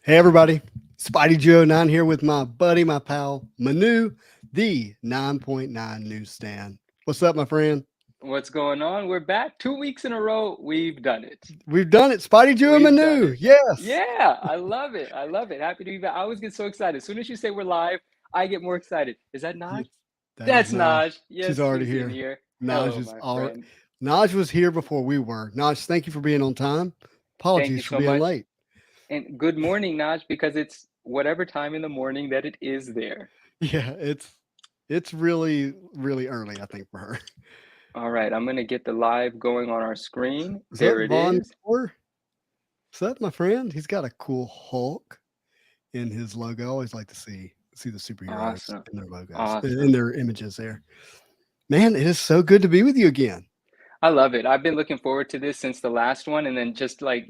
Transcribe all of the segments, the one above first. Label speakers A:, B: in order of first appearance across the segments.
A: Hey everybody, Spidey Joe 9 here with my buddy, my pal, Manu, the 9.9 Newsstand. What's up, my friend?
B: What's going on? We're back 2 weeks in a row. We've done it.
A: We've done it, Spidey Joe and
B: We've done
A: Manu.
B: it.
A: Yes.
B: Yeah, I love it. I love it. Happy to be back. I always get so excited. As soon as you say we're live, I get more excited. Is that
A: Yeah,
B: Naj?
A: that is
B: That's
A: Naj.
B: Naj.
A: She's
B: Yes,
A: already
B: she's in
A: here.
B: here.
A: Naj
B: Hello,
A: is
B: my
A: already.
B: friend.
A: Naj was here before we were. Naj, thank you for being on time.
B: Thank you
A: Apologies for
B: so
A: being
B: much.
A: late.
B: And good morning, Naj, because it's whatever time in the morning that it is there.
A: Yeah, it's really early, I think, for her.
B: All right, I'm going to get the live going on our screen.
A: What's up,
B: There it
A: Von?
B: is.
A: What's up, my friend? He's got a cool Hulk in his logo. I always like to see the superheroes
B: Awesome.
A: in their logos, in
B: Awesome.
A: their images there. Man, it is so good to be with you again.
B: I love it. I've been looking forward to this since the last one. And then just like,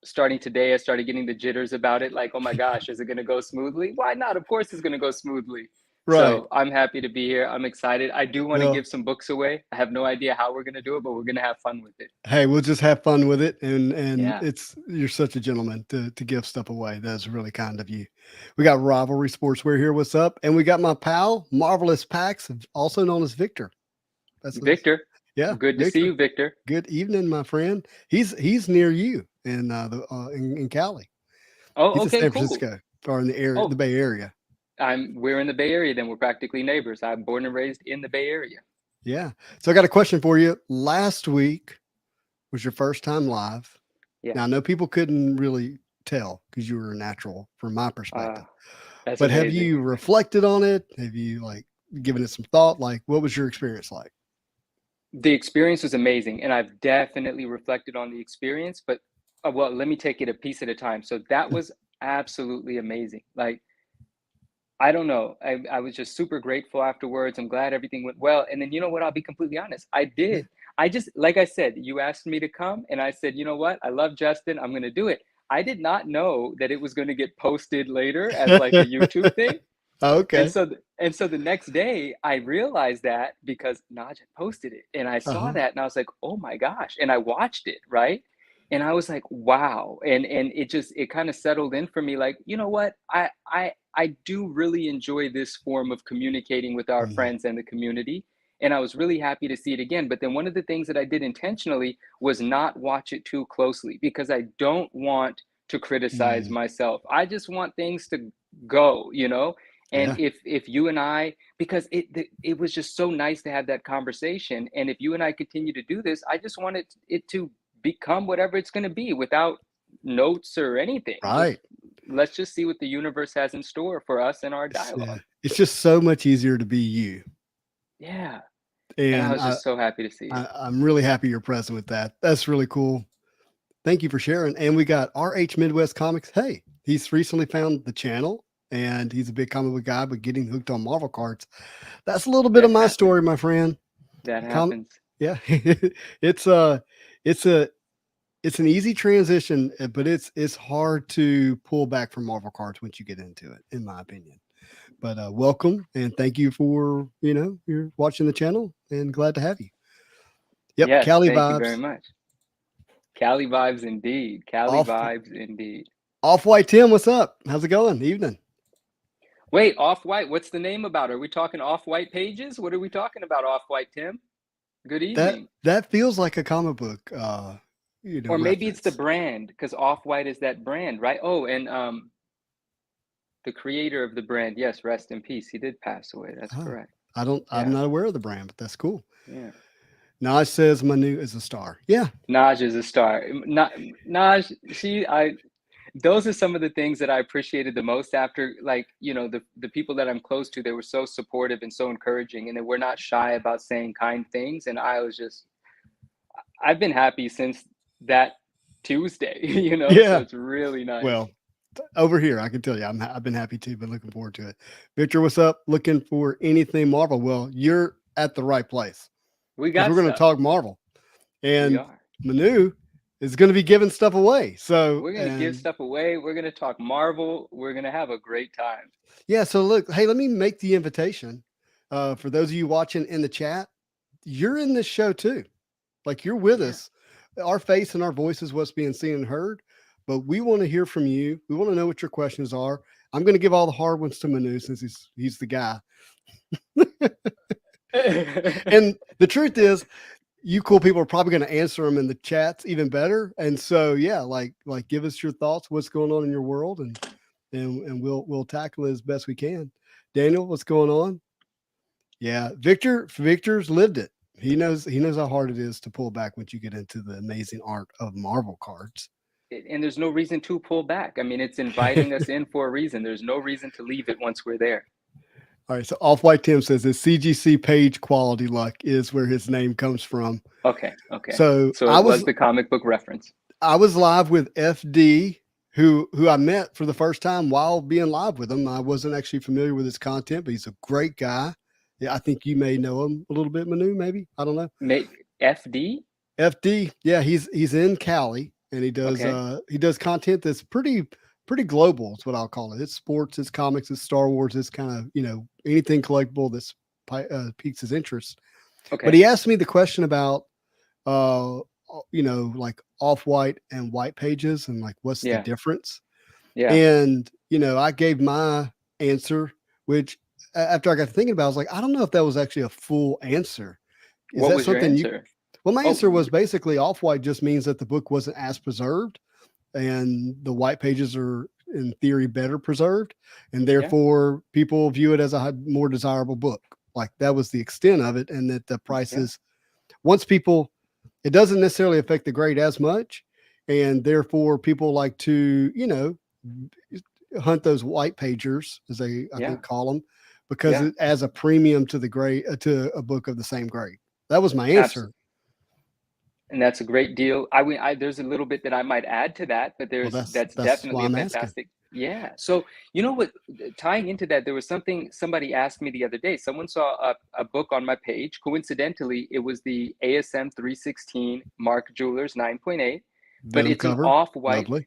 B: starting today, I started getting the jitters about it. Like, oh my gosh, is it going to go smoothly? Why not? Of course it's going to go smoothly.
A: Right.
B: So I'm happy to be here. I'm excited. I do want to
A: Well,
B: give some books away. I have no idea how we're going to do it, but we're going to have fun with it.
A: hey, we'll just have fun with it, and
B: Yeah.
A: it's you're such a gentleman to give stuff away. That's really kind of you. We got Rivalry Sportswear here. What's up? And we got my pal, Marvelous Packs, also known as Victor. That's his,
B: Victor,
A: yeah,
B: good to see
A: Victor.
B: you, Victor.
A: Good evening, my friend. He's near you in Cali.
B: Oh,
A: He's in
B: okay,
A: San
B: cool.
A: Francisco or in the area, the
B: Oh,
A: Bay Area.
B: we're in the Bay Area, then we're practically neighbors. I'm born and raised in the Bay Area.
A: Yeah. So I got a question for you. Last week was your first time live.
B: Yeah.
A: Now I know people couldn't really tell because you were natural from my
B: Uh,
A: perspective.
B: that's
A: But have
B: amazing.
A: you reflected on it? Have you like given it some thought? Like what was your experience like?
B: The experience was amazing, and I've definitely reflected on the experience, but well, let me take it a piece at a time. So that was absolutely amazing. Like, I don't know. I was just super grateful afterwards. I'm glad everything went well. And then, you know what? I'll be completely honest. I
A: Yeah.
B: did. I just, like I said, you asked me to come, and I said, you know what? I love Justin. I'm going to do it. I did not know that it was going to get posted later as like a YouTube thing. And
A: Okay.
B: so the next day I realized that because Naj had posted it and I saw
A: Uh-huh.
B: that and I was like, oh my gosh. And I watched it, right? And I was like, wow. And it kind of settled in for me, like, you know what? I do really enjoy this form of communicating with our
A: Mhm.
B: friends and the community. And I was really happy to see it again. But then one of the things that I did intentionally was not watch it too closely because I don't want to criticize
A: Mm.
B: myself. I just want things to go. And
A: Yeah.
B: if you and I, because it was just so nice to have that conversation, and if you and I continue to do this, I just wanted it to become whatever it's going to be without notes or anything. Just
A: Right.
B: let's just see what the universe has in store for us and our
A: Yeah.
B: dialogue.
A: It's just so much easier to be you.
B: Yeah, and I
A: And
B: was just so happy to see it.
A: I'm really happy you're present with that. That's really cool. Thank you for sharing. And we got RH Midwest Comics. Hey, he's recently found the channel and he's a big comic book guy, but getting hooked on Marvel cards. That's a little bit of
B: That
A: my
B: happens.
A: story, my friend.
B: That
A: Com-
B: happens.
A: yeah. it's a it's a it's an easy transition, but it's hard to pull back from Marvel cards once you get into it, in my opinion. But welcome and thank you for you're watching the channel and glad to have you. Yep,
B: Yes,
A: Cali
B: thank you very
A: vibes.
B: much. Cali vibes indeed. Cali
A: Off
B: vibes indeed.
A: Off White Tim, what's up? How's it going? Evening.
B: Wait, off white. What's the name about? Are we talking off white pages? What are we talking about, off white, Tim? Good
A: That
B: evening.
A: that feels like a comic book
B: Or maybe it's the
A: reference.
B: brand because off white is that brand, right? Oh, and the creator of the brand, yes, rest in peace. He did pass away. That's
A: Oh,
B: correct.
A: I'm
B: Yeah,
A: not aware of the brand, but that's cool.
B: yeah.
A: Naj says Manu is a star. Yeah.
B: Naj is a star. Naj, those are some of the things that I appreciated the most after, like, the people that I'm close to, they were so supportive and so encouraging, and they were not shy about saying kind things. And I've been happy since that Tuesday. So
A: Yeah.
B: it's really nice.
A: Well, over here, I can tell you, I've been happy too, but looking forward to it. Victor, what's up? Looking for anything Marvel? Well, you're at the right place
B: We
A: because
B: got
A: we're going to
B: stuff.
A: talk Marvel,
B: We
A: and
B: are.
A: Manu is going to be giving stuff away. So,
B: We're going to give
A: and
B: stuff away. We're going to talk Marvel. We're going to have a great time.
A: yeah, so look, hey, let me make the invitation for those of you watching in the chat. You're in this show too. Like you're with
B: Yeah.
A: us. Our face and our voice is what's being seen and heard. but we want to hear from you. We want to know what your questions are. I'm going to give all the hard ones to Manu since he's the guy. And the truth is, you cool people are probably going to answer them in the chats even better. And so, yeah, like give us your thoughts, what's going on in your world, and we'll tackle it as best we can. Daniel, what's going on? Yeah, Victor's lived it. He knows how hard it is to pull back once you get into the amazing art of Marvel cards.
B: And there's no reason to pull back. I mean, it's inviting us in for a reason. There's no reason to leave it once we're there.
A: All right, so Off White Tim says his CGC page quality luck is where his name comes from.
B: Okay.
A: So
B: it was the comic book reference.
A: I was live with FD, who I met for the first time while being live with him. I wasn't actually familiar with his content, but he's a great guy. Yeah, I think you may know him a little bit, Manu. Maybe, I don't know.
B: FD.
A: Yeah, he's in Cali, and he does content that's pretty global. Is what I'll call it. It's sports, it's comics, it's Star Wars, it's kind of anything collectible that's piques his interest.
B: Okay.
A: But he asked me the question about like off-white and white pages and like what's the difference.
B: Yeah.
A: And I gave my answer, which after I got thinking about it, I was like, I don't know if that was actually a full answer.
B: What was your answer?
A: Well, my answer was basically off-white just means that the book wasn't as preserved, and the white pages are in theory better preserved, and therefore people view it as a more desirable book. Like that was the extent of it, and that the prices, once people, it doesn't necessarily affect the grade as much, and therefore people like to hunt those white pagers, as I think call them, because it adds a premium to the grade to a book of the same grade. That was my answer.
B: Absolutely. And that's a great deal. There's a little bit that I might add to that, but that's definitely a fantastic. Yeah. So what, tying into that, there was something somebody asked me the other day. Someone saw a book on my page. Coincidentally, it was the ASM 316 Mark Jewelers 9.8, but it's
A: cover.
B: An off-white.
A: Lovely.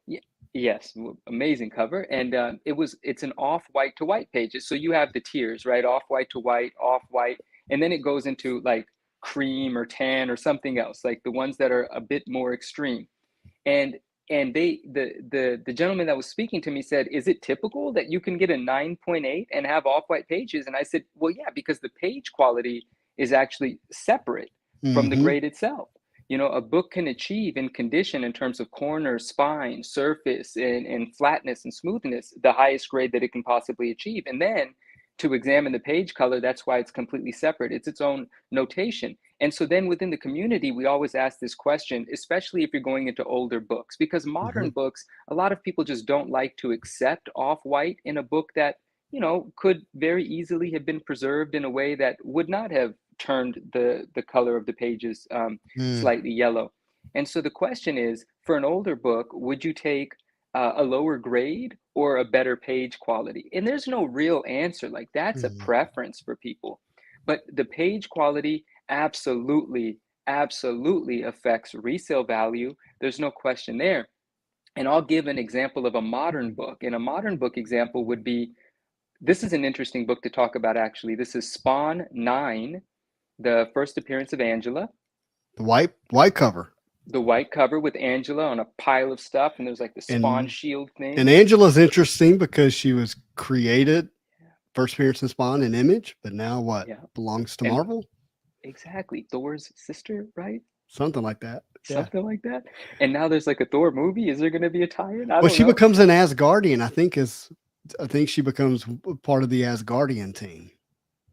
B: Yes, amazing cover. And it's an off-white to white pages. So you have the tiers, right? Off-white to white, off-white, and then it goes into like cream or tan or something else, like the ones that are a bit more extreme. And the gentleman that was speaking to me said, is it typical that you can get a 9.8 and have off-white pages? And I said, well, yeah, because the page quality is actually separate from the grade itself. A book can achieve in condition in terms of corner, spine, surface, and flatness and smoothness, the highest grade that it can possibly achieve. And then to examine the page color, that's why it's completely separate. It's its own notation. And so then within the community, we always ask this question, especially if you're going into older books, because modern books, a lot of people just don't like to accept off-white in a book that, could very easily have been preserved in a way that would not have turned the color of the pages slightly yellow. And so the question is, for an older book, would you take a lower grade or a better page quality? And there's no real answer. Like that's a preference for people. But the page quality absolutely affects resale value. There's no question there. And I'll give an example of a modern book. And a modern book example would be, this is an interesting book to talk about, actually. This is Spawn 9, the first appearance of Angela.
A: The white cover.
B: The white cover with Angela on a pile of stuff, and there's like the Spawn shield thing.
A: And Angela's interesting because she was created, first appearance in Spawn and Image, but now what? Belongs to Marvel?
B: Exactly. Thor's sister, right?
A: Something like that.
B: Something like that. And now there's like a Thor movie. Is there going to be a tie-in?
A: Well, she becomes an Asgardian, I think she becomes part of the Asgardian team.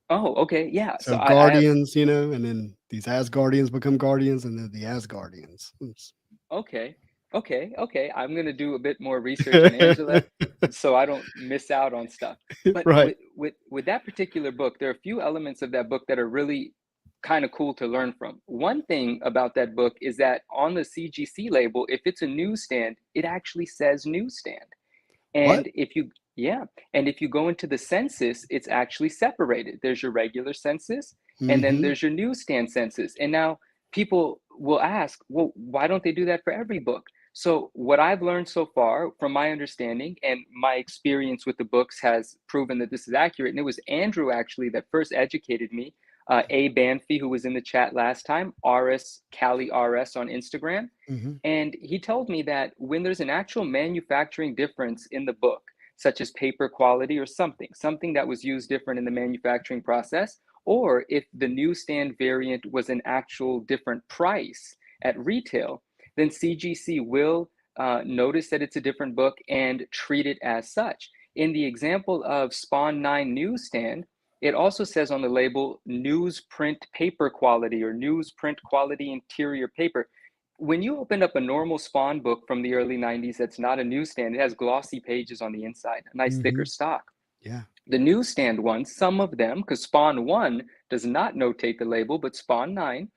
B: Oh, okay. Yeah.
A: So Guardians, and then these Asgardians become Guardians, and then the Asgardians.
B: Okay. I'm going to do a bit more research on Angela so I don't miss out on stuff. But with that particular book, there are a few elements of that book that are really kind of cool to learn from. One thing about that book is that on the CGC label, if it's a newsstand, it actually says newsstand. And if you go into the census, it's actually separated. There's your regular census, and then there's your newsstand census. And now people will ask, well, why don't they do that for every book? So what I've learned so far, from my understanding and my experience with the books, has proven that this is accurate. And it was Andrew actually that first educated me A Banfi, who was in the chat last time, RS Cali RS on Instagram.
A: Mm-hmm.
B: And he told me that when there's an actual manufacturing difference in the book, such as paper quality or something that was used different in the manufacturing process, or if the newsstand variant was an actual different price at retail, then CGC will notice that it's a different book and treat it as such. In the example of Spawn 9 newsstand, it also says on the label newsprint paper quality or newsprint quality interior paper. When you open up a normal Spawn book from the early 90s that's not a newsstand, it has glossy pages on the inside, a nice thicker
A: Mm-hmm.
B: stock.
A: Yeah.
B: The newsstand ones, some of them, because Spawn 1 does not notate the label, but Spawn 9,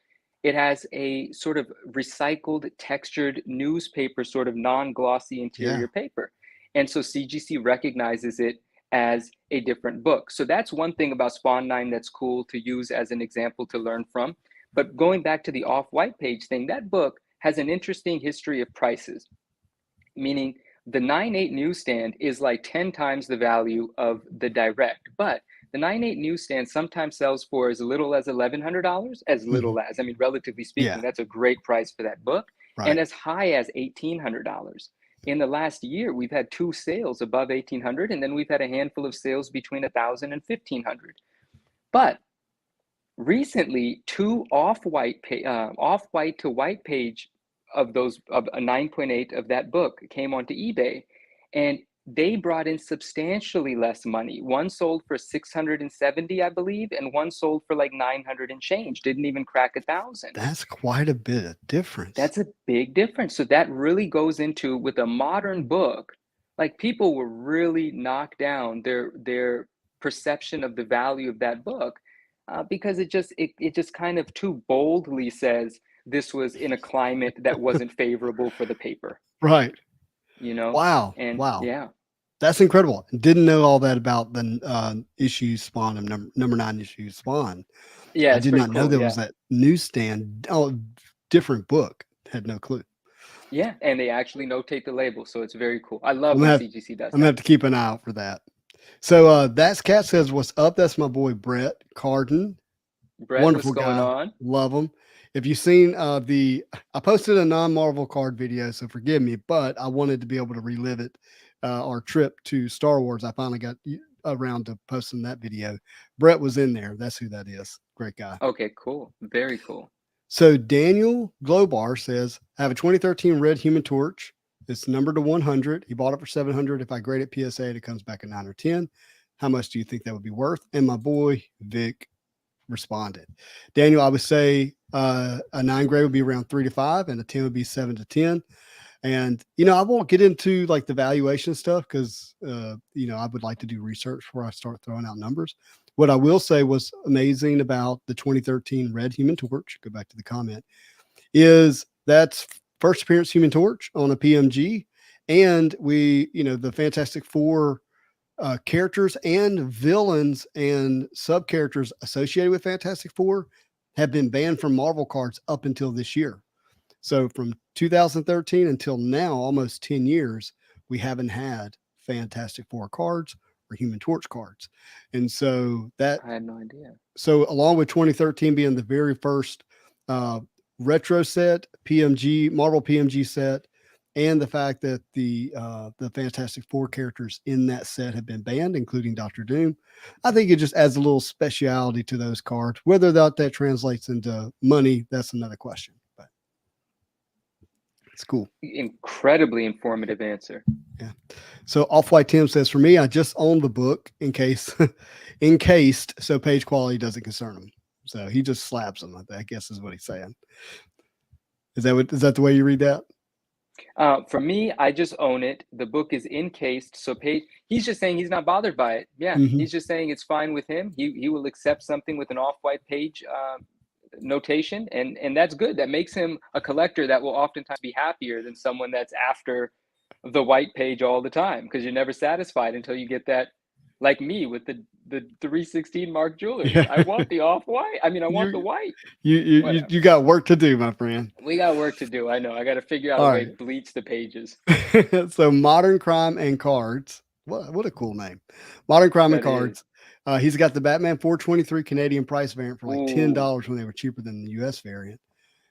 B: it has a sort of recycled, textured newspaper, sort of non-glossy
A: Yeah.
B: interior paper. And so CGC recognizes it as a different book. So that's one thing about Spawn 9 that's cool to use as an example to learn from. But going back to the off-white page thing, that book has an interesting history of prices, meaning the 9.8 newsstand is like 10 times the value of the direct, but the 9.8 newsstand sometimes sells for as little as $1,100, as
A: Mm-hmm.
B: little as, I mean, relatively
A: Yeah.
B: speaking, that's a great price for that book, and
A: Right.
B: as high as $1,800. In the last year, we've had 2 sales above 1,800, and then we've had a handful of sales between 1,000 and 1,500. But recently, 2 off-white to white page of those of a 9.8 of that book came onto eBay, and they brought in substantially less money. One sold for 670, I believe, and one sold for like 900 and change. Didn't even crack 1,000.
A: That's quite a bit of difference.
B: That's a big difference. So that really goes into, with a modern book, like people will really knock down their perception of the value of that book, because it just kind of too boldly says this was in a climate that wasn't favorable for the paper,
A: Right.
B: you know?
A: Wow.
B: And
A: Wow.
B: yeah,
A: That's incredible. Didn't know all that about the issues Spawn and number 9 issues Spawn.
B: yeah,
A: I
B: it's
A: did
B: pretty
A: not know
B: cool.
A: there was
B: Yeah,
A: that newsstand. Oh, different book. Had no clue.
B: yeah, and they actually notate the label, so it's very cool. I
A: I'm
B: love
A: gonna
B: when
A: have
B: CGC does
A: I'm gonna
B: that.
A: have to keep an eye out for that. So that's Cat says, "What's up?" That's my boy Brett Carden.
B: Brett, what's
A: Wonderful
B: going
A: guy.
B: on?
A: Love him. If you've seen I posted a non-Marvel card video, so forgive me, but I wanted to be able to relive it. Our trip to Star Wars. I finally got around to posting that video. Brett was in there. That's who that is. Great guy.
B: Okay, cool. Very cool.
A: So Daniel Globar says, I have a 2013 red Human Torch. It's numbered to 100. He bought it for 700. If I grade it PSA, it comes back a 9 or 10. How much do you think that would be worth? And my boy Vic responded. Daniel, I would say a 9 grade would be around 3 to 5, and a 10 would be 7 to 10. And I won't get into like the valuation stuff because I would like to do research before I start throwing out numbers. What I will say was amazing about the 2013 Red Human Torch, go back to the comment, is that's first appearance Human Torch on a PMG. And the Fantastic Four characters and villains and sub characters associated with Fantastic Four have been banned from Marvel cards up until this year. So from 2013 until now, almost 10 years, we haven't had Fantastic Four cards or Human Torch cards. And so
B: I had no idea.
A: along with 2013 being the very first uh, retro set, PMG, Marvel PMG set, and the fact that the Fantastic Four characters in that set have been banned, including Doctor Doom, I think it just adds a little speciality to those cards. Whether that translates into money, that's another question. But it's cool.
B: Incredibly informative answer.
A: Yeah. So Off White Tim says, for me, I just own the book in case encased, so page quality doesn't concern him. So he just slaps them. I guess is what he's saying. Is that the way you read that?
B: For me, I just own it. The book is encased, so he's just saying he's not bothered by it. Yeah,
A: Mm-hmm.
B: he's just saying it's fine with him. He will accept something with an off-white page notation, and that's good. That makes him a collector that will oftentimes be happier than someone that's after the white page all the time, because you're never satisfied until you get that, like me with the 316 Mark Jewelers.
A: Yeah.
B: I want the off-white. I mean, I want the white.
A: You got work to do, my friend.
B: We got work to do. I know. I got to figure out
A: All
B: a way
A: right.
B: to bleach the pages.
A: So Modern Crime and Cards. What a cool name. Modern Crime and
B: That is.
A: Cards. He's got the Batman 423 Canadian price variant for like
B: Ooh.
A: $10 when they were cheaper than the US variant.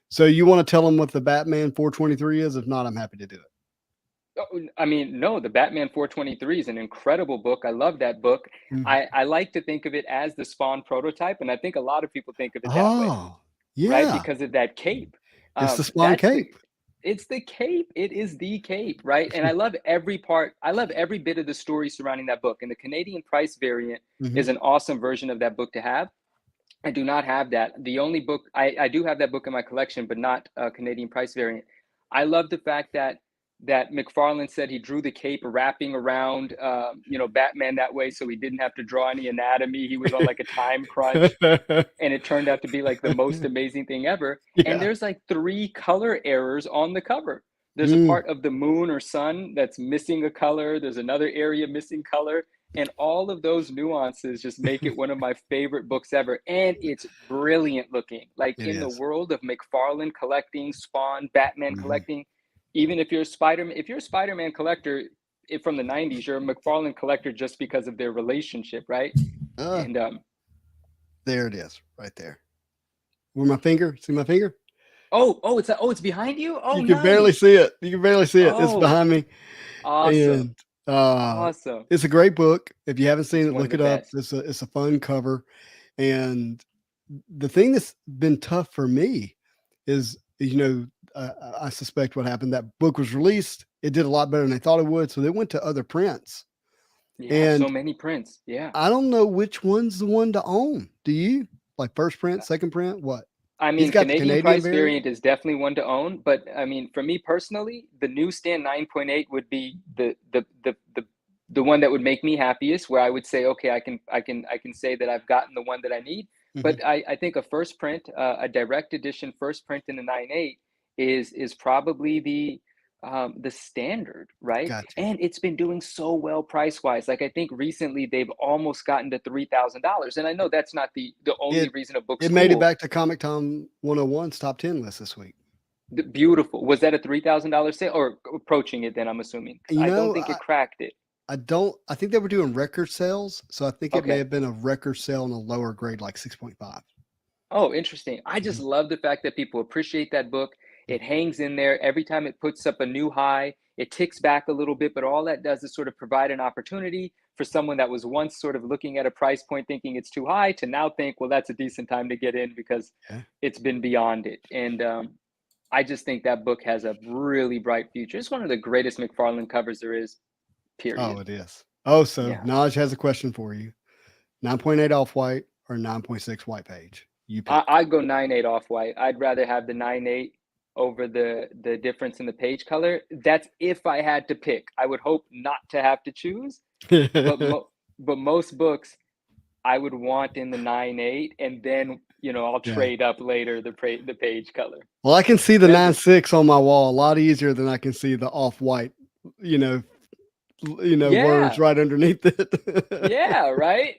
A: So you want to tell them what the Batman 423 is? If not, I'm happy to do it.
B: Oh, I mean, no, the Batman 423 is an incredible book. I love that book.
A: Mhm.
B: I like to think of it as the Spawn prototype, and I think a lot of people think of it that way,
A: Oh,
B: right?
A: yeah.
B: Because of that cape.
A: It's the Spawn
B: That's the
A: cape.
B: it's the cape. It is the cape, right? And I love every part. I love every bit of the story surrounding that book. And the Canadian price variant
A: Mhm.
B: is an awesome version of that book to have. I do not have that. The only book I do have that book in my collection, but not a Canadian price variant. I love the fact that McFarlane said he drew the cape wrapping around, Batman that way, so he didn't have to draw any anatomy. He was on like a time crunch, and it turned out to be like the most amazing thing ever. And
A: Yeah.
B: there's like three color errors on the cover. There's a
A: Mm.
B: part of the moon or sun that's missing a color. There's another area missing color. And all of those nuances just make it one of my favorite books ever. And it's brilliant looking. Like
A: It
B: in the
A: is.
B: world of McFarlane collecting, Spawn, Batman
A: Mhm.
B: collecting, even if you're a Spider-Man collector from the 90s, you're a McFarlane collector just because of their relationship, right?
A: Uh,
B: And
A: there it is, right there. Where my finger? See my finger?
B: it's behind you? Oh,
A: You can barely
B: nice.
A: see it. You can barely see it. It's
B: Oh,
A: behind me.
B: awesome.
A: And
B: Awesome.
A: it's a great book. If you haven't seen
B: It's
A: it,
B: one of
A: look
B: the
A: it up.
B: best.
A: It's a fun cover. And the thing that's been tough for me is, I suspect what happened. That book was released. It did a lot better than they thought it would. So they went to other prints.
B: Yeah, so
A: And
B: many prints. Yeah.
A: I don't know which one's the one to own. Do you? Like first print, second print? What?
B: I
A: He's
B: mean,
A: got the
B: Canadian
A: Canadian
B: price
A: variant.
B: variant is definitely one to own, but I mean, for me personally, the Newsstand 9.8 would be the one that would make me happiest, where I would say, okay, I can say that I've gotten the one that I need.
A: Mhm.
B: But I think a first print, a direct edition first print in the 9.8 is probably the standard, right?
A: Got you.
B: And it's been doing so well price wise. Like I think recently they've almost gotten to $3,000, and I know that's not the only
A: It
B: reason a book's
A: it made it
B: cool.
A: back to Comic Tom 101's top 10 list this week.
B: Beautiful. Was that a $3,000 sale or approaching it then, I'm assuming? 'Cause
A: You
B: I don't
A: know,
B: think it cracked it.
A: I don't. I think they were doing record sales, so I think it may
B: Okay.
A: have been a record sale in a lower grade, like 6.5.
B: Oh, interesting. I just
A: Mhm,
B: love the fact that people appreciate that book. It hangs in there. Every time it puts up a new high, it ticks back a little bit, but all that does is sort of provide an opportunity for someone that was once sort of looking at a price point thinking it's too high to now think, well, that's a decent time to get in because
A: yeah.
B: it's been beyond it. And I just think that book has a really bright future. It's one of the greatest McFarlane covers there is,
A: Oh,
B: period.
A: it is. Oh, so
B: Yeah.
A: Naj has a question for you: 9.8 off white or 9.6 white page? You pick.
B: I'd go 9.8 off white. I'd rather have the 9.8 over the difference in the page color. That's if I had to pick. I would hope not to have to choose, but most books I would want in the 9.8, and then I'll
A: Yeah.
B: trade up later the page color.
A: Well, I can see the
B: That's just
A: 9.6 on my wall a lot easier than I can see the off white. You know, words
B: yeah,
A: right underneath it.
B: yeah, right.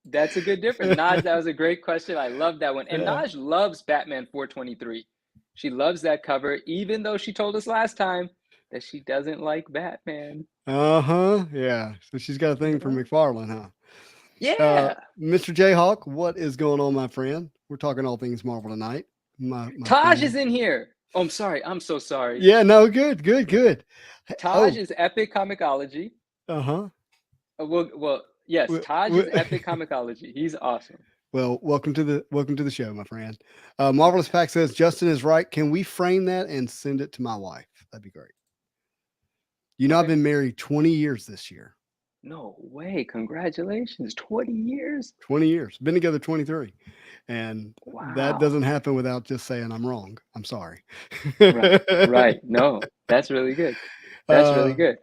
B: That's a good difference. Naj, that was a great question. I love that one. And
A: Yeah.
B: Naj loves Batman 423. She loves that cover, even though she told us last time that she doesn't like Batman.
A: Uh-huh. Yeah. So she's got a thing for
B: Yeah.
A: McFarlane, huh?
B: Yeah.
A: Mr. Jayhawk, what is going on, my friend? We're talking all things Marvel tonight. My
B: Taj
A: friend.
B: is in here. Oh, I'm sorry. I'm so sorry.
A: Yeah, no, good, good, good.
B: Taj
A: Oh,
B: is Epic Comicology.
A: uh-huh.
B: Yes,
A: W-
B: Taj is
A: w-
B: Epic Comicology. He's awesome.
A: Well, welcome to the show, my friend. Marvelous Pack says Justin is right. Can we frame that and send it to my wife? That'd be great. I've
B: Okay.
A: been married 20 years this year.
B: No way. Congratulations. 20 years.
A: 20 years. Been together 23. And that
B: Wow.
A: doesn't happen without just saying I'm wrong. I'm sorry.
B: Right. Right. No, that's really good. That's really
A: uh,
B: good.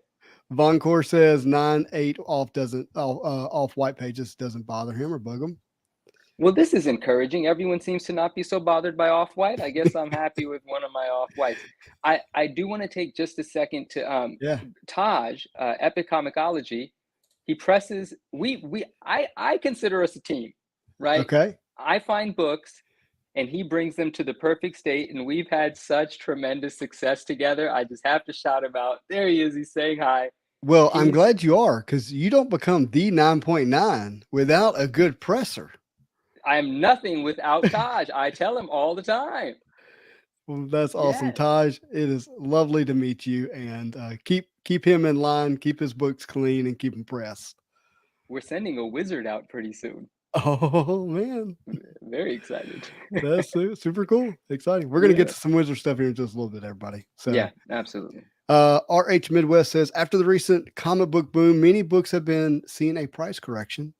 A: Von Core says 9.8 off doesn't off white pages doesn't bother him or bug him.
B: Well, this is encouraging. Everyone seems to not be so bothered by off-white. I guess I'm happy with one of my off-whites. I do want to take just a second to
A: Yeah.
B: Taj, Epic Comicology. He presses. I consider us a team, right?
A: Okay.
B: I find books, and he brings them to the perfect state, and we've had such tremendous success together. I just have to shout him out. There he is. He's saying hi.
A: Well, I'm
B: He's
A: glad you are, because you don't become the 9.9 without a good presser.
B: I'm nothing without Taj. I tell him all the time.
A: Well, that's awesome,
B: Yes.
A: Taj. It is lovely to meet you, and keep him in line, keep his books clean, and keep him pressed.
B: We're sending a wizard out pretty soon.
A: Oh man,
B: Very excited.
A: that's super cool, exciting. We're gonna get
B: Yeah.
A: to some wizard stuff here in just a little bit, everybody. So,
B: Yeah, absolutely.
A: RH Midwest says after the recent comic book boom, many books have been seeing a price correction,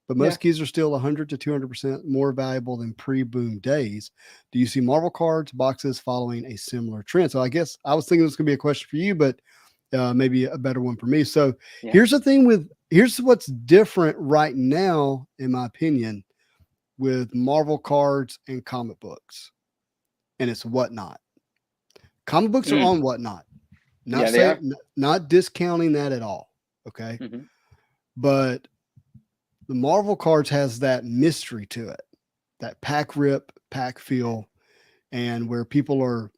A: but
B: Yeah.
A: most keys are still 100 to 200% more valuable than pre-boom days. Do you see Marvel cards boxes following a similar trend? So I guess I was thinking this was gonna be a question for you, but maybe a better one for me. So
B: Yeah.
A: here's what's different right now, in my opinion, with Marvel cards and comic books, and it's Whatnot. Comic books are
B: Mm.
A: on Whatnot. Not
B: Yeah, they are.
A: saying, not discounting that at all. Okay,
B: Hmm.
A: but the Marvel cards has that mystery to it, that pack rip, pack feel, and where people are,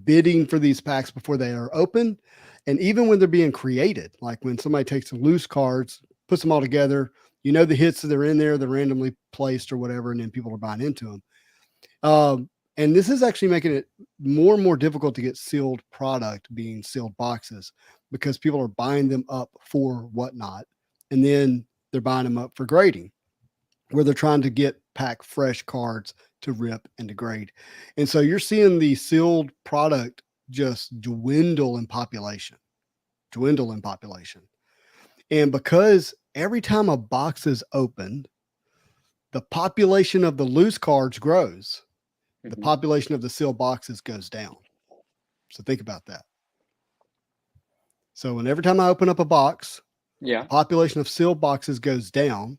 A: bidding for these packs before they are open. And even when they're being created, like when somebody takes the loose cards, puts them all together, the hits that are in there, they're randomly placed or whatever, and then people are buying into them. And this is actually making it more and more difficult to get sealed product being sealed boxes because people are buying them up for Whatnot. And then they're buying them up for grading where they're trying to get pack fresh cards to rip and degrade. And so you're seeing the sealed product just dwindle in population. And because every time a box is opened, the population of the loose cards grows, the
B: Hmm.
A: population of the sealed boxes goes down. So think about that. So when every time I open up a box, the
B: Yeah.
A: population of sealed boxes goes down,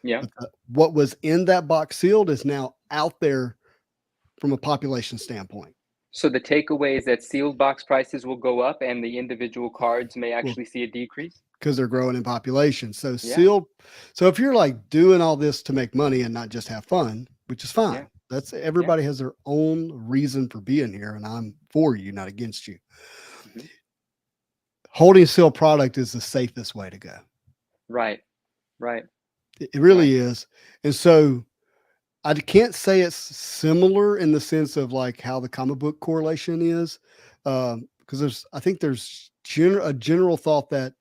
B: Yeah.
A: but what was in that box sealed is now out there from a population standpoint.
B: So the takeaway is that sealed box prices will go up and the individual cards may
A: Well,
B: actually see a decrease.
A: because they're growing in population. So
B: Yeah.
A: sealed. So if you're like doing all this to make money and not just have fun, which is
B: Yeah.
A: fine. That's
B: Yeah.
A: everybody has their own reason for being here, and I'm for you, not against you.
B: Hmm.
A: Holding sealed product is the safest way to go.
B: Right. Right.
A: It
B: Right.
A: really is. And so I can't say it's similar in the sense of like how the comic book correlation is, because I think there's a general thought that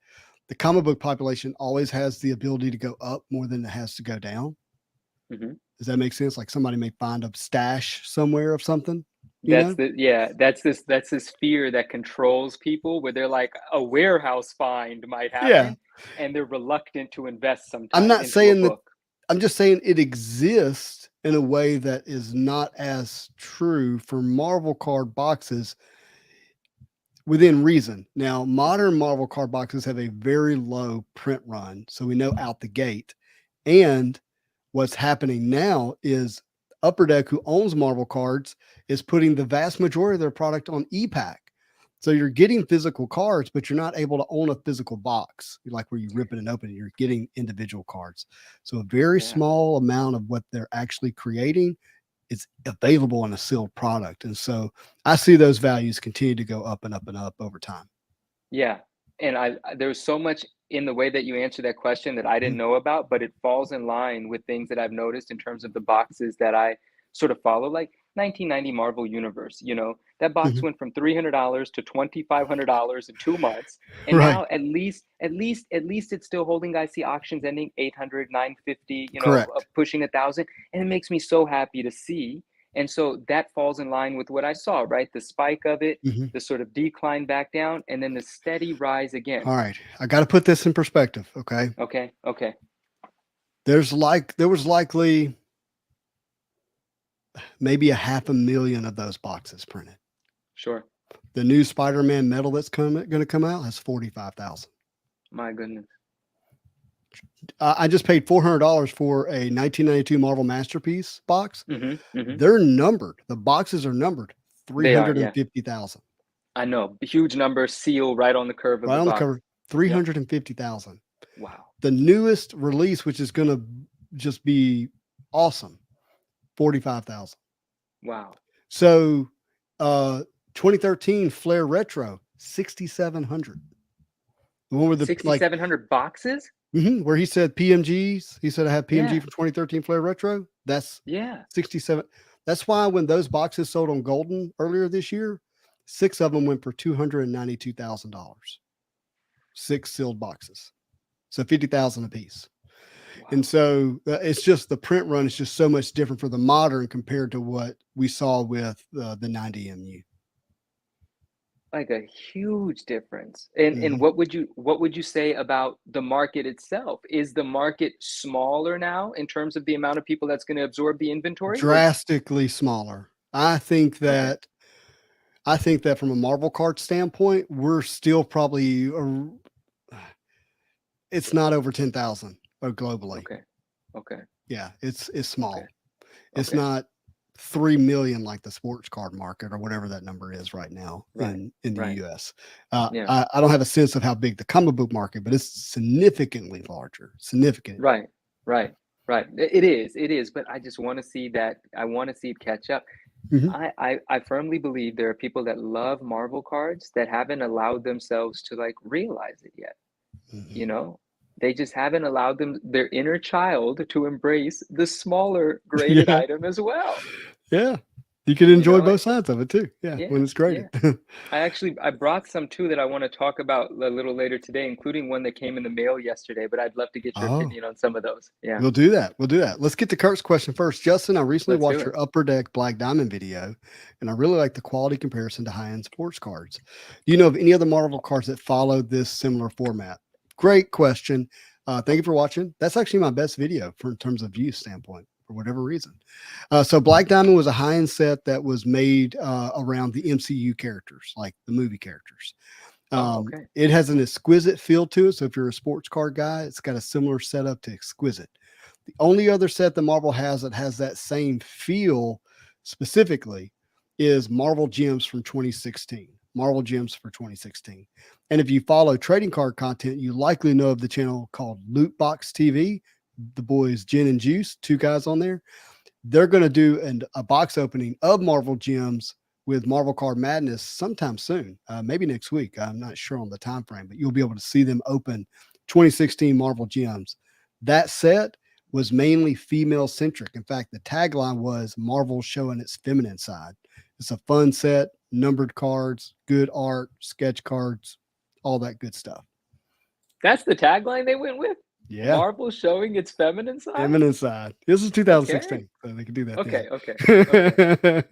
A: the comic book population always has the ability to go up more than it has to go down.
B: Hmm.
A: Does that make sense? Like somebody may find a stash somewhere of something, you
B: That's
A: know?
B: the yeah, that's this fear that controls people where they're like a warehouse find might
A: Yeah.
B: happen and they're reluctant to invest
A: I'm
B: sometimes
A: not
B: into a
A: saying that,
B: book.
A: I'm just saying it exists in a way that is not as true for Marvel card boxes within reason. Now,
B: Hmm.
A: modern Marvel card boxes have a very low print run. So we know out the gate. And what's happening now is Upper Deck, who owns Marvel cards, is putting the vast majority of their product on e-pack. So you're getting physical cards, but you're not able to own a physical box, like where you rip it and open it. You're getting individual cards. So a very
B: Yeah.
A: small amount of what they're actually creating is available in a sealed product. And so I see those values continue to go up and up and up over time.
B: Yeah. And there's so much in the way that you answer that question that I didn't
A: Mhm.
B: know about, but it falls in line with things that I've noticed in terms of the boxes that I sort of follow, like 1990 Marvel Universe. That box
A: Mhm.
B: went from $300 to $2,500 in 2 months, and
A: Right.
B: now at least it's still holding. I see auctions ending 800, 950,
A: Correct.
B: pushing 1,000, and it makes me so happy to see. And so that falls in line with what I saw, right? The spike of it,
A: Mhm.
B: the sort of decline back down, and then the steady rise again.
A: All right. I got to put this in perspective. Okay.
B: Okay, okay,
A: There was likely maybe a half a million of those boxes printed.
B: sure.
A: The new Spider-Man metal that's going to come out has 45,000.
B: My goodness.
A: I just paid $400 for a 1992 Marvel Masterpiece box.
B: Mm-hmm. Mm-hmm.
A: They're numbered. The boxes are numbered
B: They are, yeah.
A: 350,000.
B: I know. Huge number, seal right on the curve of
A: Right
B: the
A: on the
B: box.
A: cover,
B: Yep.
A: 350,000.
B: Wow.
A: The newest release, which is going to just be awesome, 45,000.
B: Wow.
A: So, uh, 2013 Flair Retro, 6,700. The one with the like
B: 6,700 boxes.
A: where he said PMGs. He said I have PMG
B: Yeah,
A: from 2013 Flair Retro. That's
B: yeah.
A: 67. That's why when those boxes sold on Golden earlier this year, 6 of them went for $292,000. 6 sealed boxes, so 50,000 a piece. And
B: Wow.
A: so it's just the print run is just so much different for the modern compared to what we saw with the 90MU.
B: Like a huge difference. And
A: Mm-hmm.
B: what would you say about the market itself? Is the market smaller now in terms of the amount of people that's going to absorb the inventory? Or
A: Drastically smaller.
B: okay,
A: I think that from a Marvel card standpoint, we're still probably it's not over 10,000 globally.
B: okay, okay,
A: Yeah, it's
B: okay,
A: small. It's
B: okay.
A: not 3 million like the sports card market or whatever that number is right now
B: Right,
A: in the
B: right.
A: US.
B: Yeah,
A: I don't have a sense of how big the comic book market, but it's significantly larger. Significant.
B: right, right, right. It is. But I just want to see that. I want to see it catch up.
A: Mhm.
B: I firmly believe there are people that love Marvel cards that haven't allowed themselves to like realize it yet. You
A: Mhm.
B: know, they just haven't allowed their inner child to embrace the smaller graded
A: Yeah.
B: item as well.
A: Yeah. You can
B: You
A: enjoy
B: know,
A: both sides of it too. Yeah,
B: yeah,
A: when it's graded.
B: yeah. I brought some too that I want to talk about a little later today, including one that came in the mail yesterday, but I'd love to get your
A: Oh.
B: opinion on some of those. Yeah,
A: We'll do that. We'll do that. Let's get to Kurt's question first. Justin, I recently
B: let's do
A: watched
B: it.
A: your Upper Deck Black Diamond video, and I really like the quality comparison to high-end sports cards. Do you know of any other Marvel cards that follow this similar format? Great question. Thank you for watching. That's actually my best video in terms of view standpoint for whatever reason. So Black Diamond was a high-end set that was made around the MCU characters, like the movie characters.
B: Oh, okay.
A: It has an exquisite feel to it. So if you're a sports card guy, it's got a similar setup to exquisite. The only other set that Marvel has that has that same feel specifically is Marvel Gems from 2016. Marvel Gems for 2016. And if you follow trading card content, you likely know of the channel called Loot Box TV. The boys Jen and Juice, 2 guys on there. They're going to do a box opening of Marvel Gems with Marvel Card Madness sometime soon, maybe next week. I'm not sure on the time frame, but you'll be able to see them open 2016 Marvel Gems. That set was mainly female centric. In fact, the tagline was Marvel showing its feminine side. It's a fun set, numbered cards, good art, sketch cards, all that good stuff.
B: That's the tagline they went with.
A: Yeah,
B: Marvel showing its feminine side.
A: feminine side. This is
B: Okay,
A: 2016, so they can do that
B: okay, okay, okay.
A: then.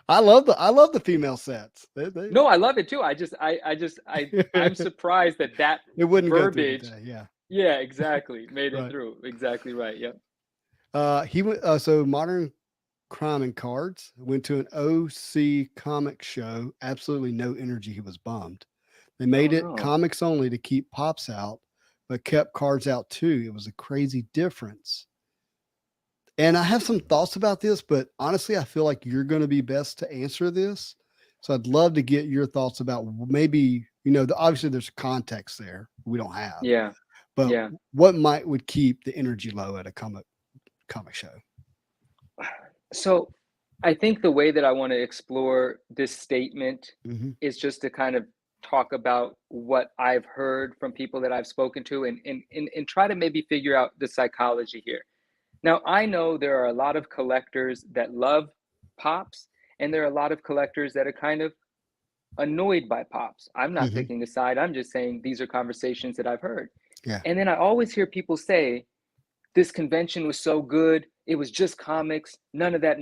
A: I love the female sets.
B: No, I love it too. I'm surprised that that
A: It wouldn't go through
B: verbiage.
A: today. Yeah,
B: Yeah, exactly. Made it
A: right.
B: through. Exactly right. Yep.
A: He went. So modern crime and cards went to an OC comic show. Absolutely no energy. He was bummed. They made
B: Oh
A: it
B: no.
A: comics only to keep pops out, but kept cards out too. It was a crazy difference. And I have some thoughts about this, but honestly, I feel like you're going to be best to answer this. So I'd love to get your thoughts about maybe, obviously there's context there we don't have,
B: Yeah.
A: but
B: Yeah.
A: what would keep the energy low at a comic show?
B: So I think the way that I want to explore this statement
A: Hmm.
B: is just to kind of talk about what I've heard from people that I've spoken to and try to maybe figure out the psychology here. Now, I know there are a lot of collectors that love pops, and there are a lot of collectors that are kind of annoyed by pops. I'm not
A: Hmm.
B: picking a side. I'm just saying these are conversations that I've heard.
A: Yeah.
B: And then I always hear people say, this convention was so good. It was just comics, none of that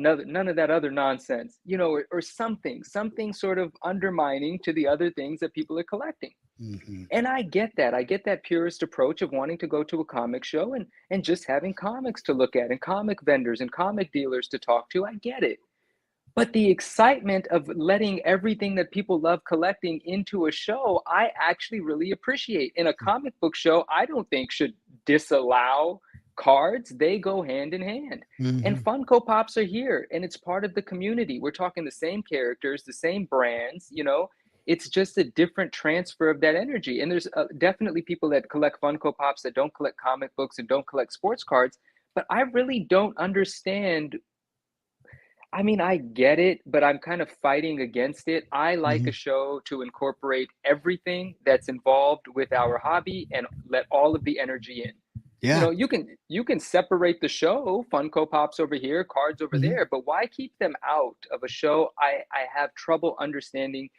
B: other nonsense, or something sort of undermining to the other things that people are collecting.
A: Hmm.
B: And I get that. I get that purist approach of wanting to go to a comic show and just having comics to look at and comic vendors and comic dealers to talk to. I get it. But the excitement of letting everything that people love collecting into a show, I actually really appreciate. In a comic book show, I don't think should disallow cards. They go hand in hand. And
A: Hmm.
B: Funko Pops are here and it's part of the community. We're talking the same characters, the same brands. It's just a different transfer of that energy. And there's definitely people that collect Funko Pops that don't collect comic books and don't collect sports cards. But I really don't understand. I mean, I get it, but I'm kind of fighting against it. I like a
A: Mhm.
B: show to incorporate everything that's involved with our hobby and let all of the energy in. You
A: Yeah.
B: know, you can separate the show, Funko Pops over here, cards over
A: Mhm.
B: there, but why keep them out of a show? I have trouble understanding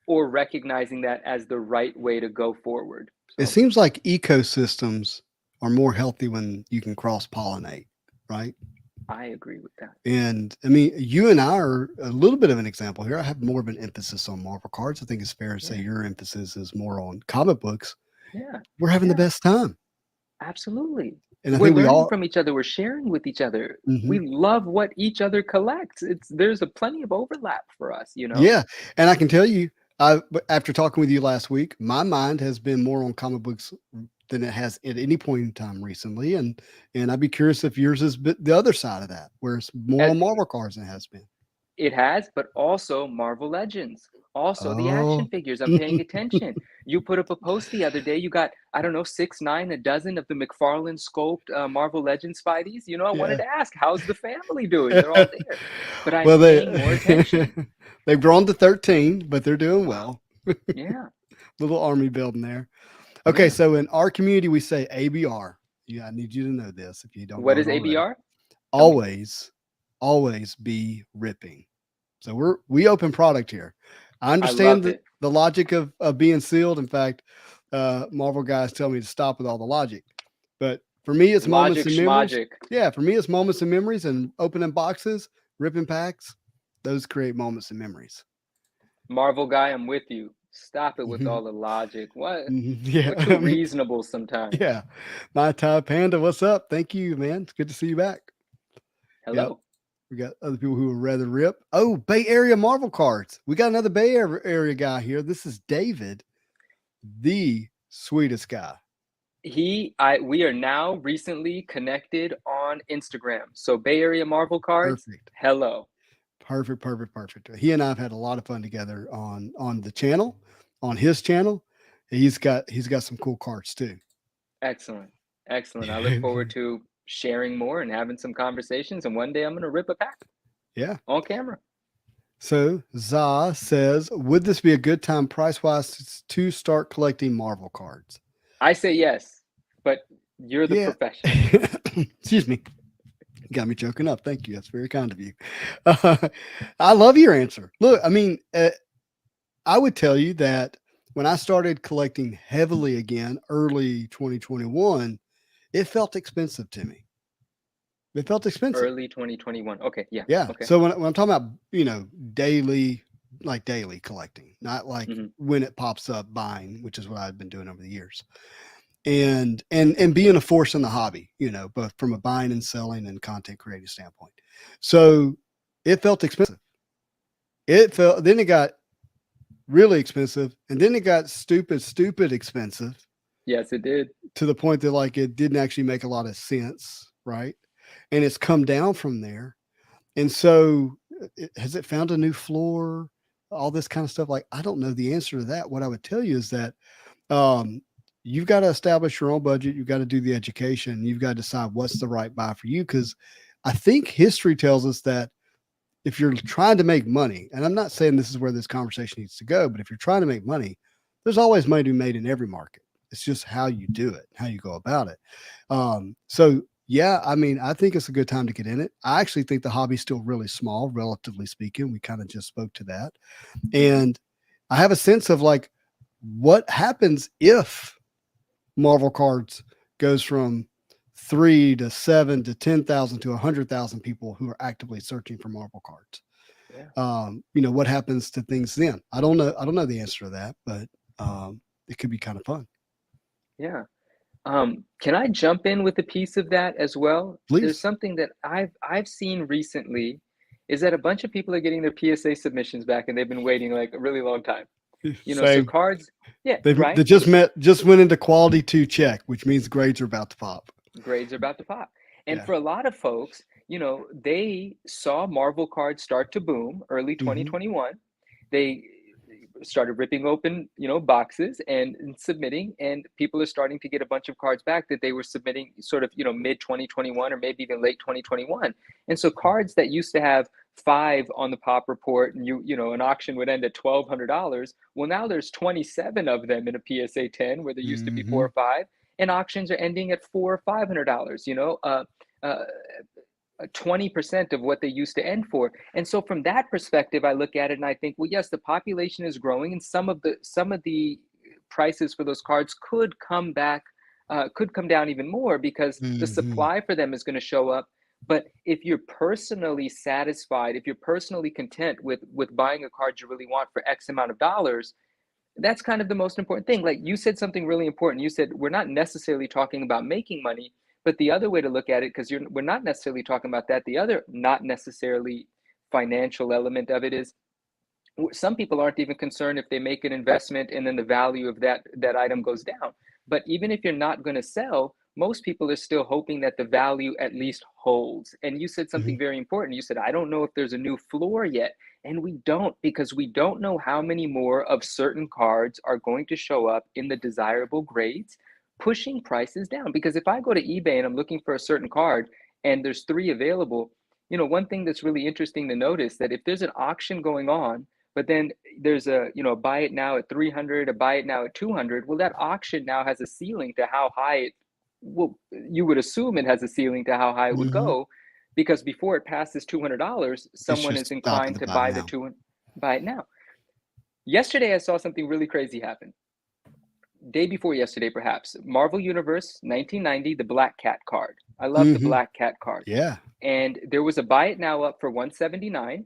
B: or recognizing that as the right way to go forward.
A: It
B: So
A: seems like ecosystems are more healthy when you can cross pollinate, right?
B: I agree with that.
A: And I mean, you and I are a little bit of an example here. I have more of an emphasis on Marvel cards. I think it's fair to say
B: Yeah,
A: your emphasis is more on comic books.
B: yeah,
A: We're having the
B: yeah.
A: best time.
B: Absolutely.
A: And I
B: We're
A: think we
B: learning
A: all,
B: from each other, we're sharing with each other. We
A: mhm.
B: love what each other collects. It's there's a plenty of overlap for us, you know?
A: Yeah. And I can tell you, after talking with you last week, my mind has been more on comic books than it has at any point in time recently. And I'd be curious if yours is the other side of that, where it's more
B: As
A: on Marvel cards than it has been.
B: it has, but also Marvel Legends. Also the action
A: Oh,
B: figures. I'm paying attention. You put up a post the other day. You got, I don't know, six, nine, a dozen of the McFarlane sculpt Marvel Legends Spideys. You know, I wanted
A: yeah.
B: to ask, how's the family doing? They're all there. But I'm
A: Well, they
B: paying more attention.
A: they've grown to 13, but they're doing
B: Wow.
A: well.
B: Yeah.
A: Little army building there. Okay,
B: Yeah.
A: so in our community, we say ABR. Yeah, I need you to know this if you don't
B: What
A: know it
B: is
A: already.
B: ABR? Tell me.
A: Always, always be ripping. So we open product here. I
B: I
A: understand
B: love it.
A: the logic of being sealed. In fact, Marvel guys tell me to stop with all the logic. But for me, it's moments
B: Logic
A: and memories.
B: schmagic.
A: Yeah, for me, it's moments and memories and opening boxes, ripping packs. Those create moments and memories.
B: Marvel guy, I'm with you. Stop it with
A: Mhm,
B: all the logic. What?
A: mhm,
B: We're too
A: yeah,
B: reasonable sometimes.
A: yeah. My Thai Panda, what's up? Thank you, man. It's good to see you back. Yep.
B: Hello.
A: We got other people who are rather rip. Oh, Bay Area Marvel cards. We got another Area guy here. This is David, the sweetest guy.
B: We are now recently connected on Instagram. So Bay Area Marvel cards,
A: Perfect.
B: hello.
A: Perfect, perfect, perfect. He and I have had a lot of fun together on the channel, on his channel. He's got some cool cards too.
B: Excellent. Excellent. I look forward to sharing more and having some conversations. And one day I'm going to rip a pack
A: Yeah.
B: on camera.
A: So Za says, would this be a good time price wise to start collecting Marvel cards?
B: I say yes, but you're the
A: Yeah.
B: professional.
A: Excuse me. Got me choking up. Thank you. That's very kind of you. I love your answer. Look, I mean, I would tell you that when I started collecting heavily again, early 2021, it felt expensive to me. It felt expensive.
B: Early 2021. Okay. Yeah.
A: Yeah.
B: Okay.
A: So when I'm talking about, daily, like daily collecting, not like
B: Hmm.
A: when it pops up buying, which is what I've been doing over the years. And being a force in the hobby, both from a buying and selling and content creating standpoint. So it felt expensive. Then it got really expensive, and then it got stupid expensive
B: Yes, it did.
A: to the point that like it didn't actually make a lot of sense, right? And it's come down from there. And so, has it found a new floor? All this kind of stuff. Like, I don't know the answer to that. What I would tell you is that um, you've got to establish your own budget. You've got to do the education. You've got to decide what's the right buy for you. Because I think history tells us that if you're trying to make money, and I'm not saying this is where this conversation needs to go, but if you're trying to make money, there's always money to be made in every market. It's just how you do it, how you go about it. So yeah, I mean, I think it's a good time to get in it. I actually think the hobby's still really small, relatively speaking. We kind of just spoke to that.
B: Hmm.
A: And I have a sense of like what happens if Marvel cards goes from 3 to 7 to 10,000 to 100,000 people who are actively searching for Marvel cards.
B: Yeah.
A: What happens to things then? I don't know. I don't know the answer to that, but it could be kind of fun.
B: Yeah. Can I jump in with a piece of that as well? There's
A: Please.
B: something that I've seen recently is that a bunch of people are getting their PSA submissions back and they've been waiting like a really long time. You know, so
A: Same.
B: cards, yeah,
A: They
B: right?
A: just went into quality 2 check, which means grades are about to pop.
B: Grades are about to pop. And
A: Yeah.
B: for a lot of folks, you know, they saw Marvel cards start to boom early
A: Hmm.
B: 2021. They started ripping open, you know, boxes and submitting, and people are starting to get a bunch of cards back that they were submitting sort of, you know, mid 2021 or maybe even late 2021. And so cards that used to have 5 on the pop report, and an auction would end at $1,200. Well, now there's 27 of them in a PSA 10 where there used to be four
A: Mm-hmm.
B: or five, and auctions are ending at $400 or $500. 20% of what they used to end for. And so from that perspective, I look at it and I think, well, yes, the population is growing, and some of the prices for those cards could come down even more because the
A: Mm-hmm.
B: supply for them is going to show up. But if you're personally satisfied, if you're personally content with buying a card you really want for X amount of dollars, that's kind of the most important thing. Like you said something really important. You said we're not necessarily talking about making money, but the other way to look at it, because we're not necessarily talking about that. The other not necessarily financial element of it is some people aren't even concerned if they make an investment and then the value of that item goes down. But even if you're not going to sell, most people are still hoping that the value at least holds. And you said
A: Mm-hmm.
B: something very important. You said, I don't know if there's a new floor yet. And we don't, because we don't know how many more of certain cards are going to show up in the desirable grades, pushing prices down. Because if I go to eBay and I'm looking for a certain card and there's three available, one thing that's really interesting to notice that if there's an auction going on, but then there's a buy it now at 300, a buy it now at 200. Well, that auction now has a ceiling to how high it, well, you would assume it has a ceiling to how high it would
A: Mm-hmm.
B: go, because before it passes $200,
A: It
B: someone
A: should
B: is
A: stop at
B: inclined
A: the
B: to
A: buy
B: buy the
A: now.
B: 200, buy it now. Yesterday, I saw something really crazy happen. Day before yesterday, perhaps. Marvel Universe 1990, the Black Cat card. I love the
A: Mm-hmm.
B: Black Cat card.
A: Yeah.
B: And there was a buy it now up for 179.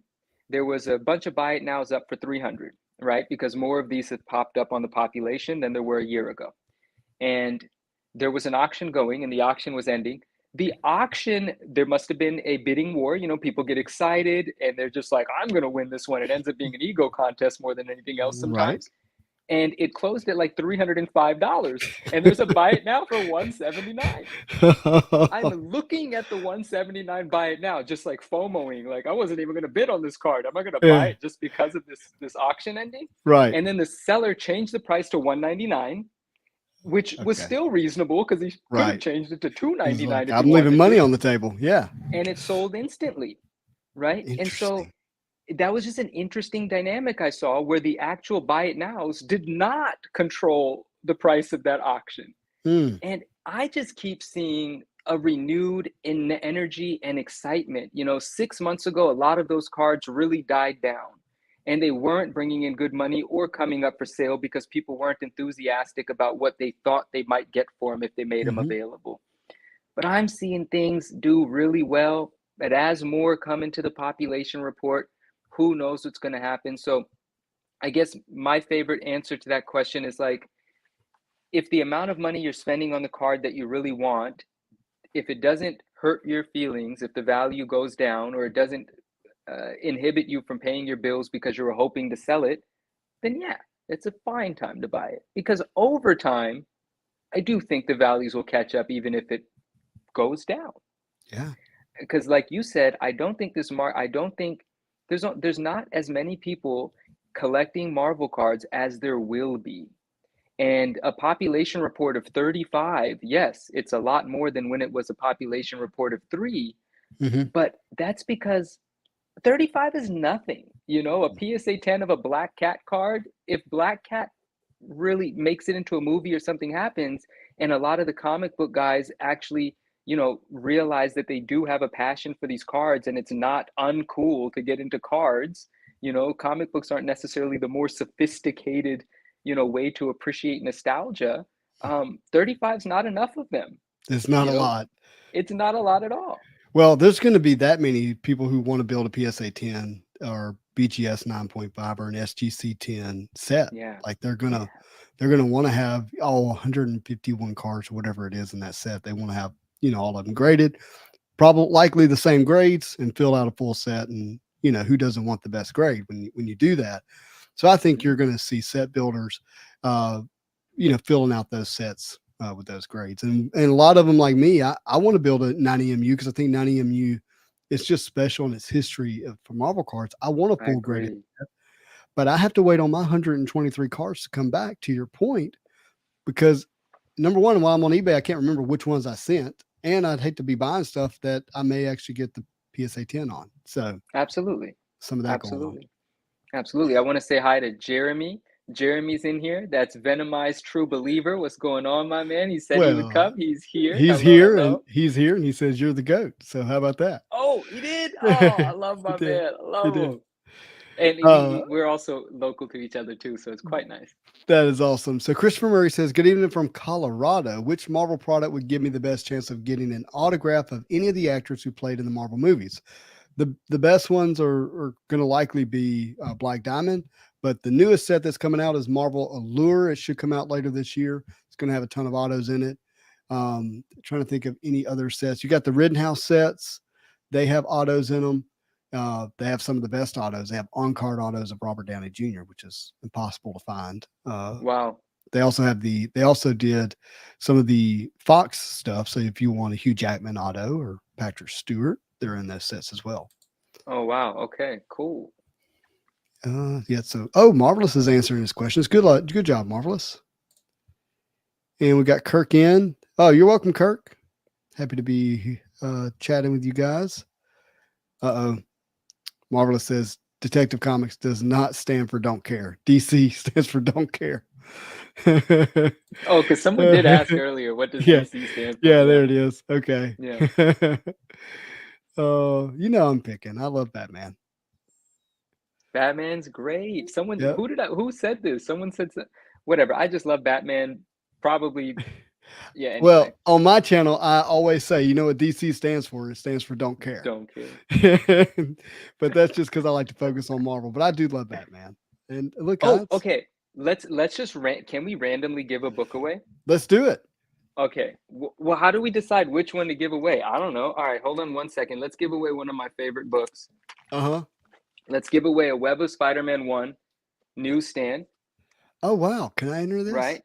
B: There was a bunch of buy it nows up for 300, right? Because more of these have popped up on the population than there were a year ago. And there was an auction going, and the auction was ending. The auction, there must have been a bidding war. People get excited and they're just like, I'm going to win this one. It ends up being an ego contest more than anything else
A: Right.
B: sometimes. And it closed at like $305. And there's a buy it now for 179. I'm looking at the 179 buy it now, just like FOMOing, like I wasn't even going to bid on this card. Am I going to buy
A: Yeah.
B: it just because of this auction ending?
A: Right.
B: And then the seller changed the price to 199, which was
A: Okay.
B: still reasonable because he could have
A: Right.
B: changed it to
A: He's
B: 299
A: like,
B: if he
A: I'm leaving
B: wanted
A: money
B: to,
A: on the table. Yeah.
B: and it sold instantly, right? And so
A: Interesting.
B: that was just an interesting dynamic I saw where the actual buy it nows did not control the price of that auction.
A: Mm.
B: And I just keep seeing a renewed energy and excitement. 6 months ago, a lot of those cards really died down and they weren't bringing in good money or coming up for sale because people weren't enthusiastic about what they thought they might get for them if they made them
A: Mm-hmm.
B: available. But I'm seeing things do really well. But as more come into the population report, who knows what's going to happen? So I guess my favorite answer to that question is like, if the amount of money you're spending on the card that you really want, if it doesn't hurt your feelings, if the value goes down, or it doesn't inhibit you from paying your bills because you were hoping to sell it, then yeah, it's a fine time to buy it. Because over time, I do think the values will catch up even if it goes down.
A: Yeah.
B: Because like you said, I don't think there's not as many people collecting Marvel cards as there will be. And a population report of 35, yes, it's a lot more than when it was a population report of 3,
A: Mm-hmm.
B: but that's because 35 is nothing. A PSA 10 of a Black Cat card, if Black Cat really makes it into a movie or something happens, and a lot of the comic book guys actually, realize that they do have a passion for these cards and it's not uncool to get into cards. Comic books aren't necessarily the more sophisticated, way to appreciate nostalgia. 35 is not enough of them.
A: It's not
B: You
A: a
B: know,
A: lot.
B: it's not a lot at all.
A: Well, there's going to be that many people who want to build a PSA 10 or BGS 9.5 or an SGC 10 set.
B: Yeah.
A: Like
B: Yeah.
A: they're gonna want to have all 151 cards or whatever it is in that set. They want to have all of them graded, probably likely the same grades, and fill out a full set. And who doesn't want the best grade when you do that? So I think you're
B: Mhm.
A: going to see set builders, uh, filling out those sets with those grades. And a lot of them, like me, I want to build a 90MU because I think 90MU is just special in its history for Marvel cards. I want a
B: I
A: full graded
B: agree.
A: set, but I have to wait on my 123 cards to come back, to your point, because number one, while I'm on eBay, I can't remember which ones I sent. And I'd hate to be buying stuff that I may actually get PSA 10 on. So
B: Absolutely.
A: some of that going on.
B: Absolutely. Absolutely. I want to say hi to Jeremy. Jeremy's in here. That's Venomized True Believer. What's going on, my man? He said he would
A: Well,
B: come. He's here.
A: he's
B: Hello,
A: here and
B: hello.
A: he says you're the goat. So how about that?
B: Oh, he did. Oh, I love
A: He
B: my
A: did.
B: man. I
A: He
B: love
A: did.
B: him. And
A: Uh,
B: we're also local to each other too, so it's quite nice.
A: that is awesome. So Christopher Murray says, "Good evening from Colorado. Which Marvel product would give me the best chance of getting an autograph of any of the actors who played in the Marvel movies? The best ones are going to likely be Black Diamond, but the newest set that's coming out is Marvel Allure. It should come out later this year. It's going to have a ton of autos in it. Trying to think of any other sets. You got the Rittenhouse sets. They have autos in them. They have some of the best autos. They have on-card autos of Robert Downey Jr., which is impossible to find.
B: Wow.
A: They also did some of the Fox stuff. So if you want a Hugh Jackman auto or Patrick Stewart, they're in those sets as well.
B: Oh, wow. Okay, cool.
A: Yeah. So, Marvelous is answering his questions. Good job, Marvelous. And we got Kirk in. Oh, you're welcome, Kirk. Happy to be chatting with you guys. Marvelous says Detective Comics does not stand for don't care. DC stands for don't care.
B: Oh, because someone did ask earlier, what does
A: Yeah.
B: DC stand for?
A: Yeah, there it is. Okay.
B: Yeah.
A: I'm picking. I love Batman.
B: Batman's great. Someone
A: Yep.
B: who said this? Someone said whatever. I just love Batman. Probably, yeah, anyway.
A: Well, on my channel, I always say, you know what DC stands for? It stands for don't care.
B: Don't care.
A: But that's just because I like to focus on Marvel. But I do love Batman. And look,
B: Oh, okay. Let's just can we randomly give a book away?
A: Let's do it.
B: Okay. Well, how do we decide which one to give away? I don't know. All right, hold on 1 second. Let's give away one of my favorite books. Let's give away a Web of Spider-Man 1 Newsstand.
A: Oh, wow. Can I enter this?
B: Right?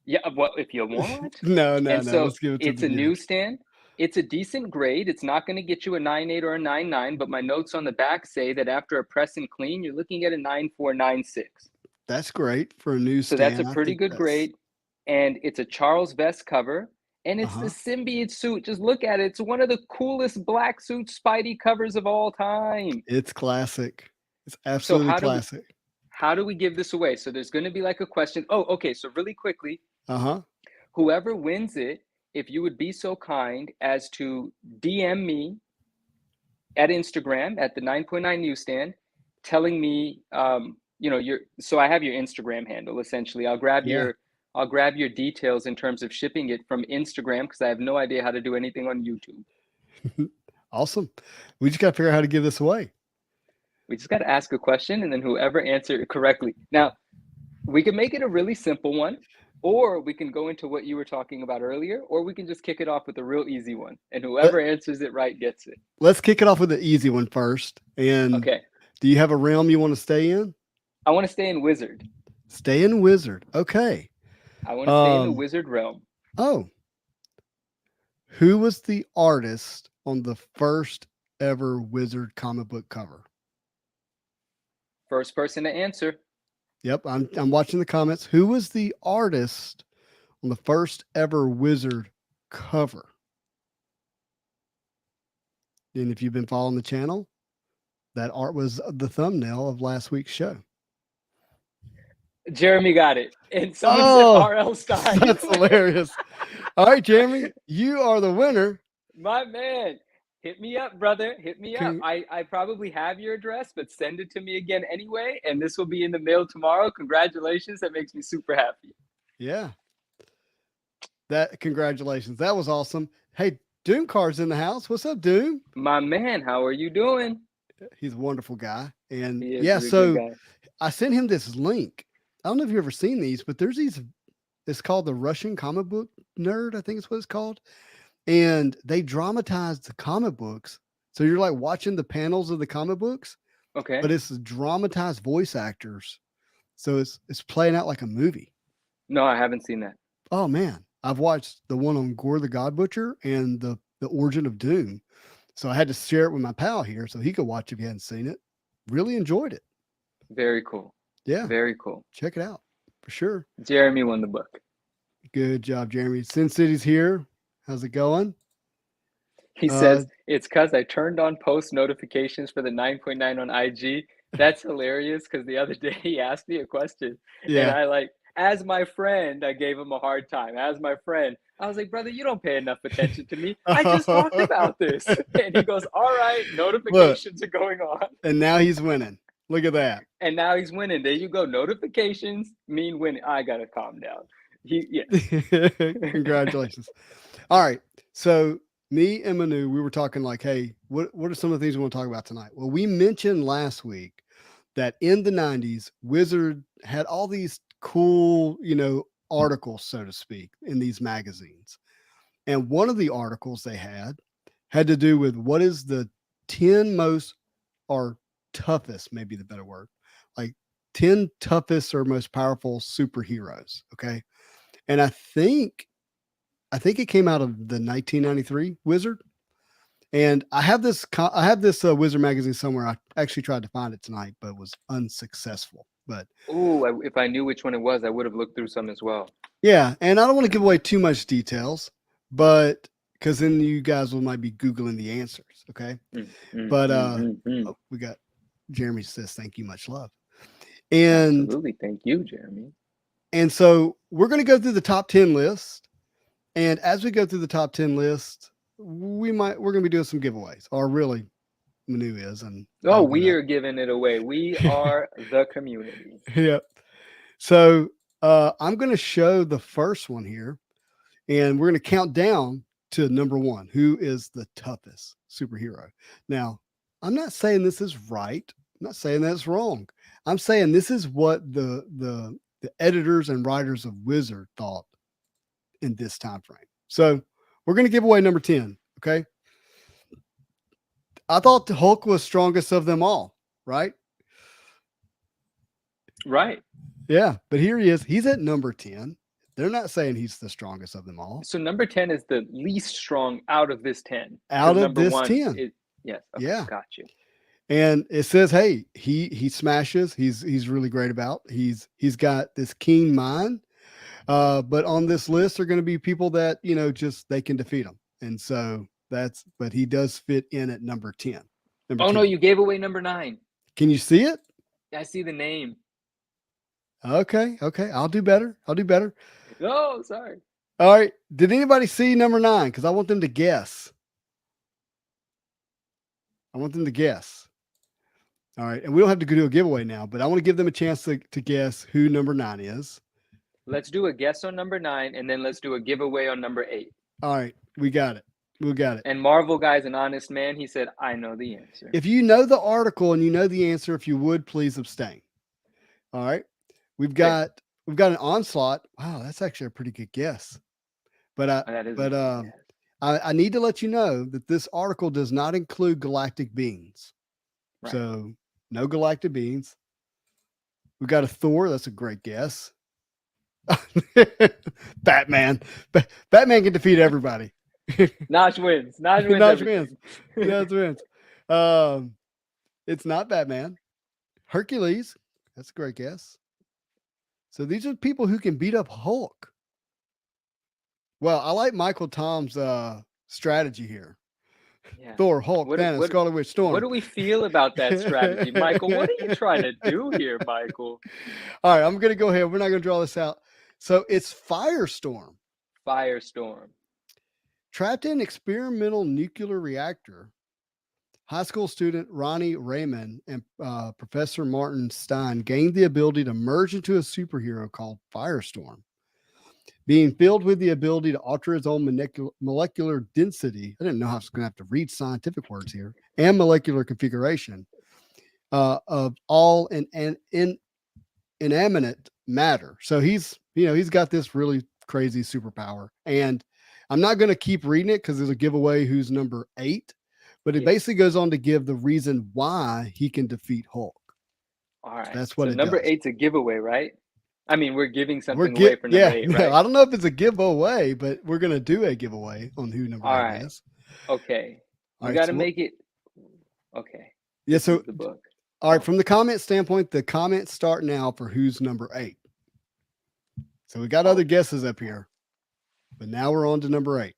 B: Yeah, well, if you want.
A: No.
B: So
A: Let's give it to
B: it's a Newsstand. It's a decent grade. It's not going to get you a 9.8 or a 9.9, but my notes on the back say that after a press and clean, you're looking at a 9.4, 9.6.
A: That's great for a Newsstand.
B: So that's a pretty good grade. And it's a Charles Vest cover. And it's the Symbiote suit. Just look at it. It's one of the coolest black suit Spidey covers of all time.
A: It's classic. It's absolutely classic.
B: How do we give this away? So there's going to be like a question. Oh, okay. So really quickly, whoever wins it, if you would be so kind as to DM me at Instagram at the 9.9 Newsstand, telling me, so I have your Instagram handle essentially. I'll grab your details in terms of shipping it from Instagram because I have no idea how to do anything on YouTube.
A: Awesome. We just got to figure out how to give this away.
B: We just got to ask a question and then whoever answered it correctly. Now, we can make it a really simple one, or we can go into what you were talking about earlier, or we can just kick it off with a real easy one. And whoever answers it right gets it.
A: Let's kick it off with the easy one first. And
B: okay.
A: Do you have a realm you want to stay in?
B: I want to stay in Wizard.
A: Stay in Wizard. Okay.
B: I want to stay in the Wizard realm.
A: Oh. Who was the artist on the first ever Wizard comic book cover?
B: First person to answer.
A: Yep, I'm watching the comments. Who was the artist on the first ever Wizard cover? And if you've been following the channel, that art was the thumbnail of last week's show.
B: Jeremy got it. And someone said R.L. Stein.
A: That's hilarious. All right, Jeremy, you are the winner.
B: My man. Hit me up, brother. Hit me up. I probably have your address, but send it to me again anyway. And this will be in the mail tomorrow. Congratulations. That makes me super happy.
A: Yeah. Congratulations. That was awesome. Hey, Doom Car's in the house. What's up, Doom?
B: My man, how are you doing?
A: He's a wonderful guy. And
B: so
A: I sent him this link. I don't know if you've ever seen these, but there's these. It's called the Russian Comic Book Nerd, I think is what it's called. And they dramatized the comic books. So you're like watching the panels of the comic books.
B: Okay.
A: But it's dramatized voice actors. So it's playing out like a movie.
B: No, I haven't seen that.
A: Oh man. I've watched the one on Gore the God Butcher and the Origin of Doom. So I had to share it with my pal here so he could watch if he hadn't seen it. Really enjoyed it.
B: Very cool.
A: Yeah.
B: Very cool.
A: Check it out for sure.
B: Jeremy won the book.
A: Good job, Jeremy. Sin City's here. How's it going?
B: He
A: Uh,
B: says, it's because I turned on post notifications for the 9.9 on IG. That's hilarious because the other day he asked me a question and
A: yeah.
B: I like, as my friend, I gave him a hard time. As my friend, I was like, brother, you don't pay enough attention to me. I just talked about this. And he goes, all right,
A: Look,
B: notifications are going on.
A: and now he's winning. Look at that.
B: And now he's winning. There you go. Notifications mean winning. I got to calm down. Yes.
A: Congratulations. All right. So me and Manu, we were talking like, hey, what are some of the things we want to talk about tonight? Well, we mentioned last week that in the 90s, Wizard had all these cool, articles, so to speak, in these magazines. And one of the articles they had to do with what is the 10 most or toughest, maybe the better word, like 10 toughest or most powerful superheroes. Okay. And I think it came out of the 1993 Wizard. And I have this Wizard magazine somewhere. I actually tried to find it tonight, but was unsuccessful. But
B: Oh, if I knew which one it was, I would have looked through some as well.
A: yeah, and I don't want to give away too much details, but because then you guys might be googling the answers. Okay,
B: Mm, mm,
A: but
B: mm, mm, mm.
A: oh, we got Jeremy says thank you, much love, and
B: Absolutely. Thank you, Jeremy.
A: so we're going to go through the top 10 list, and as we go through the top 10 list, we're going to be doing some giveaways, or really, Manu is, and
B: Oh,
A: I'll go
B: we
A: down.
B: are giving it away. We are the community.
A: Yeah. So I'm going to show the first one here, and we're going to count down to number one. Who is the toughest superhero? Now, I'm not saying this is right. I'm not saying that's wrong. I'm saying this is what the editors and writers of Wizard thought in this time frame. So we're going to give away number 10. Okay. I thought the Hulk was strongest of them all, right?
B: Right.
A: Yeah, but here he is. He's at number 10. They're not saying he's the strongest of them all.
B: So number 10 is the least strong out of this 10.
A: Out
B: Because
A: of
B: number
A: this
B: one
A: 10.
B: is, yes. Okay.
A: Yeah.
B: Got you.
A: And it says, hey, he smashes. He's really great about. He's got this keen mind. But on this list are going to be people that, just they can defeat him. And so but he does fit in at number 10. Number
B: Oh,
A: 10.
B: no, you gave away number 9.
A: Can you see it?
B: I see the name.
A: Okay. I'll do better.
B: Oh, sorry.
A: All right. Did anybody see number 9? Because I want them to guess. All right. And we don't have to do a giveaway now, but I want to give them a chance to guess who number 9 is.
B: Let's do a guess on number 9, and then let's do a giveaway on number 8.
A: All right. We got it.
B: And Marvel Guy's an honest man. He said, I know the answer.
A: If you know the article and you know the answer, if you would, please abstain. All right. We've got an Onslaught. Wow, that's actually a pretty good guess. But I need to let you know that this article does not include galactic beings. Right. So no galactic beings. We've got a Thor. That's a great guess. Batman. Batman can defeat everybody.
B: Notch wins. Notch wins.
A: It's not Batman. Hercules. That's a great guess. So these are people who can beat up Hulk. Well, I like Michael Tom's strategy here. Yeah. Thor, Hulk, Thanos, Scarlet Witch, Storm.
B: What do we feel about that strategy, Michael? What are you trying to do here, Michael?
A: All right, I'm going to go ahead. We're not going to draw this out. So it's Firestorm. Trapped in an experimental nuclear reactor, high school student Ronnie Raymond and Professor Martin Stein gained the ability to merge into a superhero called Firestorm. Being filled with the ability to alter his own molecular density. I didn't know I was going to have to read scientific words here. And molecular configuration of all inanimate matter. So he's got this really crazy superpower. And I'm not going to keep reading it because there's a giveaway who's number 8. But it basically goes on to give the reason why he can defeat Hulk.
B: All right.
A: So that's what it
B: number
A: does.
B: 8's a giveaway, right? I mean, we're giving something away for number 8, right?
A: No, I don't know if it's a giveaway, but we're going to do a giveaway on who number 8 is.
B: Okay. We got to make it. Okay.
A: Yeah. So the book. All right. From the comment standpoint, the comments start now for who's number 8. So we got other guesses up here, but now we're on to number 8.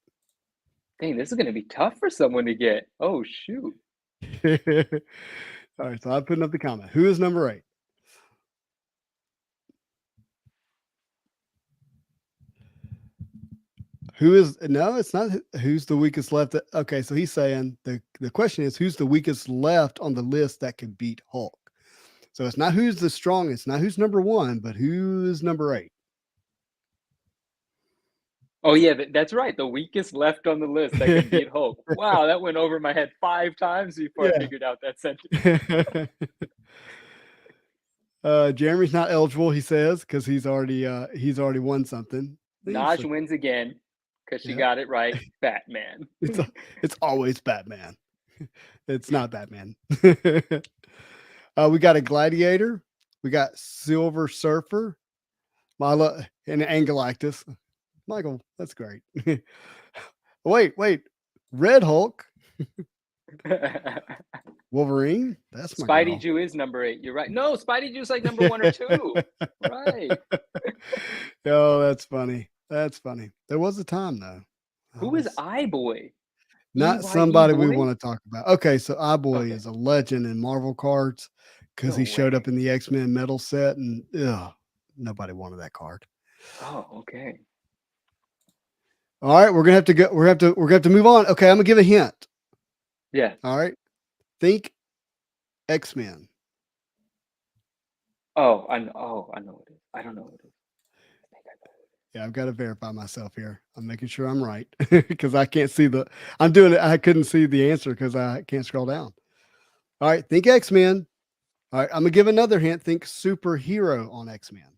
B: Dang, this is gonna be tough for someone to get. Oh shoot.
A: All right, so I'm putting up the comment. Who is number 8? Who is no? It's not who's the weakest left. Okay, so he's saying the question is who's the weakest left on the list that could beat Hulk. So it's not who's the strongest, not who's number 1, but who's number 8.
B: Oh yeah, that's right. The weakest left on the list that could beat Hulk. Wow, that went over my head 5 times before I
A: Yeah.
B: figured out that sentence.
A: Jeremy's not eligible, he says, because he's already won something.
B: Naj wins again because she
A: Yeah.
B: got it right. Batman.
A: It's always Batman. It's not Batman. We got a gladiator. We got Silver Surfer. Milo and Galactus. Michael, that's great. wait. Red Hulk. Wolverine. That's my
B: Spidey
A: girl.
B: Jew is number 8. You're right. No, Spidey Jew's like number 1 or 2. Right.
A: Oh, that's funny. That's funny. There was a time though.
B: Who is iBoy?
A: Not
B: EYE
A: somebody we
B: boy?
A: want to talk about. Okay, so iBoy
B: Okay.
A: is a legend in Marvel cards because
B: No
A: he showed up
B: way.
A: in the X-Men metal set, and nobody wanted that card.
B: Oh, okay.
A: All right, we're gonna have to go. We're gonna have to move on. Okay, I'm gonna give a hint.
B: Yeah.
A: All right, think X-Men.
B: Oh, I know what it is. I don't know what it is. I think I know what it is.
A: Yeah, I've got to verify myself here. I'm making sure I'm right because I can't see the. I'm doing it. I couldn't see the answer because I can't scroll down. All right, think X-Men. All right, I'm gonna give another hint. Think superhero on X-Men.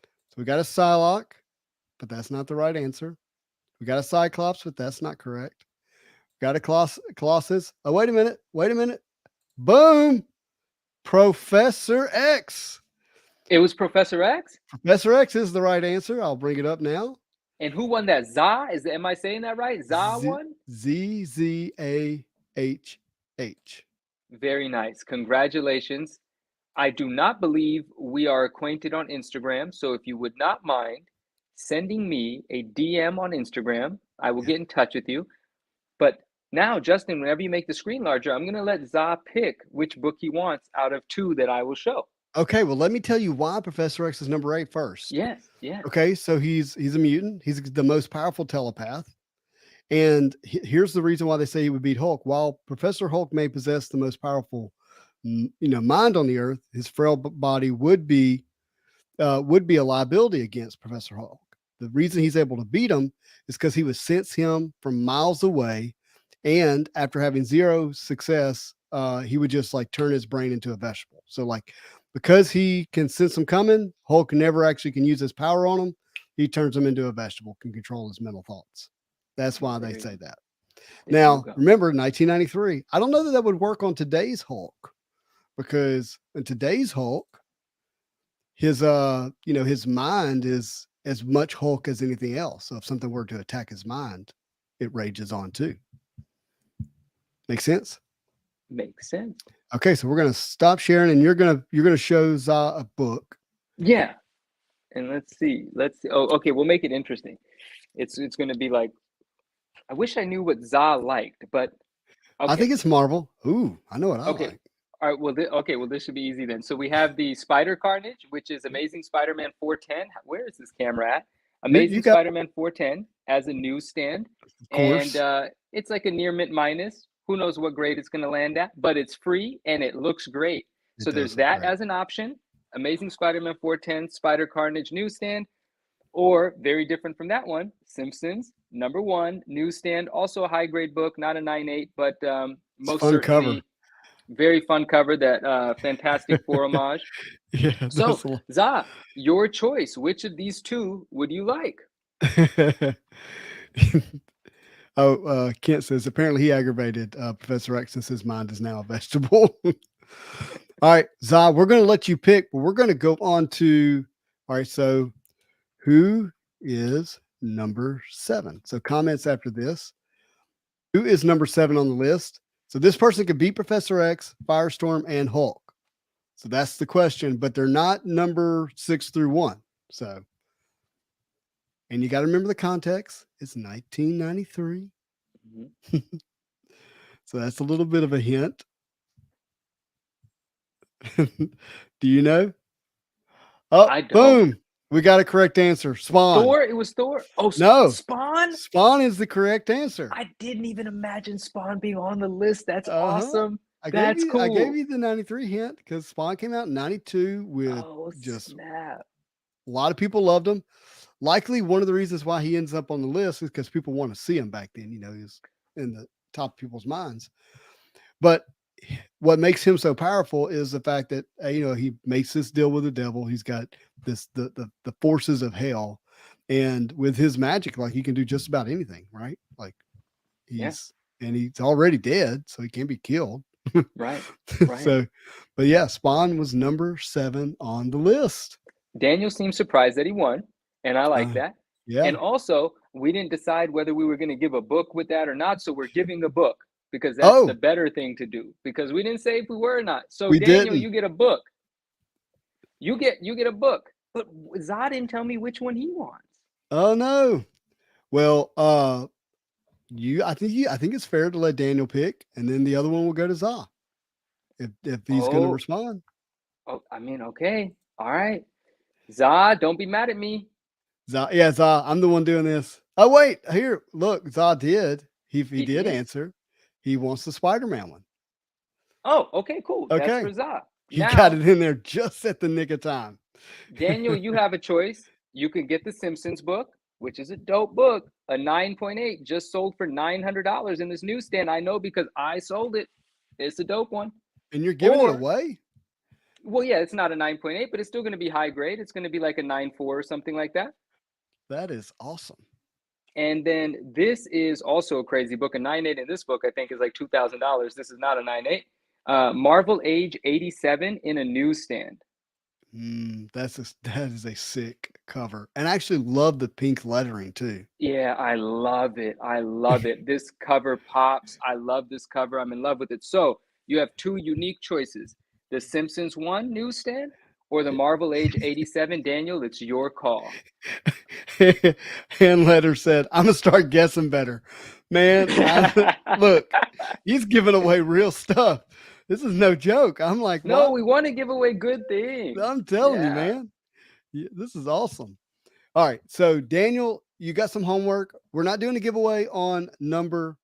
A: So we got a Psylocke, but that's not the right answer. We got a Cyclops, but that's not correct. We got a Colossus. Oh, wait a minute. Boom! Professor X.
B: It was Professor X?
A: Professor X is the right answer. I'll bring it up now.
B: And who won that? Za? Am I saying that right? Za won?
A: ZZAHH.
B: Very nice. Congratulations. I do not believe we are acquainted on Instagram. So if you would not mind sending me a DM on Instagram, I will get in touch with you. But now, Justin, whenever you make the screen larger, I'm going to let Za pick which book he wants out of 2 that I will show.
A: Okay, well, let me tell you why Professor X is number 8 first.
B: Yes, yeah.
A: Okay, so he's a mutant. He's the most powerful telepath. And here's the reason why they say he would beat Hulk. While Professor Hulk may possess the most powerful, mind on the earth, his frail body would be a liability against Professor Hulk. The reason he's able to beat him is because he would sense him from miles away, and after having zero success, he would just like turn his brain into a vegetable. So like because he can sense him coming, Hulk never actually can use his power on him. He turns him into a vegetable, can control his mental thoughts. That's why they say that. Now, remember 1993. I don't know that would work on today's Hulk because in today's Hulk, his his mind is as much Hulk as anything else. So if something were to attack his mind, it rages on too. Make sense?
B: Makes sense.
A: Okay, so we're gonna stop sharing, and you're gonna show Za a book.
B: Yeah, and let's see. Oh, okay. We'll make it interesting. It's going to be like. I wish I knew what Za liked, but
A: okay. I think it's Marvel. Ooh, I know what I
B: like. All right. Well, this should be easy then. So we have the Spider Carnage, which is Amazing Spider-Man 410. Where is this camera at? Amazing Spider-Man 410 as a newsstand, and it's like a near mint minus. Who knows what grade it's going to land at, but it's free and it looks great. So there's that as an option. Amazing Spider-Man 410, Spider Carnage newsstand, or very different from that one, Simpsons #1 newsstand, also a high grade book, not a 9.8, but most certainly cover. Very fun cover. That Fantastic Four homage. Yeah. So Za, your choice. Which of these 2 would you like?
A: Kent says apparently he aggravated Professor X since his mind is now a vegetable. All right, Za, we're going to let you pick, but we're going to go on to. All right, so who is number 7? So comments after this. Who is number 7 on the list? So this person could beat Professor X, Firestorm, and Hulk. So that's the question, but they're not number 6 through 1. So, and you got to remember the context. It's 1993.
B: Mhm.
A: So that's a little bit of a hint. Do you know? Oh,
B: I don't.
A: boom. We got a correct answer. Spawn.
B: Thor? It was Thor? Oh,
A: No,
B: Spawn?
A: Spawn is the correct answer.
B: I didn't even imagine Spawn being on the list. That's
A: Uh-huh.
B: awesome.
A: I gave
B: That's
A: you I gave
B: cool.
A: you the 93 hint because Spawn came out in 92 with
B: Oh,
A: just
B: snap.
A: a lot of people loved him. Likely one of the reasons why he ends up on the list is because people want to see him back then. He's in the top of people's minds. But what makes him so powerful is the fact that he makes this deal with the devil. He's got the forces of hell, and with his magic, like he can do just about anything, right? Like
B: Yeah,
A: he's already dead, so he can't be killed.
B: right, right.
A: So, but yeah, Spawn was number 7 on the list.
B: Daniel seemed surprised that he won, and I like
A: Uh,
B: that. And
A: yeah.
B: also, we didn't decide whether we were going to give a book with that or not, so we're giving a book because that's the
A: Oh,
B: better thing to do because we didn't say if we were or not. So
A: we
B: Daniel,
A: didn't.
B: you get a book. You get a book. But Zod didn't tell me which one he wants.
A: Oh no. Well, I think it's fair to let Daniel pick, and then the other one will go to Za if he's going to
B: Oh,
A: respond.
B: oh, I mean, okay. All right. Zod, don't be mad at me.
A: Za, yeah, Za, I'm the one doing this. Oh wait, here, look, Za did. He
B: He
A: did
B: did?
A: answer. He wants the Spider-Man one.
B: Oh, okay, cool. That's for
A: Okay,
B: Zod.
A: you got
B: Now,
A: it in there just at the nick of time.
B: Daniel, you have a choice. You could get the Simpsons book, which is a dope book, a 9.8, just sold for $900 in this newsstand. I know because I sold it. It's a dope one.
A: And you're giving it
B: Or,
A: away.
B: well, yeah, it's not a 9.8, but it's still going to be high grade. It's going to be like a 9.4 or something like that.
A: That is awesome.
B: And then this is also a crazy book. A 9.8 in this book, I think, is like $2,000. This is not a 9.8. Marvel Age 87 in a newsstand.
A: That is a sick cover, and I actually love the pink lettering too.
B: Yeah, I love it. I love it. This cover pops. I love this cover. I'm in love with it. So you have two unique choices: the Simpsons one newsstand or the Marvel Age 87. Daniel, it's your call.
A: Hand letter said, "I'm gonna start guessing better." Man, look, he's giving away real stuff. This is no joke. I'm like,
B: No,
A: what?
B: we want to give away good things.
A: I'm telling you,
B: Yeah.
A: man. This is awesome. All right, so Daniel, you got some homework. We're not doing a giveaway on number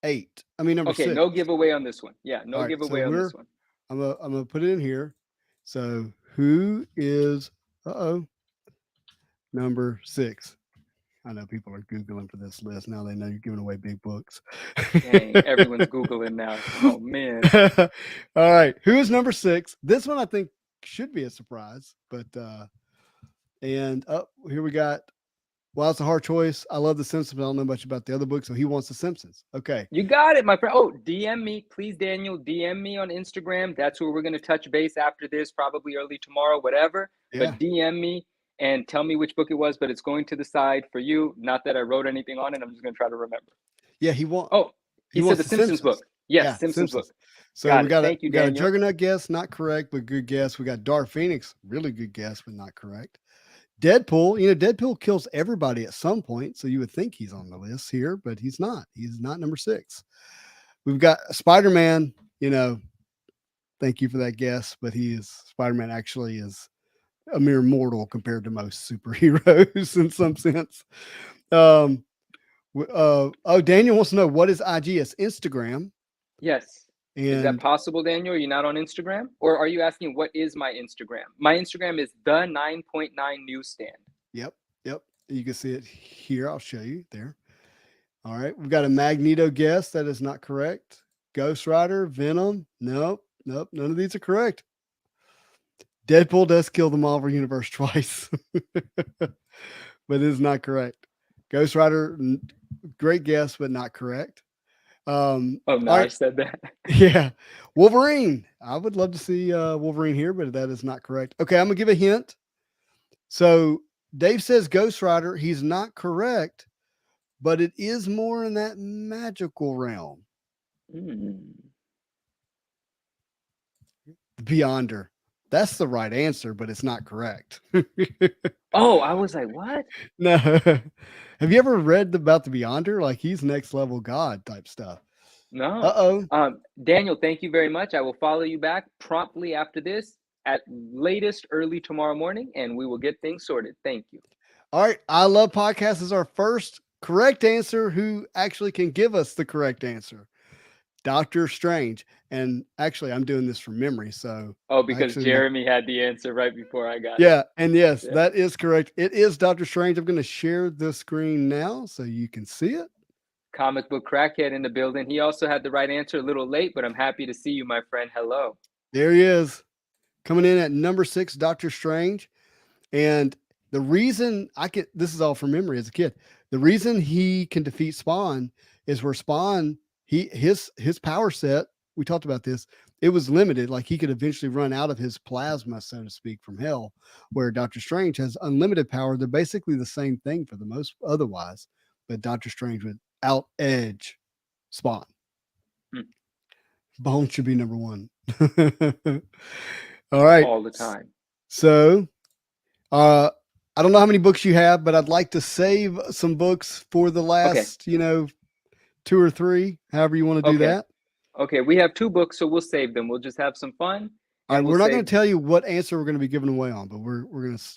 A: 8. I mean number
B: Okay,
A: 6.
B: no giveaway on this one. Yeah,
A: All
B: no
A: right, so
B: giveaway on this one.
A: I'm gonna put it in here. So who is number 6? I know people are Googling for this list. Now they know you're giving away big books.
B: Dang, everyone's Googling now. Oh, man.
A: All right. Who is number 6? This one I think should be a surprise, but and here we got. Well, it's a hard choice. I love The Simpsons, but I don't know much about the other book, so he wants The Simpsons. Okay.
B: You got it, my friend. Oh, DM me, please, Daniel. DM me on Instagram. That's where we're going to touch base after this, probably early tomorrow, whatever.
A: Yeah.
B: But DM me and tell me which book it was, but it's going to the side for you. Not that I wrote anything on it. I'm just going to try to remember.
A: Yeah.
B: Oh,
A: He
B: he said
A: wants
B: the
A: The
B: Simpsons
A: Simpsons.
B: book. Yes,
A: Yeah,
B: Simpsons book.
A: Simpsons. So
B: Got
A: we
B: it.
A: got a
B: Thank you,
A: we got a
B: Daniel.
A: Juggernaut guess, not correct, but good guess. We got Dark Phoenix, really good guess, but not correct. Deadpool, Deadpool kills everybody at some point, so you would think he's on the list here, but he's not. He's not number 6. We've got Spider-Man, thank you for that guess, but Spider-Man actually is a mere mortal compared to most superheroes in some sense. Um, Daniel wants to know what is IG? It's Instagram,
B: Yes. Is that
A: and
B: possible, Daniel? Are you not on Instagram? Or are you asking what is my Instagram? My Instagram is the 9.9 newsstand.
A: yep, yep, you can see it here. I'll show you there. All right, we've got a Magneto guess that is not correct. Ghost Rider, Venom, nope, nope, none of these are correct. Deadpool does kill the Marvel Universe twice, but it is not correct. Ghost Rider, great guess, but not correct.
B: Oh, no,
A: All
B: I
A: right,
B: said that.
A: yeah, Wolverine. I would love to see Wolverine here, but that is not correct. Okay, I'm gonna give a hint. So Dave says Ghost Rider. He's not correct, but it is more in that magical realm.
B: Mm.
A: Beyonder. That's the right answer, but it's not correct.
B: Oh, I was like, what?
A: No. Have you ever read about the Beyonder? Like he's next level god type stuff.
B: No.
A: Uh-oh.
B: Daniel, thank you very much. I will follow you back promptly after this, at latest early tomorrow morning, and we will get things sorted. Thank you.
A: All right. I love podcasts is our first correct answer. Who actually can give us the correct answer? Doctor Strange. And actually, I'm doing this from memory. So
B: Oh, because
A: actually,
B: Jeremy had the answer right before I got it.
A: yeah. And yes,
B: Yeah.
A: that is correct. It is Doctor Strange. I'm going to share the screen now so you can see it.
B: Comic book crackhead in the building. He also had the right answer, a little late, but I'm happy to see you, my friend. Hello.
A: There he is. Coming in at number 6, Doctor Strange. And the reason this is all from memory as a kid. The reason he can defeat Spawn is where Spawn, his power set, we talked about this, it was limited. Like he could eventually run out of his plasma, so to speak, from hell, where Doctor Strange has unlimited power. They're basically the same thing for the most otherwise, but Doctor Strange would out edge Spawn.
B: Hmm.
A: Bone should be number 1. All right.
B: All the time.
A: So I don't know how many books you have, but I'd like to save some books for the last, 2 or 3, however you want to do that.
B: Okay, we have 2 books, so we'll save them. We'll just have some fun.
A: All right, we're not going to tell you what answer we're going to be giving away on, but we're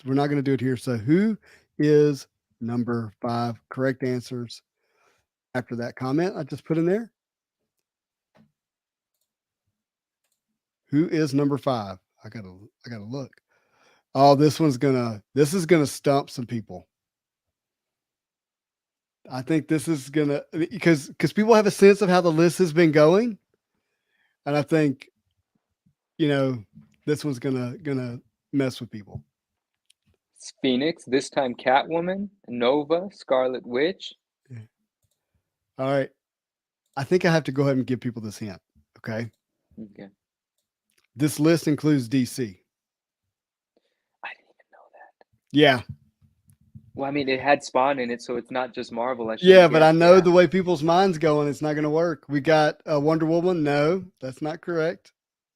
A: not going to do it here. So who is number 5? Correct answers after that comment I just put in there. Who is number 5? I gotta look. Oh, this is gonna stump some people. I think this is gonna because people have a sense of how the list has been going, and I think this one's gonna mess with people.
B: It's Phoenix, this time Catwoman, Nova, Scarlet Witch.
A: Yeah. All right, I think I have to go ahead and give people this hint. Okay.
B: Okay.
A: This list includes DC.
B: I didn't even know that.
A: Yeah.
B: Well, I mean, it had Spawn in it, so it's not just Marvel.
A: Yeah, but I know the way people's minds going, it's not going to work. We got Wonder Woman. No, that's not correct.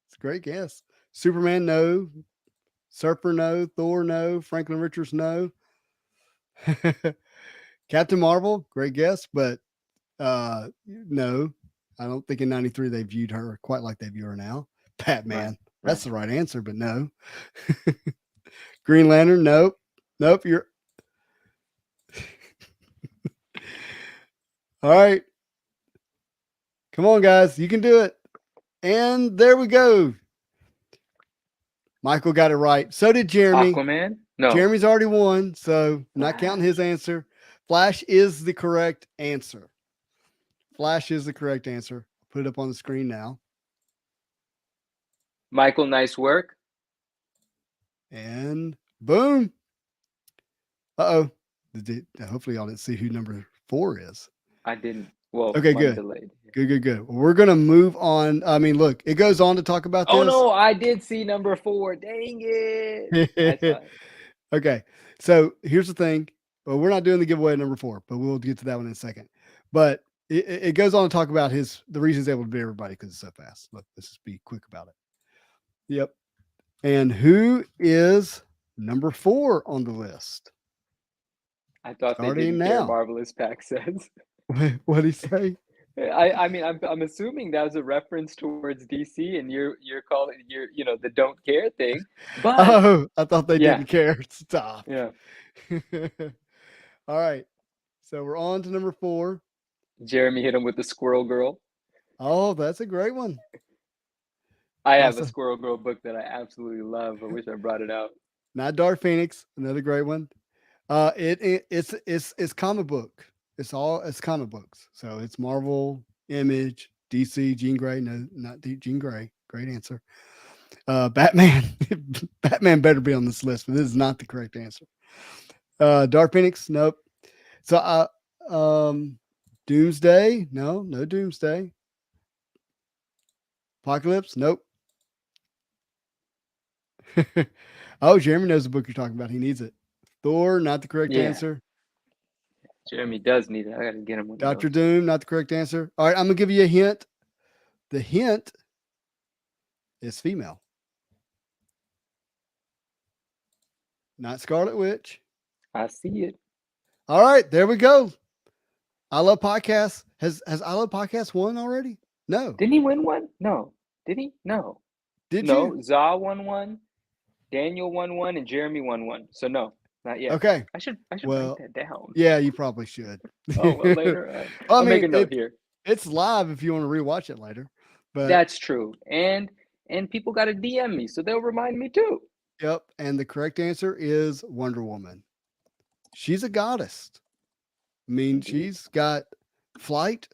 A: It's a great guess. Superman, no. Surfer, no. Thor, no. Franklin Richards, no. Captain Marvel, great guess, but no. I don't think in 93 they viewed her quite like they view her now. Batman,
B: Right.
A: That's the right answer, but no. Green Lantern, nope. Nope, you're all right. Come on, guys. You can do it. And there we go. Michael got it right. So did Jeremy.
B: Aquaman? No.
A: Jeremy's already won, so I'm not counting his answer. Flash is the correct answer. Flash is the correct answer. Put it up on the screen now.
B: Michael, nice work.
A: And boom. Uh-oh. Hopefully y'all didn't see who number 4 is.
B: I didn't. Well,
A: okay, good.
B: Delayed.
A: Good. We're going to move on. I mean, look, it goes on to talk about this.
B: Oh, no, I did see number 4. Dang it.
A: Okay, so here's the thing. Well, we're not doing the giveaway at number 4, but we'll get to that one in a second. But it goes on to talk about the reason he's able to beat everybody because it's so fast. Look, let's just be quick about it. Yep. And who is number 4 on the list?
B: I thought they didn't care, Marvelous Pack says.
A: What did he say?
B: I mean, I'm assuming that was a reference towards DC, and you're calling the don't care thing. But
A: I thought they didn't care. Stop.
B: Yeah.
A: All right. So we're on to number 4.
B: Jeremy hit him with the Squirrel Girl.
A: Oh, that's a great one.
B: I have a Squirrel Girl book that I absolutely love. I wish I brought it out.
A: Not Dark Phoenix, another great one. It's comic book. It's comic books. So it's Marvel, Image, DC, Jean Grey. No, not Jean Grey. Great answer. Batman. Batman better be on this list, but this is not the correct answer. Dark Phoenix. Nope. So Doomsday. No Doomsday. Apocalypse. Nope. Oh, Jeremy knows the book you're talking about. He needs it. Thor, not the correct answer.
B: Jeremy does need it. I got to get him one.
A: Dr. Doom, not the correct answer. All right, I'm going to give you a hint. The hint is female. Not Scarlet Witch.
B: I see it.
A: All right, there we go. I Love Podcasts. Has I Love Podcasts won already? No.
B: Didn't he win one? No. Did he? No.
A: Did
B: No.
A: you?
B: Za won one. Daniel won one, and Jeremy won one. So no, not yet.
A: Okay.
B: I should write
A: Well,
B: that down.
A: yeah, you probably should.
B: Oh well, later.
A: I
B: I'll make
A: mean,
B: a note here.
A: it's live if you want to rewatch it later. But
B: That's true. And people got to DM me, so they'll remind me too.
A: yep. And the correct answer is Wonder Woman. She's a goddess. I mean,
B: Indeed.
A: she's got flight,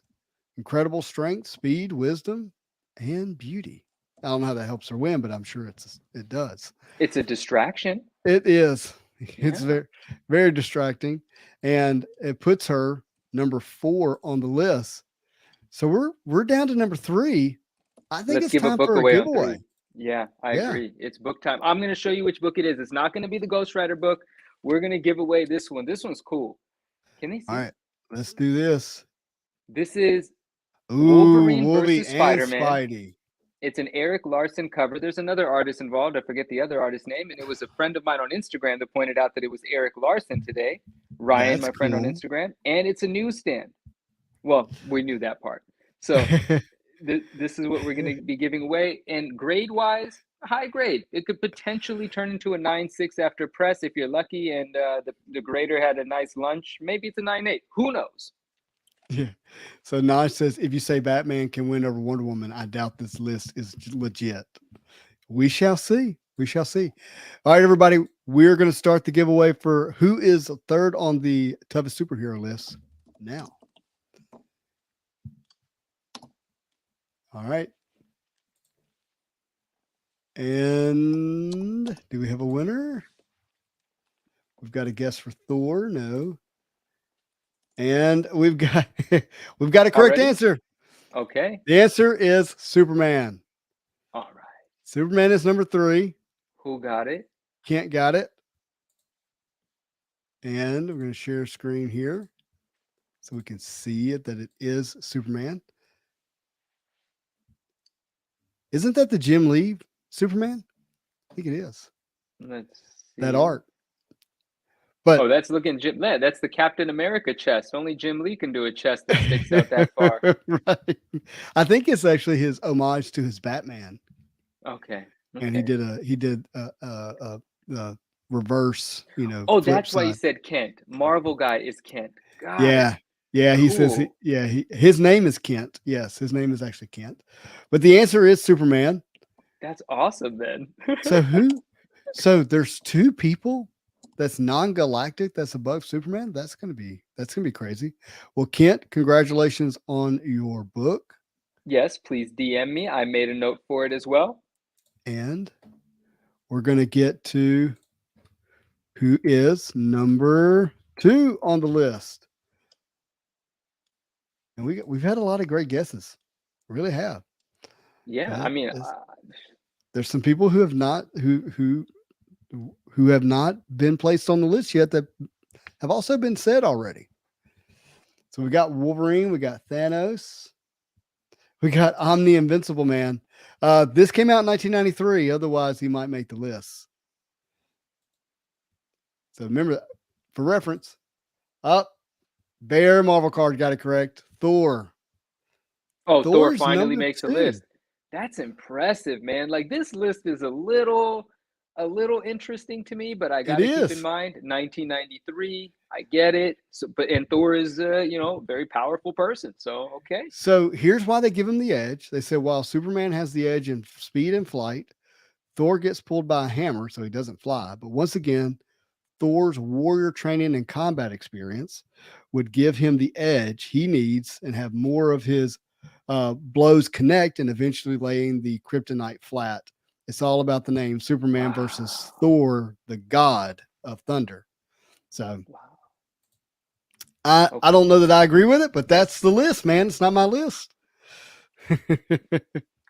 A: incredible strength, speed, wisdom, and beauty. I don't know how that helps her win, but I'm sure it does.
B: It's a distraction.
A: It is. It's
B: Yeah.
A: very, very distracting, and it puts her number 4 on the list. So we're down to number 3. I think
B: Let's
A: it's
B: give a
A: time
B: book
A: for a
B: away on
A: giveaway.
B: 3. Yeah, I
A: Yeah.
B: agree. It's book time. I'm going to show you which book it is. It's not going to be the Ghost Rider book. We're going to give away this one. This one's cool. Can they see?
A: All right, let's do this.
B: This is
A: Ooh,
B: Wolverine
A: Wolvie
B: versus
A: and
B: Spider-Man.
A: Spidey.
B: It's an Eric Larson cover. There's another artist involved. I forget the other artist's name. And it was a friend of mine on Instagram that pointed out that it was Eric Larson today. Ryan,
A: That's
B: my friend on
A: cool.
B: Instagram. And it's a newsstand. Well, we knew that part. So this is what we're going to be giving away. And grade-wise, high grade. It could potentially turn into a 9.6 after press if you're lucky and the grader had a nice lunch. Maybe it's a 9.8. Who knows?
A: Yeah. So Naj says, if you say Batman can win over Wonder Woman, I doubt this list is legit. We shall see. We shall see. All right, everybody. We're going to start the giveaway for who is third on the toughest superhero list now. All right. And do we have a winner? We've got a guess for Thor. No. And we've got a correct
B: Already?
A: answer.
B: Okay.
A: The answer is Superman.
B: All right.
A: Superman is number 3.
B: Who got it?
A: Kent got it. And we're going to share screen here so we can see it that it is Superman. Isn't that the Jim Lee Superman? I think it is.
B: Let's see.
A: That art. But
B: that's looking Jim. That's the Captain America chest. Only Jim Lee can do a chest that sticks out that far.
A: Right. I think it's actually his homage to his Batman.
B: Okay.
A: And he did a reverse,
B: Oh,
A: flip
B: that's why he
A: side.
B: said Kent. Marvel guy is Kent. God.
A: Yeah. Yeah, he says
B: Cool.
A: his name is Kent. Yes, his name is actually Kent. But the answer is Superman.
B: That's awesome then.
A: So there's 2 people that's non-galactic that's above Superman. That's gonna be crazy. Well, Kent, congratulations on your book.
B: Yes, please DM me. I made a note for it as well.
A: And we're gonna get to who is number 2 on the list. And we've had a lot of great guesses. We really have.
B: Yeah,
A: But
B: I mean,
A: there's some people who have not been placed on the list yet that have also been said already. So we got Wolverine, we got Thanos, we got Omni Invincible Man. This came out in 1993. Otherwise, he might make the list. So remember, for reference, Bear Marvel card got it correct. Thor.
B: Thor
A: Thor's
B: finally
A: number
B: makes a
A: 2.
B: list. That's impressive, man. Like this list is a little interesting to me, but I got to keep in mind 1993. I get it. So, and Thor is very powerful person. So okay.
A: So here's why they give him the edge. They said while Superman has the edge in speed and flight, Thor gets pulled by a hammer, so he doesn't fly. But once again, Thor's warrior training and combat experience would give him the edge he needs and have more of his blows connect and eventually laying the kryptonite flat. It's all about the name Superman versus Thor, the god of thunder. So I don't know that I agree with it, but that's the list, man. It's not my list.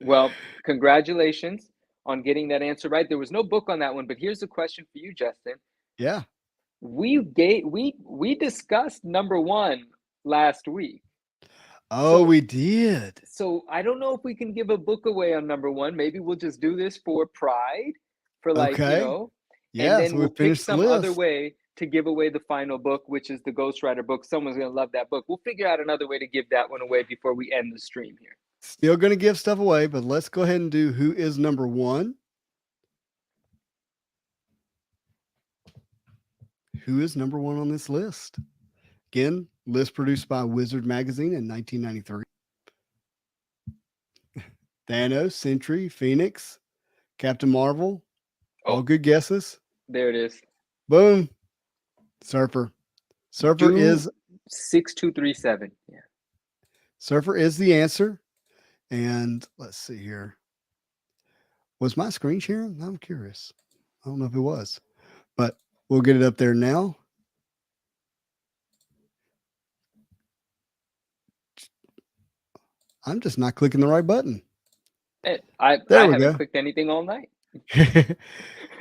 B: Well, congratulations on getting that answer right. There was no book on that one, but here's a question for you, Justin.
A: Yeah.
B: We discussed number 1 last week.
A: Oh, we did.
B: So I don't know if we can give a book away on number 1. Maybe we'll just do this for pride, for and
A: Yeah,
B: then
A: so we
B: we'll pick
A: finished the
B: some other
A: list.
B: way to give away the final book, which is the Ghost Rider book. Someone's going to love that book. We'll figure out another way to give that one away before we end the stream here.
A: Still going to give stuff away, but let's go ahead and do who is number one. Who is number one on this list? Again, list produced by Wizard Magazine in 1993. Thanos, Sentry, Phoenix, Captain Marvel. All good guesses.
B: There it is.
A: Boom. Surfer. Surfer is
B: 6237. Yeah.
A: Surfer is the answer. And let's see here. Was my screen sharing? I'm curious. I don't know if it was, but we'll get it up there now. I'm just not clicking the right button.
B: I haven't clicked anything all night.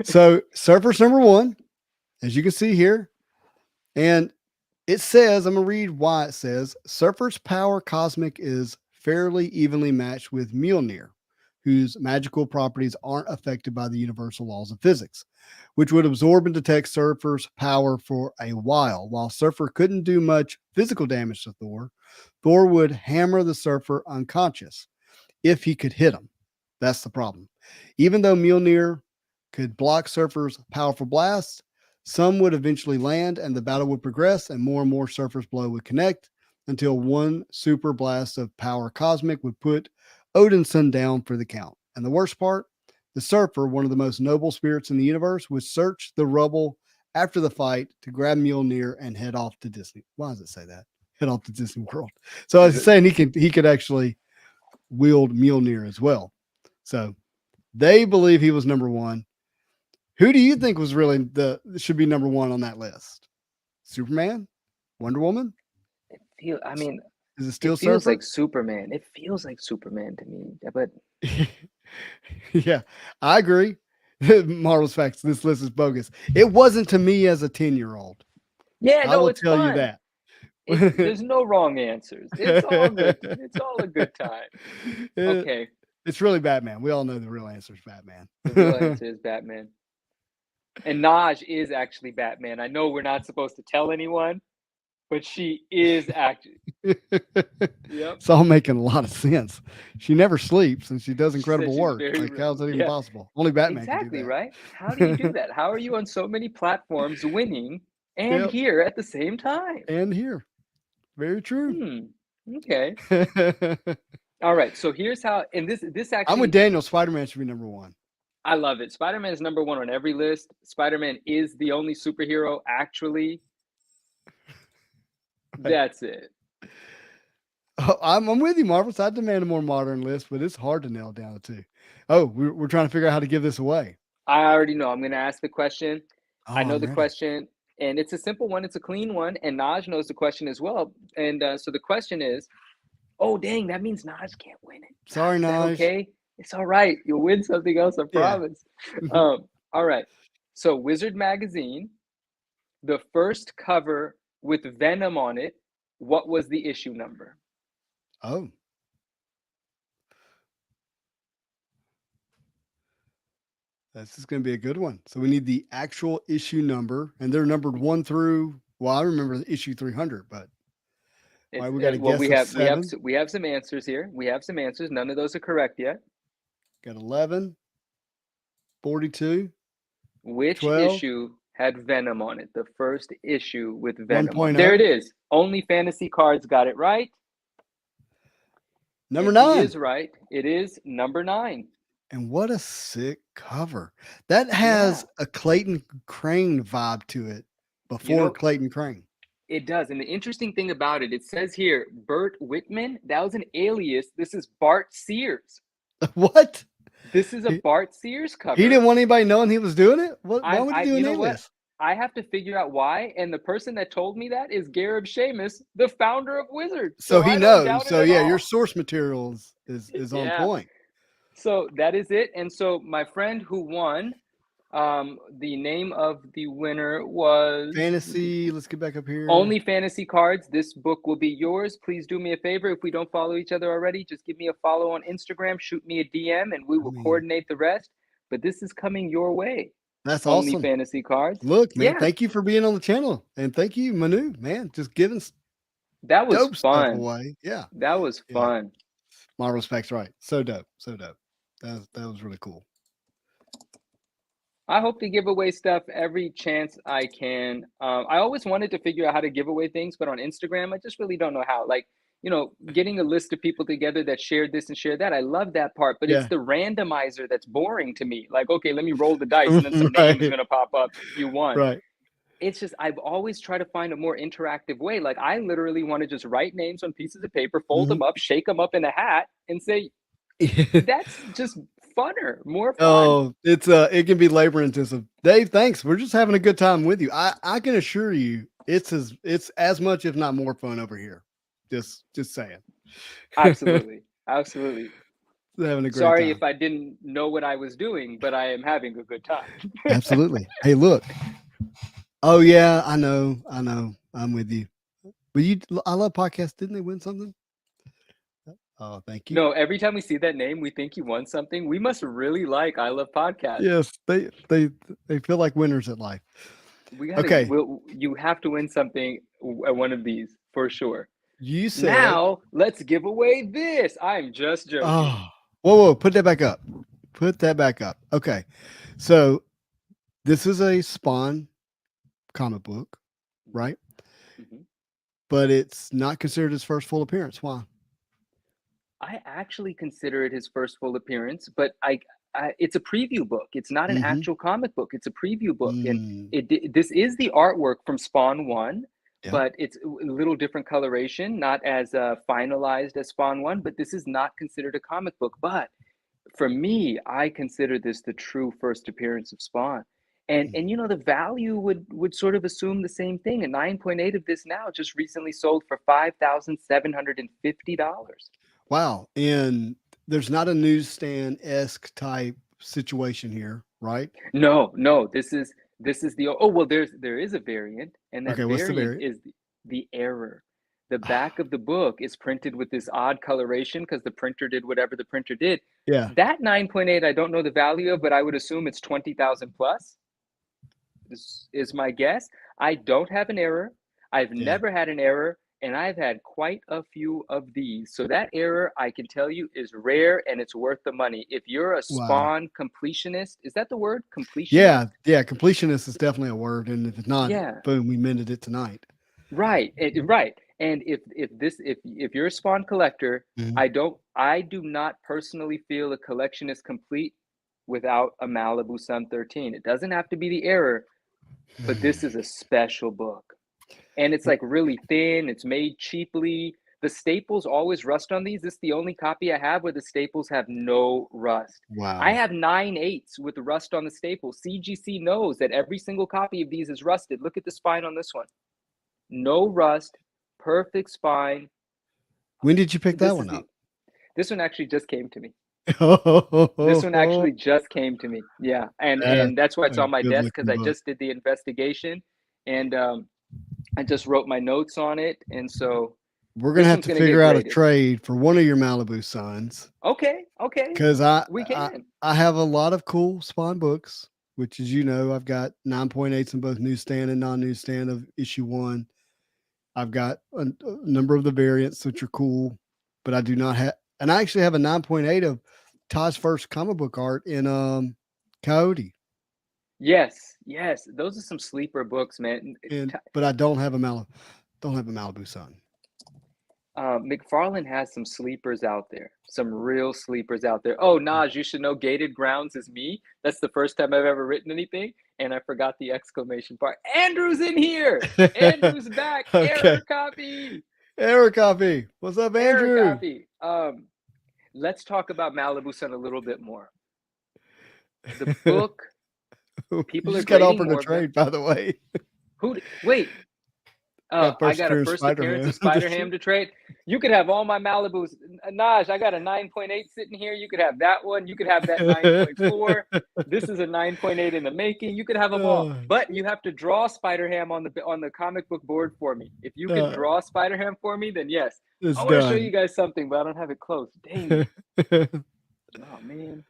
A: So Surfer's number one, as you can see here. And it says, I'm going to read why it says, Surfer's power cosmic is fairly evenly matched with Mjolnir, whose magical properties aren't affected by the universal laws of physics, which would absorb and detect Surfer's power for a while. While Surfer couldn't do much physical damage to Thor, Thor would hammer the Surfer unconscious if he could hit him. That's the problem. Even though Mjolnir could block Surfer's powerful blasts, some would eventually land and the battle would progress and more Surfer's blow would connect until one super blast of power cosmic would put Odinson down for the count. And the worst part, the Surfer, one of the most noble spirits in the universe, would search the rubble after the fight to grab Mjolnir and head off to Disney. Why does it say that? Head off to Disney World. So I was saying he could actually wield Mjolnir as well. So they believe he was number one. Who do you think was really should be number one on that list? Superman? Wonder Woman?
B: Is
A: it still
B: feels
A: Surfer?
B: like Superman. It feels like Superman to me, but
A: yeah, I agree. Marvel's facts. This list is bogus. It wasn't to me as a 10-year-old.
B: Yeah,
A: I will tell you that.
B: There's no wrong answers. It's all good. It's all a good time. Okay.
A: It's really Batman. We all know the real answer is Batman.
B: The real answer is Batman. And Naj is actually Batman. I know we're not supposed to tell anyone, but she is actually.
A: Yep. It's all making a lot of sense. She never sleeps and she does incredible work. Like, how's that even possible? Only Batman can do that.
B: Right? How do you do that? How are you on so many platforms winning and here at the same time?
A: And here. Very true.
B: Okay. All right. So here's how, and this actually.
A: I'm with Daniel. Spider-Man should be number one.
B: I love it. Spider-Man is number one on every list. Spider-Man is the only superhero, actually. Right. That's it.
A: I'm with you, Marvel. So I demand a more modern list, but it's hard to nail down the two. Oh, we're trying to figure out how to give this away.
B: I already know. I'm going to ask the question. I know the question, and it's a simple one. It's a clean one, and Naj knows the question as well. And so the question is, oh, dang, that means Naj can't win it.
A: Sorry, Naj.
B: Okay. It's all right. You'll win something else, I promise. Yeah. All right. So Wizard Magazine, the first cover with Venom on it, what was the issue number?
A: Oh. This is going to be a good one. So we need the actual issue number, and they're numbered 1 through, well, I remember issue 300, but
B: right, we got to guess. We have some answers here. We have some answers. None of those are correct yet.
A: Got 11, 42.
B: Which
A: 12,
B: issue had Venom on it? The first issue with Venom. 1.0. There it is. Only Fantasy Cards got it right.
A: Number 9.
B: He is right. It is number 9.
A: And what a sick cover. That has a Clayton Crane vibe to it before Clayton Crane.
B: It does. And the interesting thing about it, it says here, Burt Whitman, that was an alias. This is Bart Sears.
A: What?
B: This is a Bart Sears cover.
A: He didn't want anybody knowing he was doing it? Why would he do an alias?
B: I have to figure out why. And the person that told me that is Gareb Shamus, the founder of Wizard.
A: So he knows. So yeah, your source material is on point.
B: So that is it. And so my friend who won, the name of the winner was
A: Fantasy. Let's get back up here.
B: Only Fantasy Cards. This book will be yours. Please do me a favor. If we don't follow each other already, just give me a follow on Instagram, shoot me a DM, and we will coordinate the rest. But this is coming your way.
A: That's
B: only
A: awesome.
B: fantasy cards.
A: Look, man,
B: Yeah,
A: thank you for being on the channel, and thank you, Manu, man, just giving
B: that was
A: dope stuff
B: fun.
A: away. Yeah,
B: That was
A: yeah.
B: fun.
A: My respects, right? So dope, so dope. That was really cool.
B: I hope to give away stuff every chance I can. I always wanted to figure out how to give away things, but on Instagram, I just really don't know how. Like, getting a list of people together that shared this and shared that. I love that part, but it's
A: Yeah,
B: the randomizer that's boring to me. Like, okay, let me roll the dice and then some names
A: right,
B: going to pop up. You won.
A: right.
B: It's just, I've always tried to find a more interactive way. Like, I literally want to just write names on pieces of paper, fold
A: Mhm.
B: them up, shake them up in a hat, and say, that's just funner, more fun.
A: Oh, it can be labor intensive. Dave, thanks. We're just having a good time with you. I can assure you, it's as much, if not more, fun over here. Just saying,
B: Absolutely. Absolutely.
A: having a great
B: Sorry
A: time.
B: if I didn't know what I was doing, but I am having a good time.
A: Absolutely. Hey, look. Oh yeah, I know, I know. I'm with you. But I love podcasts. Didn't they win something? Oh, thank you.
B: No, every time we see that name, we think you won something. We must really like I Love Podcasts.
A: Yes, they feel like winners at life.
B: We gotta,
A: Okay,
B: you have to win something at one of these for sure.
A: you said,
B: Now, let's give away this. I'm just joking.
A: oh, whoa, put that back up. Put that back up. Okay, so this is a Spawn comic book,
B: Mhm,
A: right?
B: mhm.
A: But it's not considered his first full appearance. Why?
B: I actually consider it his first full appearance, but it's a preview book. It's not an
A: Mm-hmm.
B: actual comic book. It's a preview book, and
A: Mm,
B: this is the artwork from Spawn One,
A: yep.
B: but it's a little different coloration, not as finalized as Spawn One. But this is not considered a comic book. But for me, I consider this the true first appearance of Spawn. And the value would sort of assume the same thing. A 9.8 of this now just recently sold for $5,750.
A: Wow. And there's not a newsstand esque type situation here, right?
B: No, no, this is the, oh well, there is a variant, and that
A: Okay, what's the
B: variant
A: variant?
B: is the error. The back of the book is printed with this odd coloration because the printer did whatever the printer did.
A: Yeah.
B: That 9.8, I don't know the value of, but I would assume it's 20,000 plus. Is my guess. I don't have an error. I've
A: Yeah.
B: never had an error, and I've had quite a few of these. So that error, I can tell you, is rare and it's worth the money. If you're a
A: Wow.
B: Spawn completionist, is that the word? Completionist?
A: Yeah. Yeah. Completionist is definitely a word. And if it's not,
B: Yeah,
A: boom, we minted it tonight.
B: right, right. And if you're a Spawn collector,
A: Mhm.
B: I do not personally feel a collection is complete without a Malibu Sun 13. It doesn't have to be the error, but this is a special book. And it's like really thin, it's made cheaply. The staples always rust on these. This is the only copy I have where the staples have no rust. I
A: Wow.
B: have 9/8 with rust on the staples. CGC knows that every single copy of these is rusted. Look at the spine on this one. No rust, perfect spine.
A: When did you pick that
B: This is
A: one
B: the
A: up?
B: this one actually just came to me. This one
A: Oh,
B: actually just came to me. Yeah. And
A: that's
B: and that's why it's
A: a
B: on my
A: good
B: desk because
A: looking
B: I
A: book.
B: just did the investigation and I just wrote my notes on it. And so
A: We're gonna
B: this
A: have
B: one's
A: to
B: gonna
A: figure
B: get
A: out a
B: graded.
A: trade for one of your Malibu Suns
B: Okay, okay,
A: because
B: we
A: I
B: can.
A: I have a lot of cool Spawn books, which as you know, I've got 9.8s in both newsstand and non-newsstand of issue one. I've got a number of the variants which are cool, but I do not have, and I actually have a 9.8 of Todd's first comic book art in Coyote,
B: Yes, yes. Those are some sleeper books, man.
A: and but I don't have a Malibu Sun.
B: McFarlane has some sleepers out there, some real sleepers out there. Oh, Naj, you should know Gated Grounds is me. That's the first time I've ever written anything, and I forgot the exclamation part. Andrew's in here. Andrew's back.
A: Okay,
B: Error copy.
A: Eric copy. What's up,
B: Error
A: Andrew?
B: copy. Let's talk about Malibu Sun a little bit more. The book,
A: You
B: people are
A: just got
B: grading
A: offered a
B: more of them.
A: trade, by the way.
B: Wait,
A: Got
B: I
A: first
B: got a
A: appearance
B: first
A: Spider
B: appearance of
A: Man.
B: Spider-Ham to trade. You could have all my Malibus. Naj, I got a 9.8 sitting here. You could have that one. You could have that 9.4. This is a 9.8 in the making. You could have them all. But you have to draw Spider-Ham on the comic book board for me. If you can draw Spider-Ham for me, then yes.
A: It's
B: I want to show you
A: done.
B: guys something, but I don't have it close. Dang it. Oh, man.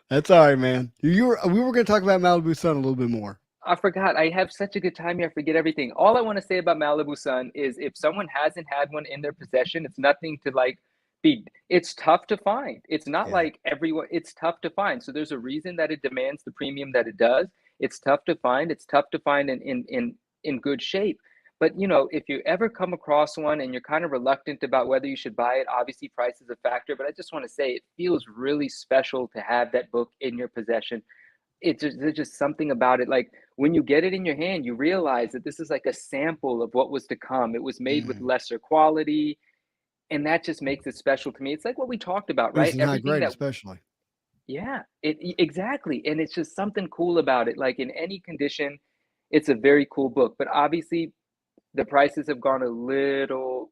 A: That's That's all right, man. We were going to talk about Malibu Sun a little bit more.
B: I forgot. I have such a good time here. I forget everything. All I want to say about Malibu Sun is if someone hasn't had one in their possession, it's nothing to like be. It's tough to find. It's not
A: Yeah.
B: like everyone. It's tough to find. So there's a reason that it demands the premium that it does. It's tough to find. It's tough to find in good shape. But you know, if you ever come across one and you're kind of reluctant about whether you should buy it, obviously price is a factor. But I just want to say it feels really special to have that book in your possession. There's just something about it. Like when you get it in your hand, you realize that this is like a sample of what was to come. It was made with
A: Mm.
B: lesser quality, and that just makes it special to me. It's like what we talked about,
A: It's
B: right?
A: not
B: Everything
A: great,
B: that,
A: especially.
B: yeah, exactly. And it's just something cool about it. Like in any condition, it's a very cool book. But obviously, the prices have gone a little.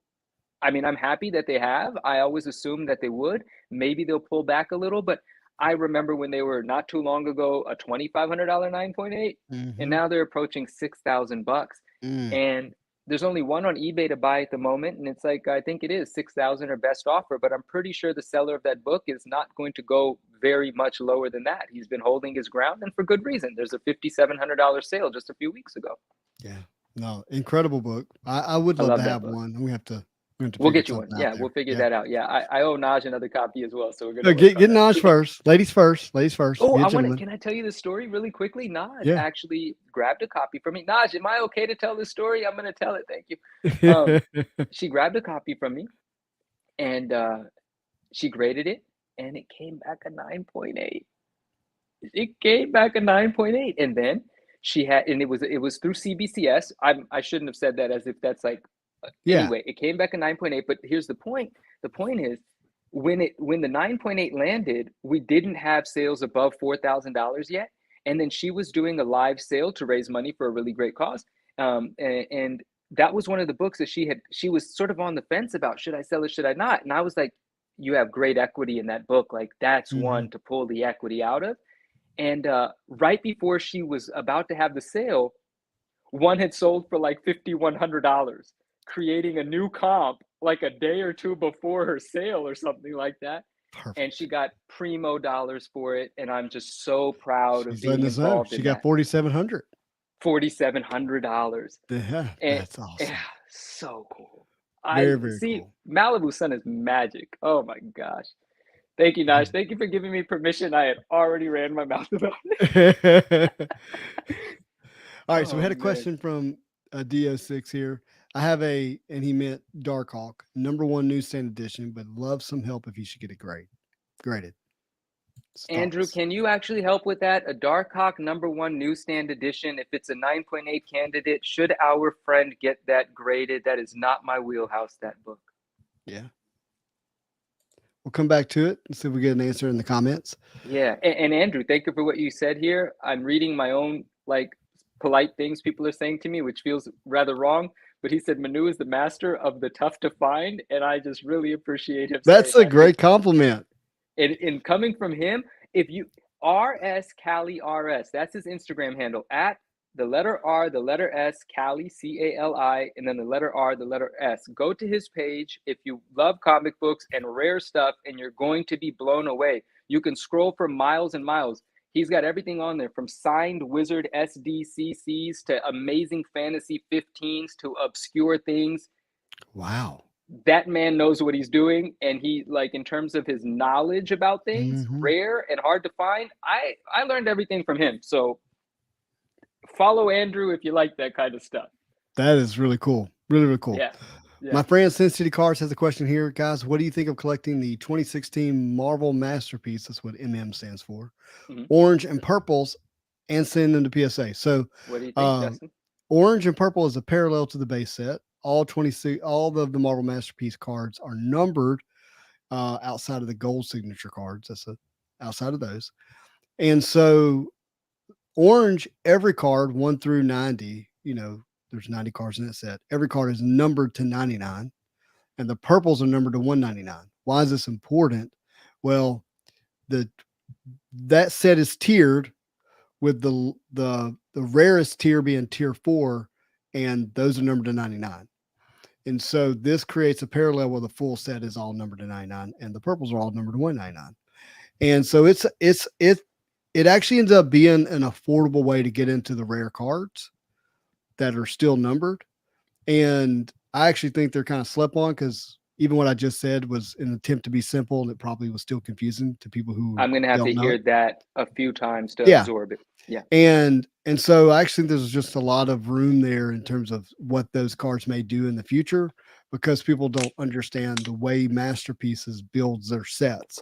B: I mean, I'm happy that they have. I always assumed that they would. Maybe they'll pull back a little, but I remember when they were not too long ago a $2,500 9.8, and
A: Mm-hmm.
B: now they're approaching $6,000.
A: Mm.
B: And there's only one on eBay to buy at the moment, and it's like I think it is 6,000 or best offer, but I'm pretty sure the seller of that book is not going to go very much lower than that. He's been holding his ground, and for good reason. There's a $5,700 sale just a few weeks ago.
A: Yeah. No, incredible book. I would
B: I
A: love to
B: love that
A: have
B: book.
A: one. We have to
B: We'll
A: figure
B: get you one.
A: something out
B: Yeah, we'll
A: there.
B: figure
A: Yeah.
B: that out. Yeah, I owe Naj another copy as well, so we're gonna
A: No,
B: work on
A: get
B: that.
A: Naj first. Ladies first. Ladies first.
B: Oh,
A: Be a
B: I want to.
A: gentleman.
B: Can I tell you the story really quickly? Naj
A: Yeah.
B: actually grabbed a copy from me. Naj, am I okay to tell this story? I'm gonna tell it. Thank you. Um, she grabbed a copy from me, and she graded it, and it came back a 9.8. It came back a 9.8, and then she had, and it was through CBCS. I shouldn't have said that as if that's like
A: Yeah.
B: anyway. It came back a 9.8, but here's the point. The point is when the 9.8 landed, we didn't have sales above $4,000 yet, and then she was doing a live sale to raise money for a really great cause. And that was one of the books that she was sort of on the fence about, should I sell it, should I not? And I was like, you have great equity in that book. Like that's
A: Hmm.
B: one to pull the equity out of. And right before she was about to have the sale, one had sold for like $5,100, creating a new comp like a day or two before her sale or something like that. And she
A: Perfect.
B: got primo dollars for it. And I'm just so proud of
A: She's letting
B: being
A: us know.
B: involved
A: She
B: in
A: got
B: that.
A: 4,700.
B: $4,700.
A: Yeah.
B: And
A: That's
B: yeah,
A: awesome.
B: so cool.
A: Very,
B: I
A: very
B: see
A: cool.
B: Malibu Sun is magic. Oh my gosh. Thank you, Nash. Thank you for giving me permission. I had already ran my mouth about it.
A: All right, so we
B: Oh
A: had a
B: man.
A: question from DO6 here. I have and he meant Darkhawk, #1 newsstand edition, but love some help if you should get it graded.
B: Andrew,
A: Thoughts?
B: can you actually help with that? A Darkhawk #1 newsstand edition. If it's a 9.8 candidate, should our friend get that graded? That is not my wheelhouse, that book.
A: Yeah. We'll come back to it and see if we get an answer in the comments.
B: Yeah. And Andrew, thank you for what you said here. I'm reading my own like polite things people are saying to me, which feels rather wrong. But he said Manu is the master of the tough to find, and I just really appreciate him saying
A: That's a
B: that.
A: great compliment.
B: In coming from him, if you RS Cali RS, that's his Instagram handle at the letter R, the letter S, Cali CALI, and then the letter R, the letter S. Go to his page if you love comic books and rare stuff, and you're going to be blown away. You can scroll for miles and miles. He's got everything on there from signed Wizard SDCCs to amazing fantasy 15s to obscure things.
A: Wow.
B: That man knows what he's doing, and he like in terms of his knowledge about things
A: Hmm.
B: rare and hard to find. I learned everything from him, so follow Andrew if you like that kind of stuff.
A: That is really cool. Really, really cool.
B: Yeah, yeah.
A: My friend Sin City Cars has a question here. Guys, what do you think of collecting the 2016 Marvel Masterpiece? That's what MM stands for.
B: Mm-hmm.
A: Orange and purples, and send them to PSA. So,
B: What do you think,
A: uh,
B: Justin?
A: orange and purple is a parallel to the base set. All of the Marvel Masterpiece cards are numbered outside of the gold signature cards. Outside of those. And so, orange, every card 1 through 90, there's 90 cards in that set. Every card is numbered to 99, and the purples are numbered to 199. Why is this important? Well, the that set is tiered with the rarest tier being tier 4, and those are numbered to 99. And so this creates a parallel where the full set is all numbered to 99 and the purples are all numbered to 199. And so it actually ends up being an affordable way to get into the rare cards that are still numbered. And I actually think they're kind of slept on because even what I just said was an attempt to be simple and it probably was still confusing to people who
B: I'm gonna have
A: don't
B: to
A: know
B: hear
A: it.
B: that a few times to
A: Yeah.
B: absorb it. Yeah.
A: And so I actually think there's just a lot of room there in terms of what those cards may do in the future because people don't understand the way Masterpieces builds their sets.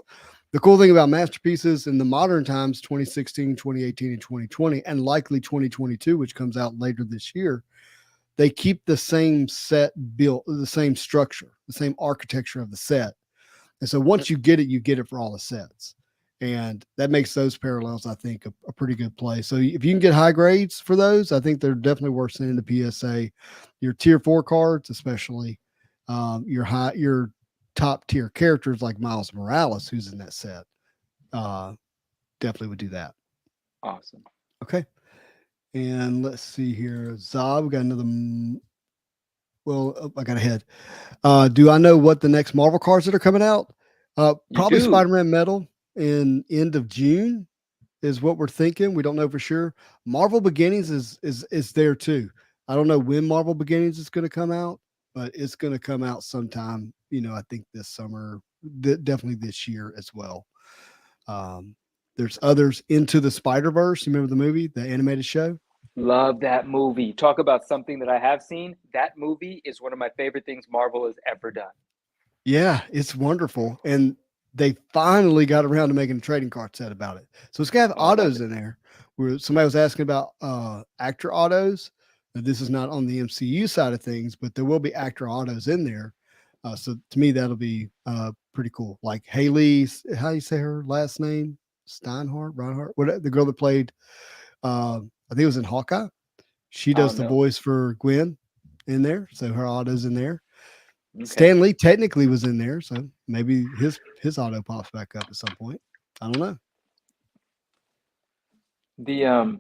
A: The cool thing about Masterpieces in the modern times, 2016, 2018, and 2020, and likely 2022, which comes out later this year, they keep the same set built, the same structure, the same architecture of the set. And so once you get it for all the sets. And that makes those parallels, I think, a pretty good play. So if you can get high grades for those, I think they're definitely worth sending to PSA. Your tier 4 cards, especially your top tier characters like Miles Morales, who's in that set, uh, definitely would do that.
B: Awesome.
A: Okay. And let's see here. Zob, we got another. Well, I got ahead. Do I know what the next Marvel cards that are coming out?
B: You
A: Probably
B: do.
A: Spider-Man Metal in end of June is what we're thinking. We don't know for sure. Marvel Beginnings is there too. I don't know when Marvel Beginnings is going to come out, but it's going to come out sometime. I think this summer, definitely this year as well. Um, there's others Into the Spider-Verse. You remember the movie, the animated show?
B: Love that movie. Talk about something that I have seen. That movie is one of my favorite things Marvel has ever done.
A: Yeah, it's wonderful. And they finally got around to making a trading card set about it. So it's gonna have
B: Oh, I love
A: autos
B: it.
A: in there. Where somebody was asking about actor autos. Now, this is not on the MCU side of things, but there will be actor autos in there. So to me, that'll be pretty cool. Like Haley, how you say her last name? Steinhardt, Reinhardt, what the girl that played? I think it was in Hawkeye. She
B: Oh
A: does the
B: no.
A: voice for Gwen in there, so her auto's in there.
B: Okay.
A: Stan Lee technically was in there, so maybe his auto pops back up at some point. I don't know.
B: The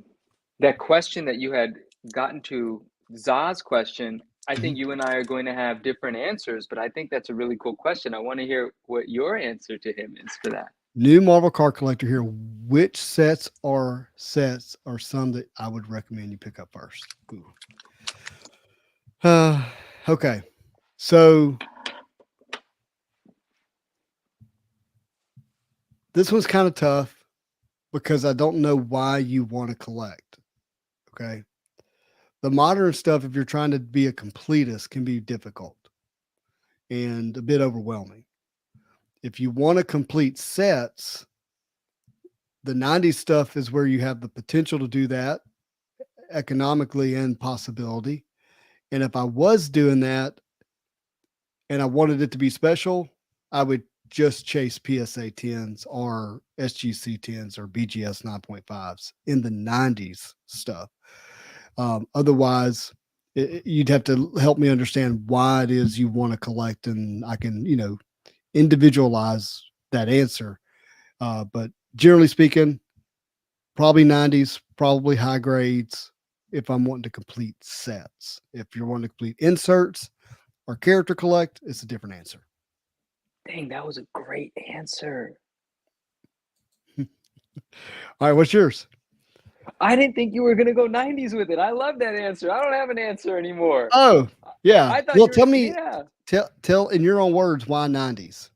B: that question that you had gotten to, Za's question, I
A: Mhm.
B: think you and I are going to have different answers, but I think that's a really cool question. I want to hear what your answer to him is for that.
A: New Marvel card collector here. Which sets are some that I would recommend you pick up first? Ooh. Uh, okay, so this one's kind of tough because I don't know why you want to collect. Okay, the modern stuff, if you're trying to be a completist, can be difficult and a bit overwhelming. If you want to complete sets, the 90s stuff is where you have the potential to do that economically and possibility. And if I was doing that and I wanted it to be special, I would just chase PSA 10s or SGC 10s or BGS 9.5s in the 90s stuff. Otherwise, you'd have to help me understand why it is you want to collect, and I can, individualize that answer. But generally speaking, probably 90s, probably high grades if I'm wanting to complete sets. If you're wanting to complete inserts or character collect, it's a different answer.
B: Dang, that was a great answer.
A: All right, what's yours?
B: I didn't think you were going to go 90s with it. I love that answer. I don't have an answer anymore.
A: Oh, yeah.
B: I thought
A: Well,
B: you were,
A: tell me,
B: yeah.
A: tell in your own words why 90s.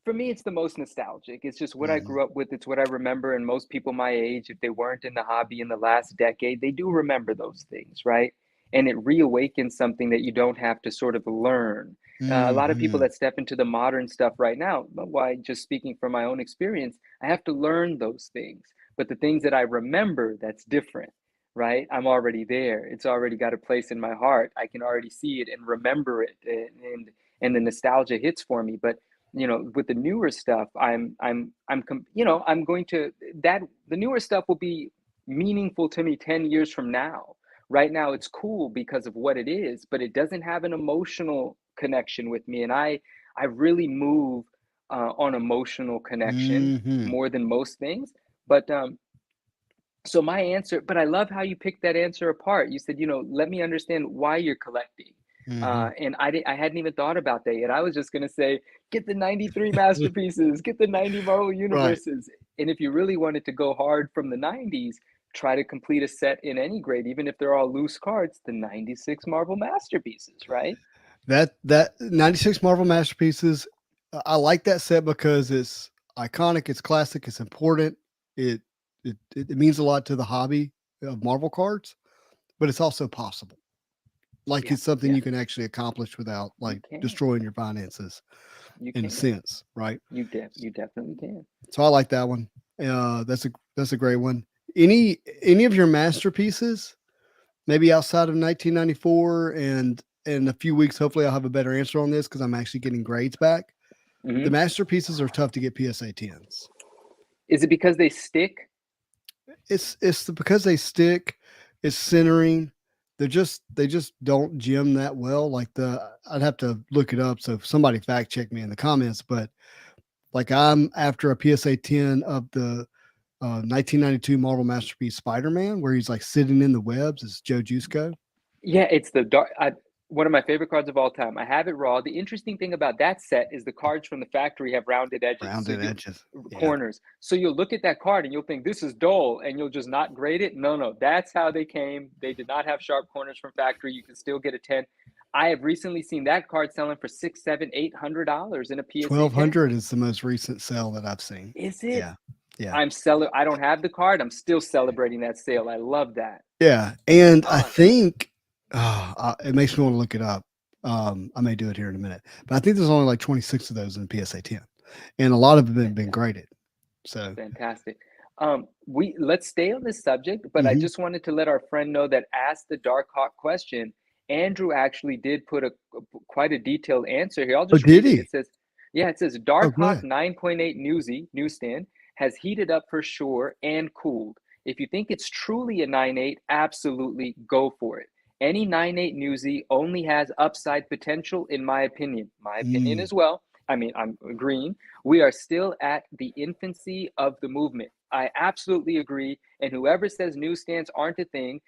B: For me, it's the most nostalgic. It's just what I
A: Mhm.
B: grew up with. It's what I remember. And most people my age, if they weren't in the hobby in the last decade, they do remember those things, right? And it reawakens something that you don't have to sort of learn. A lot of people
A: Mhm.
B: that step into the modern stuff right now, why, just speaking from my own experience, I have to learn those things. But the things that I remember, that's different, right? I'm already there. It's already got a place in my heart. I can already see it and remember it, and the nostalgia hits for me. But with the newer stuff, I'm going to that the newer stuff will be meaningful to me 10 years from now. Right now it's cool because of what it is, but it doesn't have an emotional connection with me, and I really move on emotional connection
A: Mhm.
B: more than most things. But so my answer, but I love how you picked that answer apart. You said, let me understand why you're collecting.
A: Hmm.
B: And I hadn't even thought about that yet. I was just gonna say, get the 93 masterpieces, get the 90 Marvel
A: Right.
B: universes. And if you really wanted to go hard from the 90s, try to complete a set in any grade, even if they're all loose cards, the 96 Marvel masterpieces, right?
A: That 96 Marvel masterpieces, I like that set because it's iconic, it's classic, it's important. It it means a lot to the hobby of Marvel cards, but it's also possible. Like
B: Yeah,
A: it's something
B: yeah,
A: you can actually accomplish without
B: you
A: like
B: can.
A: destroying your finances
B: You
A: in a
B: can.
A: sense, right?
B: You definitely can.
A: So I like that one. That's a great one. Any of your masterpieces, maybe outside of 1994, and in a few weeks, hopefully I'll have a better answer on this because I'm actually getting grades back. The
B: Hmm.
A: masterpieces are tough to get PSA 10s.
B: Is it because they stick?
A: Because they stick, it's centering. They just don't gem that well. Like I'd have to look it up. So if somebody fact check me in the comments, but like I'm after a PSA 10 of the 1992 Marvel masterpiece Spider-Man, where he's like sitting in the webs. It's Joe Jusko.
B: Yeah, it's the dark. One of my favorite cards of all time. I have it raw. The interesting thing about that set is the cards from the factory have rounded edges, so
A: Rounded
B: you
A: edges. Yeah.
B: corners. So you'll look at that card and you'll think this is dull, and you'll just not grade it. No, no, that's how they came. They did not have sharp corners from factory. You can still get a 10. I have recently seen that card selling for $6, $7, $800 in a PSA 10.
A: 1200 is the most recent sale that I've seen.
B: Is it?
A: Yeah. Yeah.
B: I don't have the card. I'm still celebrating that sale. I love that.
A: Yeah. And I
B: Oh,
A: think it makes me want to look it up. I may do it here in a minute, but I think there's only like 26 of those in PSA 10, and a lot of them have been
B: fantastic.
A: graded. So,
B: Fantastic. We let's stay on this subject, but I
A: mhm.
B: just wanted to let our friend know that asked the Dark Hawk question. Andrew actually did put a quite a detailed answer here. I'll
A: Oh,
B: just
A: did
B: read it.
A: he?
B: It says, yeah, it says
A: Oh,
B: Dark
A: go
B: Hawk
A: ahead.
B: 9.8 newsstand has heated up for sure and cooled. If you think it's truly a 9.8, absolutely go for it. Any 9.8 newsy only has upside potential, in my opinion. My opinion
A: Mm.
B: as well. I mean, I'm agreeing. We are still at the infancy of the movement. I absolutely agree. And whoever says newsstands aren't a thing,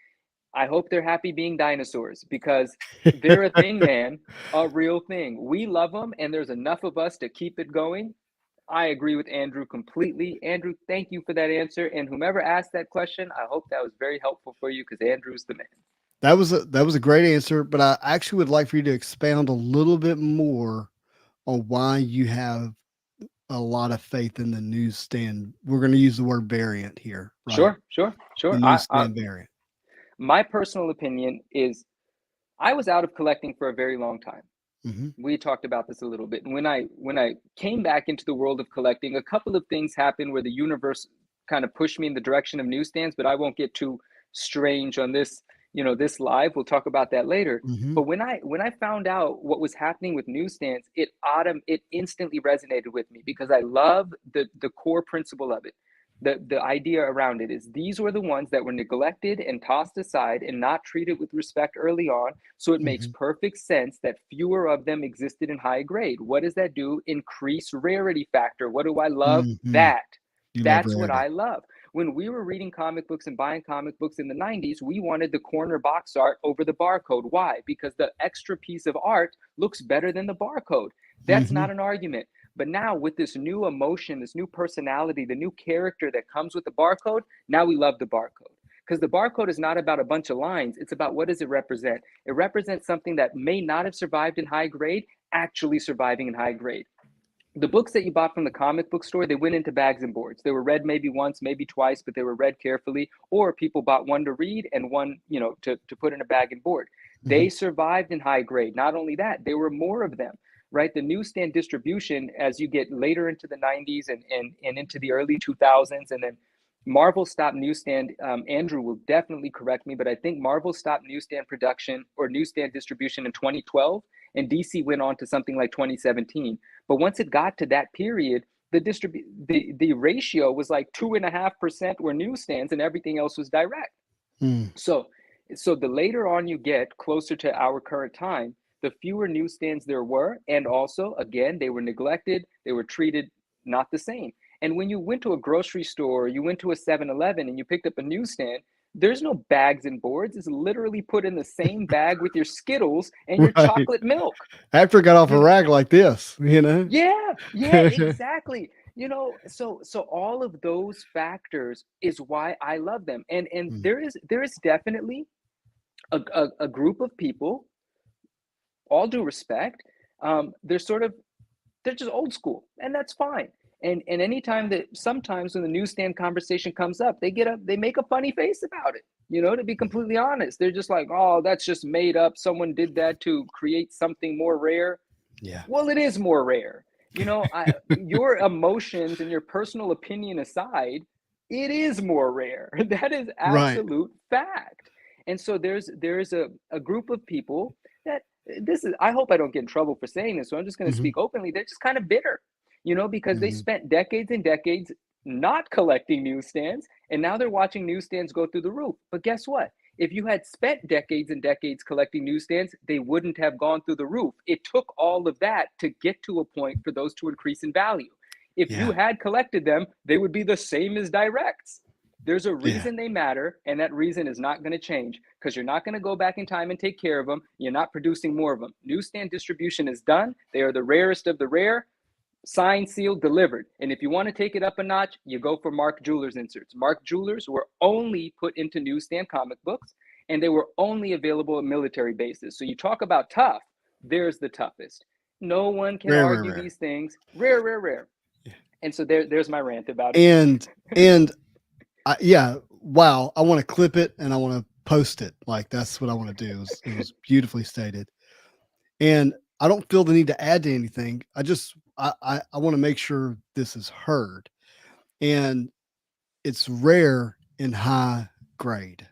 B: I hope they're happy being dinosaurs because they're a thing, man, a real thing. We love them, and there's enough of us to keep it going. I agree with Andrew completely. Andrew, thank you for that answer. And whomever asked that question, I hope that was very helpful for you because Andrew's the man.
A: That was a great answer, but I actually would like for you to expound a little bit more on why you have a lot of faith in the newsstand. We're going to use the word variant here, right?
B: Sure, sure,
A: The
B: sure.
A: newsstand variant.
B: My personal opinion is I was out of collecting for a very long time.
A: Hmm.
B: We talked about this a little bit. And when I came back into the world of collecting, a couple of things happened where the universe kind of pushed me in the direction of newsstands, but I won't get too strange on this, this live. We'll talk about that later.
A: Hmm.
B: But when I found out what was happening with newsstands, it instantly resonated with me because I love the core principle of it. The idea around it is these were the ones that were neglected and tossed aside and not treated with respect early on, so it makes
A: Hmm.
B: perfect sense that fewer of them existed in high grade. What does that do? Increase rarity factor. What do I love?
A: Hmm.
B: That.
A: You love
B: That's what
A: rarity.
B: I love. When we were reading comic books and buying comic books in the 90s, we wanted the corner box art over the barcode. Why? Because the extra piece of art looks better than the barcode. That's
A: Hmm.
B: not an argument. But now, with this new emotion, this new personality, the new character that comes with the barcode, now we love the barcode. Because the barcode is not about a bunch of lines, it's about what does it represent? It represents something that may not have survived in high grade, actually surviving in high grade. The books that you bought from the comic book store, they went into bags and boards. They were read maybe once, maybe twice, but they were read carefully. Or people bought one to read and one, to put in a bag and board.
A: Hmm.
B: They survived in high grade. Not only that, there were more of them, right? The newsstand distribution, as you get later into the 90s and into the early 2000s, and then Marvel stopped newsstand. Andrew will definitely correct me, but I think Marvel stopped newsstand production or newsstand distribution in 2012, and DC went on to something like 2017. But once it got to that period, the ratio was like 2.5% were newsstands and everything else was direct.
A: Mm.
B: So so the later on you get closer to our current time, the fewer newsstands there were, and also again they were neglected, they were treated not the same. And when you went to a grocery store, you went to a 7-Eleven and you picked up a newsstand, There's no bags and boards. It's literally put in the same bag with your Skittles and your
A: Right.
B: chocolate milk.
A: After it got off a
B: You know,
A: rag like this, you know?
B: yeah, yeah, exactly. So all of those factors is why I love them. And
A: Mm,
B: there is definitely a group of people, all due respect, they're sort of they're just old school, and that's fine. And anytime that sometimes when the newsstand conversation comes up, they get up, they make a funny face about it. To be completely honest, they're just like, "Oh, that's just made up. Someone did that to create something more rare."
A: yeah.
B: Well, it is more rare. Your emotions and your personal opinion aside, it is more rare. That is
A: Right.
B: absolute fact. And so there's a group of people that this is I hope I don't get in trouble for saying this, so I'm just going to
A: Mhm,
B: speak openly. They're just kind of bitter, because they
A: mhm.
B: spent decades and decades not collecting newsstands, and now they're watching newsstands go through the roof. But guess what? If you had spent decades and decades collecting newsstands, they wouldn't have gone through the roof. It took all of that to get to a point for those to increase in value. If you
A: Yeah,
B: had collected them, they would be the same as directs. There's a
A: yeah,
B: reason they matter, and that reason is not going to change because you're not going to go back in time and take care of them. You're not producing more of them. Newsstand distribution is done. They are the rarest of the rare, signed, sealed, delivered. And if you want to take it up a notch, you go for Mark Jewelers inserts. Mark Jewelers were only put into newsstand comic books, and they were only available at military bases. So you talk about tough, there's the toughest. No one can
A: rare, rare,
B: argue
A: rare.
B: these things. Rare, rare, rare.
A: Yeah.
B: And so there's my rant about it.
A: And yeah, wow, I wanna clip it and I wanna post it, like, that's what I wanna do. It was beautifully stated, and I don't feel the need to add to anything. I wanna make sure this is heard, and it's rare in high grade.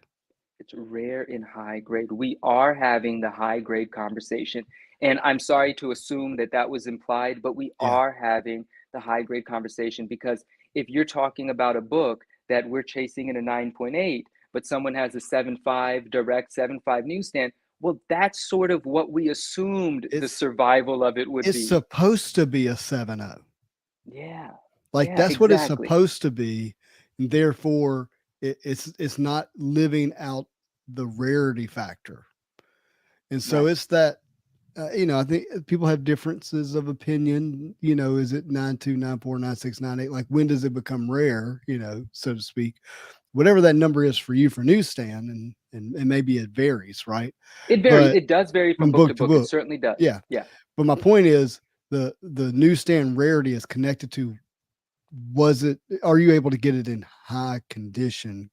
B: It's rare in high grade. We are having the high grade conversation. And I'm sorry to assume that that was implied, but we
A: Yeah.
B: are having the high grade conversation because if you're talking about a book that we're chasing in a 9.8, but someone has a 7.5 direct 7.5 newsstand, well, that's sort of what we assumed the
A: It's
B: survival of it would
A: it's
B: be.
A: supposed to be a 7.0.
B: Yeah.
A: Like,
B: Yeah,
A: that's what it's
B: exactly.
A: supposed to be, and therefore, it's not living out the rarity factor, and so
B: Right.
A: it's that, I think people have differences of opinion, is it 9.2, 9.4, 9.6, 9.8? Like, when does it become rare, so to speak? Whatever that number is for you for newsstand, and maybe it varies, right?
B: It varies.
A: But
B: It does vary from
A: from
B: book to
A: book to
B: book. It
A: book.
B: certainly does.
A: Yeah.
B: Yeah.
A: But my point is the newsstand rarity is connected to, was it are you able to get it in high condition,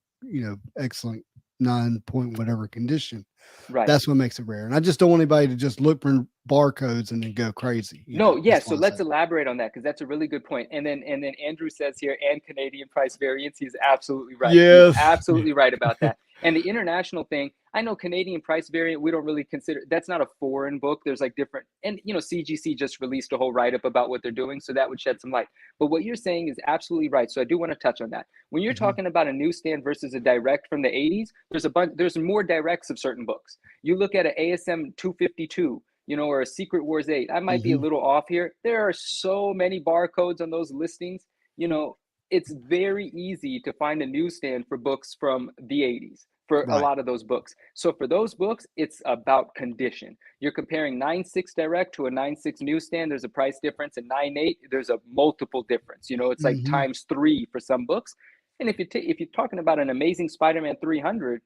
A: excellent 9 point whatever condition?
B: Right.
A: That's what makes it rare. And I just don't want anybody to just look for barcodes and then go crazy.
B: No, yeah.
A: That's
B: So
A: why I
B: let's
A: say.
B: elaborate on that because that's a really good point. And then Andrew says here, and Canadian price variance. He's absolutely right. He's
A: Yes. Yeah.
B: absolutely right about that. And the international thing, I know Canadian price variant. We don't really consider that's not a foreign book. There's like different, and CGC just released a whole write up about what they're doing, so that would shed some light. But what you're saying is absolutely right. So I do want to touch on that. When you're
A: Mhm.
B: talking about a newsstand versus a direct from the 80s, there's a bunch. There's more directs of certain books. You look at an ASM 252, or a Secret Wars 8. I might be a
A: Mhm.
B: little off here. There are so many barcodes on those listings. You know, it's very easy to find a newsstand for books from the 80s for a
A: Right.
B: lot of those books. So for those books, it's about condition. You're comparing 9.6 direct to a 9.6 newsstand. There's a price difference. And 9.8, there's a multiple difference. It's like
A: Mhm.
B: times three for some books. And if you're talking about an Amazing Spider-Man 300,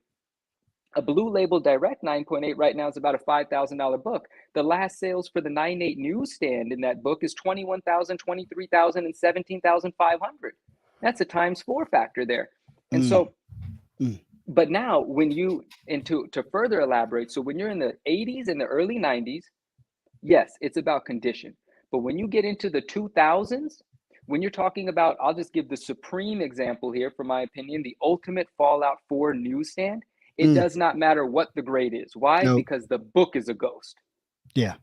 B: a blue label direct 9.8 right now is about a $5,000 book. The last sales for the 9.8 newsstand in that book is 21,000, 23,000, and 17,500. That's a times four factor there. And
A: Mm.
B: so,
A: Mm.
B: but now when you, and to further elaborate, so when you're in the 80s and the early 90s, yes, it's about condition. But when you get into the 2000s, when you're talking about, I'll just give the supreme example here, for my opinion, the ultimate Fallout 4 newsstand. It
A: Mm.
B: does not matter what the grade is. Why?
A: Nope.
B: Because the book is a ghost,
A: Yeah.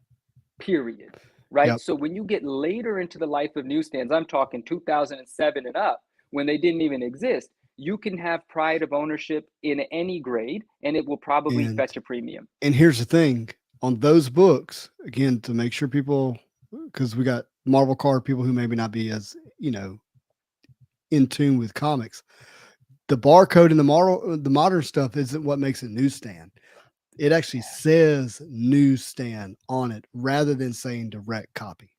B: period. Right?
A: Yep.
B: So when you get later into the life of newsstands, I'm talking 2007 and up, when they didn't even exist, you can have pride of ownership in any grade and it will probably
A: And
B: fetch a premium.
A: and here's the thing on those books, again, to make sure people, because we got Marvel card people who maybe not be as, in tune with comics. the barcode in the modern stuff isn't what makes it newsstand. It actually says newsstand on it rather than saying direct copy.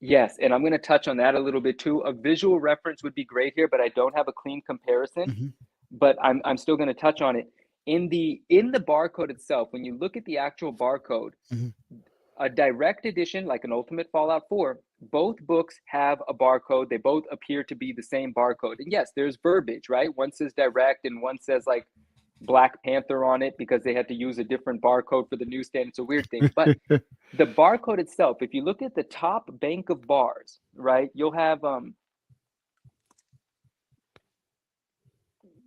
B: Yes, and I'm going to touch on that a little bit too. A visual reference would be great here, but I don't have a clean comparison.
A: Mhm.
B: But I'm still going to touch on it. In the barcode itself, when you look at the actual barcode,
A: Mhm.
B: a direct edition like an Ultimate Fallout 4, both books have a barcode. They both appear to be the same barcode. And yes, there's verbiage, right? One says direct and one says like Black Panther on it because they had to use a different barcode for the newsstand. It's a weird thing. But the barcode itself, if you look at the top bank of bars, right, you'll have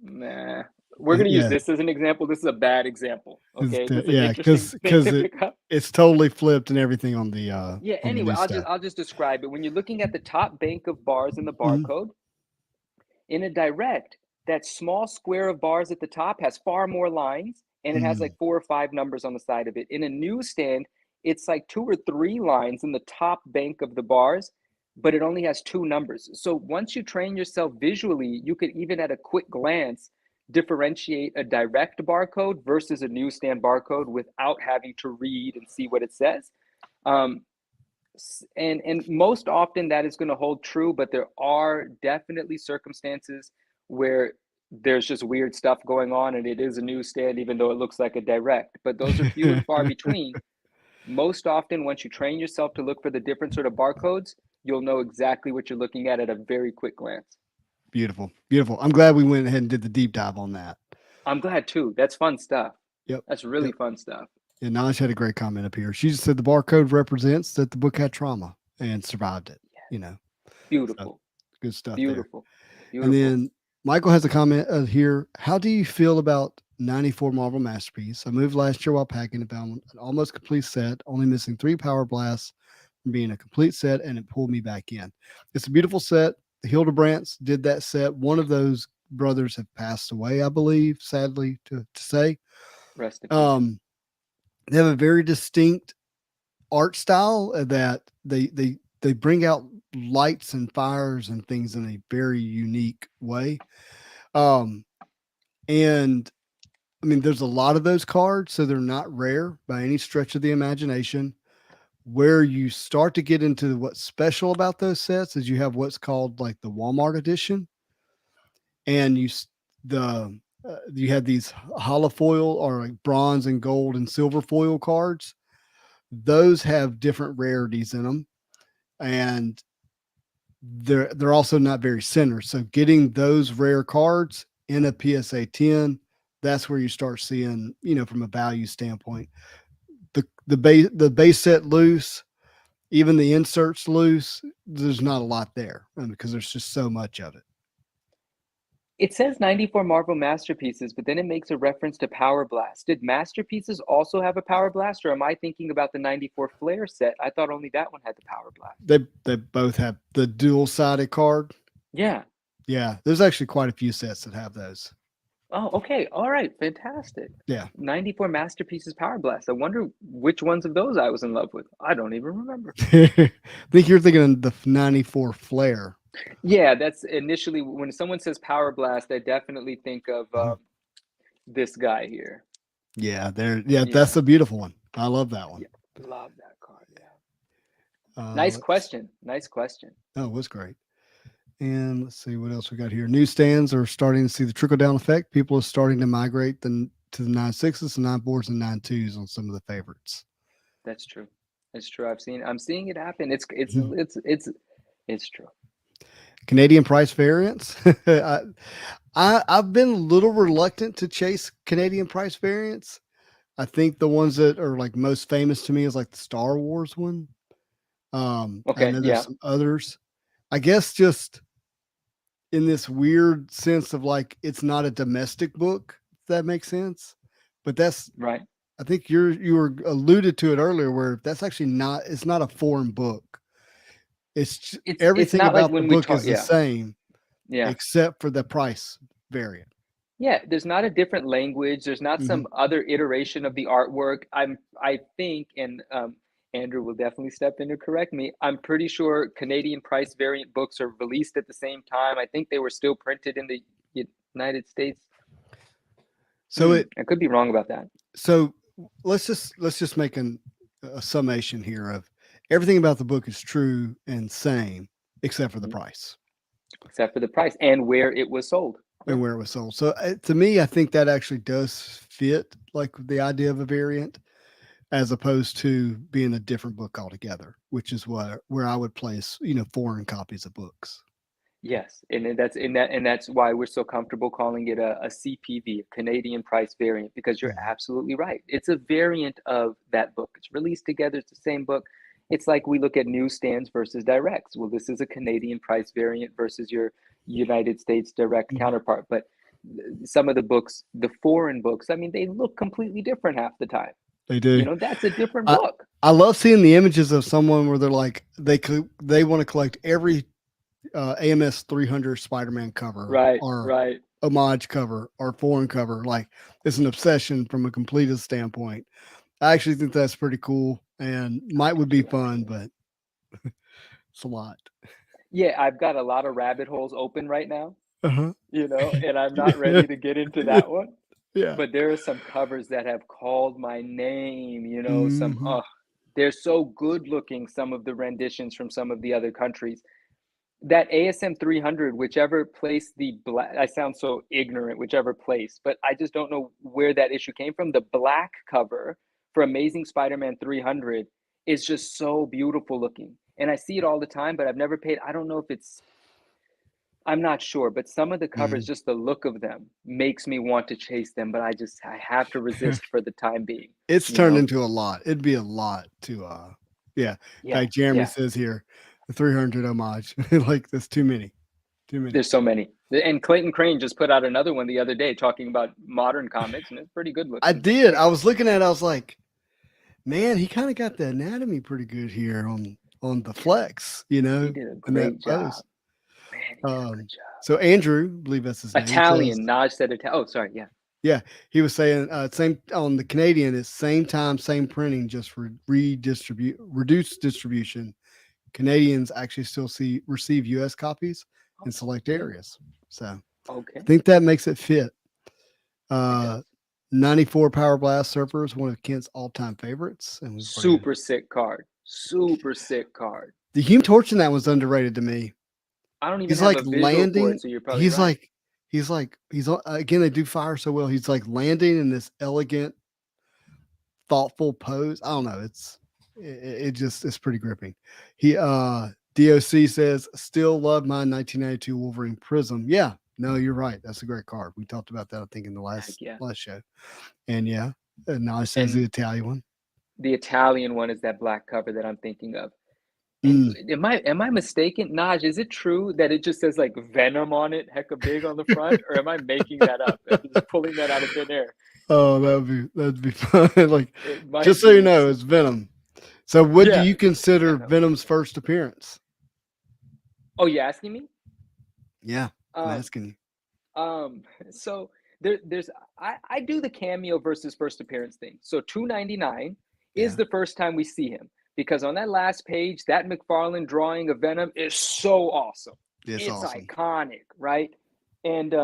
B: nah, we're going to use
A: Yeah,
B: this as an example. This is a bad example. Okay, this is an
A: yeah,
B: interesting thing
A: because
B: to pick up.
A: it's totally flipped and everything
B: Yeah,
A: on the
B: anyway,
A: new stuff.
B: I'll just describe it. When you're looking at the top bank of bars in the
A: Mhm.
B: barcode, in a direct, that small square of bars at the top has far more lines and it has
A: Mm.
B: like 4 or 5 numbers on the side of it. In a newsstand, it's like 2 or 3 lines in the top bank of the bars, but it only has 2 numbers. So once you train yourself visually, you could even at a quick glance differentiate a direct barcode versus a newsstand barcode without having to read and see what it says. Um, and most often that is going to hold true, but there are definitely circumstances where there's just weird stuff going on and it is a newsstand even though it looks like a direct, but those are few and far between. Most often once you train yourself to look for the different sort of barcodes, you'll know exactly what you're looking at a very quick glance.
A: Beautiful, beautiful. I'm glad we went ahead and did the deep dive on that.
B: I'm glad too. That's fun stuff.
A: Yep,
B: That's
A: yep.
B: really fun stuff.
A: And Naj had a great comment up here. She just said the barcode represents that the book had trauma and survived it. You know, so
B: Beautiful.
A: good stuff there.
B: Beautiful.
A: And
B: Beautiful.
A: then Michael has a comment here. How do you feel about 94 Marvel Masterpiece? I moved last year while packing and found an almost complete set, only missing 3 power blasts from being a complete set, and it pulled me back in. It's a beautiful set. The Hildebrands did that set. One of those brothers have passed away, I believe, sadly to say.
B: Rest in peace.
A: Um, they have a very distinct art style that they bring out lights and fires and things in a very unique way. Um, and I mean, there's a lot of those cards, so they're not rare by any stretch of the imagination. Where you start to get into what's special about those sets is you have what's called like the Walmart edition, and you have these holofoil or like bronze and gold and silver foil cards. Those have different rarities in them, and they're also not very centered. So getting those rare cards in a PSA 10, that's where you start seeing, from a value standpoint, the base set loose, even the inserts loose. There's not a lot there because there's just so much of it.
B: It says 94 Marvel Masterpieces, but then it makes a reference to Power Blast. Did Masterpieces also have a Power Blast, or am I thinking about the 94 Flare set? I thought only that one had the Power Blast.
A: They both have the dual sided card.
B: Yeah.
A: Yeah, there's actually quite a few sets that have those.
B: Oh, okay. All right. Fantastic.
A: Yeah.
B: 94 Masterpieces Power Blast. I wonder which ones of those I was in love with. I don't even remember.
A: I think you're thinking of the 94 Flare.
B: Yeah, that's initially when someone says Power Blast, I definitely think of this guy here.
A: Yeah,
B: Yeah.
A: that's a beautiful one. I love that one.
B: Yeah. Love that card. Yeah. Nice question. Nice question.
A: Oh, it was great. And let's see what else we got here. Newsstands are starting to see the trickle down effect. People are starting to migrate to the 9.6s, the 9.4s, and 9.2s on some of the favorites.
B: That's true. It's true. I'm seeing it happen.
A: Mhm.
B: It's true.
A: Canadian price variance. I've been a little reluctant to chase Canadian price variance. I think the ones that are like most famous to me is like the Star Wars one. I
B: Okay.
A: know there's
B: Yeah.
A: some others. I guess just in this weird sense of like it's not a domestic book, if that makes sense. But that's
B: Right.
A: I think you were alluded to it earlier where that's actually not it's not a foreign book.
B: It's
A: Everything
B: not like
A: about the
B: when we
A: book
B: talk.
A: is the
B: Yeah.
A: same
B: Yeah.
A: except for the price variant.
B: Yeah. There's not a different language. There's not
A: Mhm.
B: some other iteration of the artwork. I think, and Andrew will definitely step in to correct me. I'm pretty sure Canadian price variant books are released at the same time. I think they were still printed in the United States.
A: So it
B: I could be wrong about that.
A: so let's just make a summation here of everything about the book is true and same except for the
B: Mhm.
A: price
B: Except for the price and where it was sold. Yeah.
A: and where it was sold. So to me, I think that actually does fit like the idea of a variant as opposed to being a different book altogether, which is where I would place foreign copies of books.
B: Yes, and that's why we're so comfortable calling it a CPV, a Canadian price variant, because you're
A: Mhm.
B: absolutely right. It's a variant of that book. It's released together. It's the same book. It's like we look at newsstands versus directs. Well, this is a Canadian price variant versus your United States direct
A: Mhm.
B: counterpart. But some of the books, the foreign books, I mean, they look completely different half the time.
A: They do.
B: That's a different
A: I
B: book.
A: I love seeing the images of someone where they're like they want to collect every AMS 300 Spider-Man cover
B: Right,
A: or
B: right.
A: homage cover or foreign cover. Like it's an obsession from a completist standpoint. I actually think that's pretty cool and would be fun, but it's a lot.
B: Yeah, I've got a lot of rabbit holes open right now,
A: Uh-huh.
B: and I'm not ready to get into that one.
A: Yeah.
B: But there are some covers that have called my name,
A: Hmm.
B: they're so good looking, some of the renditions from some of the other countries. That ASM 300, whichever place the black, I sound so ignorant, whichever place, but I just don't know where that issue came from. The black cover for Amazing Spider-Man 300 is just so beautiful looking. And I see it all the time, but I've never paid, I don't know if it's, I'm not sure, but some of the covers,
A: Hmm.
B: just the look of them makes me want to chase them, but I have to resist for the time being,
A: It's
B: you
A: turned
B: know?
A: into a lot. It'd be a lot to yeah. In
B: Yeah,
A: fact, Jeremy
B: yeah.
A: says here the 300 homage. Like that's too many. Too many.
B: There's so many. And Clayton Crane just put out another one the other day talking about modern comics, and it's pretty good
A: I
B: looking.
A: did. I was looking at it, I was like, man, he kind of got the anatomy pretty good here on the flex,
B: He did a
A: in that
B: great job.
A: pose.
B: Man, he did a good
A: Um,
B: job.
A: so Andrew, I believe that's his name, says,
B: Italian. Naj said Italian. Oh, sorry. Yeah.
A: yeah, he was saying same on the Canadian, it's same time, same printing, just redistribute reduced distribution. Canadians actually still receive U.S. copies in
B: Oh,
A: select
B: yeah.
A: areas. So I
B: Okay.
A: think that makes it fit.
B: It
A: Uh,
B: does.
A: 94 Power Blast Surfer is one of Kent's all-time favorites, and we've already
B: Super sick card. Super sick card.
A: the Human Torch in that was underrated to me.
B: I don't even
A: He's
B: have
A: like
B: a visual for
A: landing.
B: it, so you're probably
A: He's
B: right.
A: like he's again. They do fire so well. He's like landing in this elegant, thoughtful pose. I don't know. It just it's pretty gripping. He DOC says still love my 1992 Wolverine Prism. Yeah, no, you're right. That's a great card. We talked about that I think in the
B: Heck yeah.
A: last show. And yeah, now it says the
B: And
A: Italian one.
B: the Italian one is that black cover that I'm thinking of. And
A: Mm.
B: am I mistaken, Naj? Is it true that it just says like Venom on it, hecka big on the front, or am I making that up? I'm just pulling that out of thin air.
A: Oh, that'd be fun. Like,
B: It
A: just
B: might
A: so you
B: be.
A: know, it's Venom. So, what do
B: Yeah,
A: you consider
B: Venom.
A: Venom's first appearance?
B: Oh, you asking me?
A: Yeah, I'm
B: Um,
A: asking you.
B: so there's I do the cameo versus first appearance thing. So 299 is
A: Yeah,
B: the first time we see him because on that last page, that McFarlane drawing of Venom is so awesome.
A: it's
B: It's
A: awesome.
B: iconic, right? And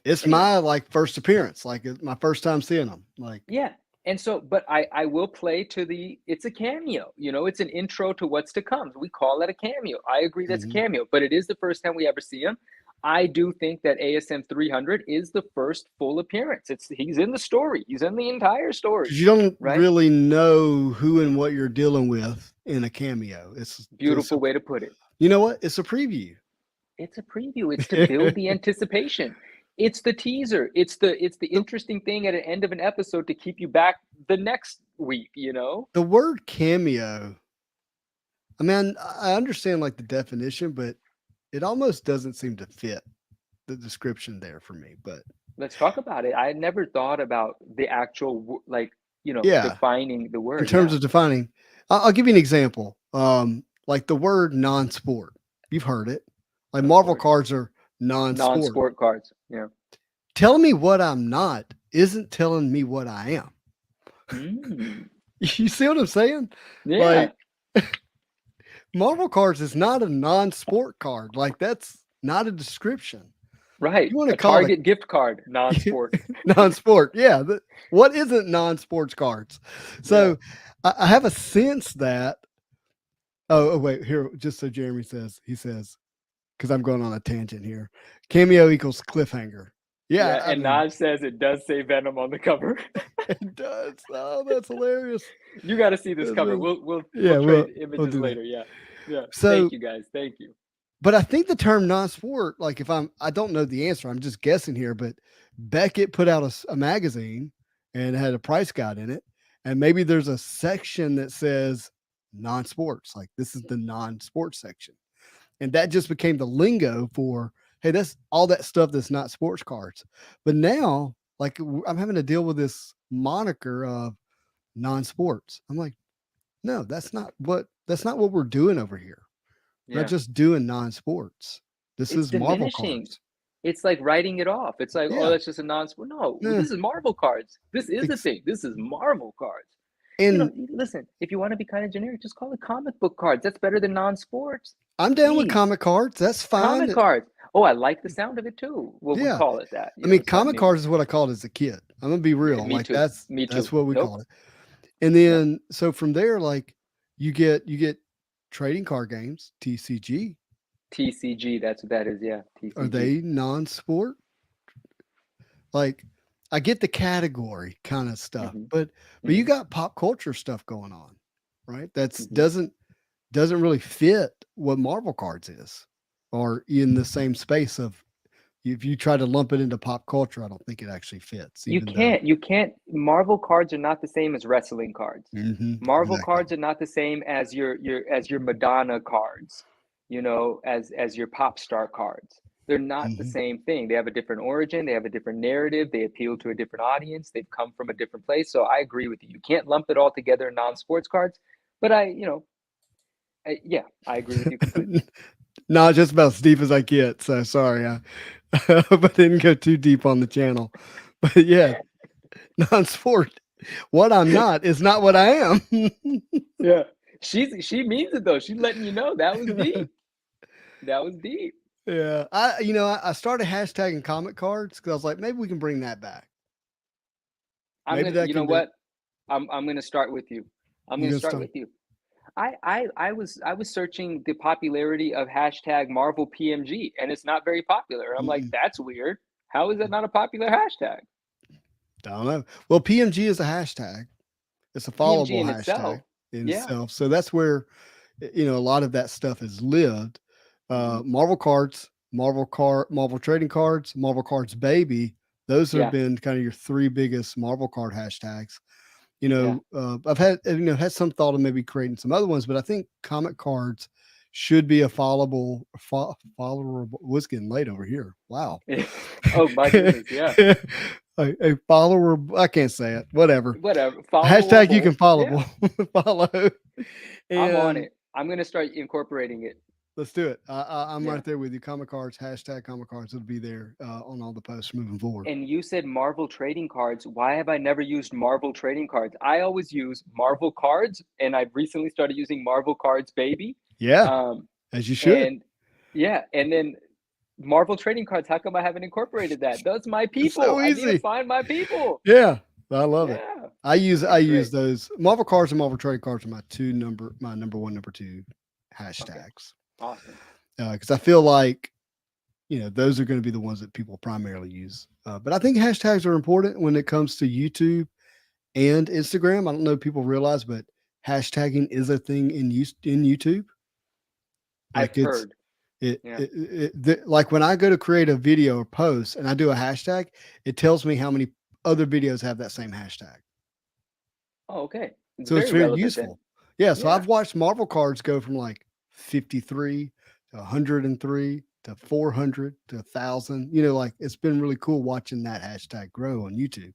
A: It's
B: and
A: my like first appearance, like it's my first time seeing him. Like,
B: yeah. And so, but I will play to it's a cameo, it's an intro to what's to come. We call it a cameo. I agree that's a
A: mhm.
B: cameo, but it is the first time we ever see him. I do think that ASM 300 is the first full appearance. He's in the story. He's in the entire story,
A: 'Cause you don't
B: right?
A: really know who and what you're dealing with in a cameo. It's just
B: Beautiful way to put it.
A: you know what? It's a preview.
B: It's a preview. It's to build the anticipation. It's the teaser. It's the
A: the,
B: interesting thing at the end of an episode to keep you back the next week.
A: the word cameo. I mean, I understand like the definition, but it almost doesn't seem to fit the description there for me. But
B: Let's talk about it. I had never thought about the actual
A: yeah,
B: defining the
A: in
B: word.
A: terms
B: Yeah.
A: of defining, I'll give you an example. Like the word non-sport, you've heard it. Like
B: Of
A: Marvel
B: course.
A: cards are non-sport.
B: Non-sport cards. Yeah.
A: Telling me what I'm not isn't telling me what I am.
B: Mm.
A: You see what I'm saying?
B: Yeah.
A: Like Marvel cards is not a non-sport card. Like that's not a description.
B: Right.
A: You want to
B: A
A: call it
B: Target gift card, non-sport.
A: non-sport. Yeah. What isn't non-sports cards?
B: Yeah.
A: So I have a sense that, wait, here, just so Jeremy says, he says, because I'm going on a tangent here. Cameo equals cliffhanger. Yeah,
B: Yeah.
A: I
B: And
A: mean,
B: Naj says it does say Venom on the cover.
A: it does. Oh, that's hilarious.
B: You got to see this
A: That's
B: cover.
A: really,
B: We'll
A: yeah,
B: trade
A: we'll
B: images
A: do that.
B: later. Yeah. Yeah.
A: So,
B: Thank you guys. Thank you.
A: but I think the term non-sport, like if I don't know the answer, I'm just guessing here, but Beckett put out a magazine and it had a price guide in it. And maybe there's a section that says non-sports, like this is the non-sports section. And that just became the lingo for, hey, that's all that stuff that's not sports cards. But now, like I'm having to deal with this moniker of non-sports. I'm like, no, that's not what we're doing over here. We're not
B: Yeah.
A: just doing non-sports. This
B: It's
A: is Marvel
B: diminishing.
A: cards.
B: It's like writing it off. It's like, oh,
A: Yeah.
B: that's just a non-sport. No,
A: Yeah.
B: this is Marvel cards. This is the
A: Ex-
B: thing. This is Marvel cards.
A: and
B: Listen, if you want to be kind of generic, just call it comic book cards. That's better than non-sports.
A: I'm down with
B: Jeez.
A: comic cards. That's
B: Comic
A: fine.
B: cards. Oh, I like the sound of it too. We
A: Yeah.
B: call it that.
A: I mean,
B: Something
A: comic
B: new.
A: cards is what I called as a kid. I'm gonna be
B: Yeah,
A: real.
B: me
A: Like
B: too. Me
A: that's
B: too.
A: what we
B: Nope.
A: call it. And
B: Yeah.
A: then so from there, like you get trading card games, TCG.
B: TCG. That's what that is. Yeah.
A: Are
B: TCG.
A: they non-sport? Like I get the category kind of stuff,
B: Mm-hmm.
A: but you
B: Mm-hmm.
A: got pop culture stuff going on, right? That's
B: Mm-hmm.
A: doesn't really fit what Marvel cards is, or in the same space of if you try to lump it into pop culture, I don't think it actually fits,
B: You
A: even though.
B: can't. You can't. Marvel cards are not the same as wrestling cards. Marvel
A: Exactly.
B: cards are not the same as your Madonna cards, as your pop star cards. They're not the
A: Hmm.
B: same thing. They have a different origin, they have a different narrative, they appeal to a different audience, they've come from a different place. So I agree with you. You can't lump it all together in non-sports cards, but yeah, I agree with you completely.
A: Not just about as deep as I get. So sorry, but didn't go too deep on the channel. But yeah, non-sport. What I'm not is not what I am.
B: Yeah. She means it though. She's letting you know that was deep. That was deep.
A: Yeah, I started hashtagging comic cards because I was like, maybe we can bring that back.
B: I'm
A: Maybe
B: gonna,
A: that
B: you know
A: can be.
B: what? I'm gonna start with you. I'm
A: You
B: gonna
A: gonna
B: start
A: start?
B: with you. I was searching the popularity of hashtag Marvel PMG, and it's not very popular. I'm like,
A: Mm-mm.
B: that's weird. How is that not a popular hashtag?
A: I don't know. Well, PMG is a hashtag. It's a
B: PMG
A: followable
B: in
A: hashtag
B: itself.
A: in
B: Yeah.
A: itself. So that's where a lot of that stuff has lived.
B: Hmm.
A: Marvel cards, Marvel trading cards, Marvel cards baby. Those have
B: Yeah.
A: been kind of your three biggest Marvel card hashtags.
B: Yeah.
A: I've had some thought of maybe creating some other ones, but I think comic cards should be a follower. Was getting late over here. Wow.
B: Oh my goodness. Yeah.
A: A follower. I can't say it. Whatever.
B: Whatever.
A: Hashtag you can
B: Followable.
A: follow.
B: Yeah.
A: Follow.
B: I'm on
A: And
B: it. I'm gonna start incorporating it.
A: let's do it. I'm
B: Yeah.
A: right there with you. Comic cards. Hashtag comic cards will be there on all the posts moving forward.
B: And you said Marvel trading cards. Why have I never used Marvel trading cards? I always use Marvel cards, and I've recently started using Marvel cards baby.
A: Yeah,
B: Um,
A: as you should.
B: and yeah, and then Marvel trading cards. How come I haven't incorporated that? Those my
A: It's
B: people.
A: so
B: I need to
A: easy.
B: find my people.
A: Yeah, I love it.
B: Yeah.
A: I
B: Okay,
A: use
B: great.
A: those Marvel cards and Marvel trading cards are my number one, number two
B: Okay,
A: hashtags
B: awesome.
A: because I feel like those are going to be the ones that people primarily use. But I think hashtags are important when it comes to YouTube and Instagram. I don't know if people realize, but hashtagging is a thing in YouTube.
B: I've
A: Like it's
B: heard.
A: it,
B: Yeah.
A: it, like when I go to create a video or post and I do a hashtag, it tells me how many other videos have that same hashtag.
B: Oh, okay. It's
A: So it's
B: very
A: very
B: relevant then.
A: useful. Yeah. So
B: Yeah.
A: I've watched Marvel cards go from like 53 to 103 to 400 to 1,000. Like it's been really cool watching that hashtag grow on YouTube.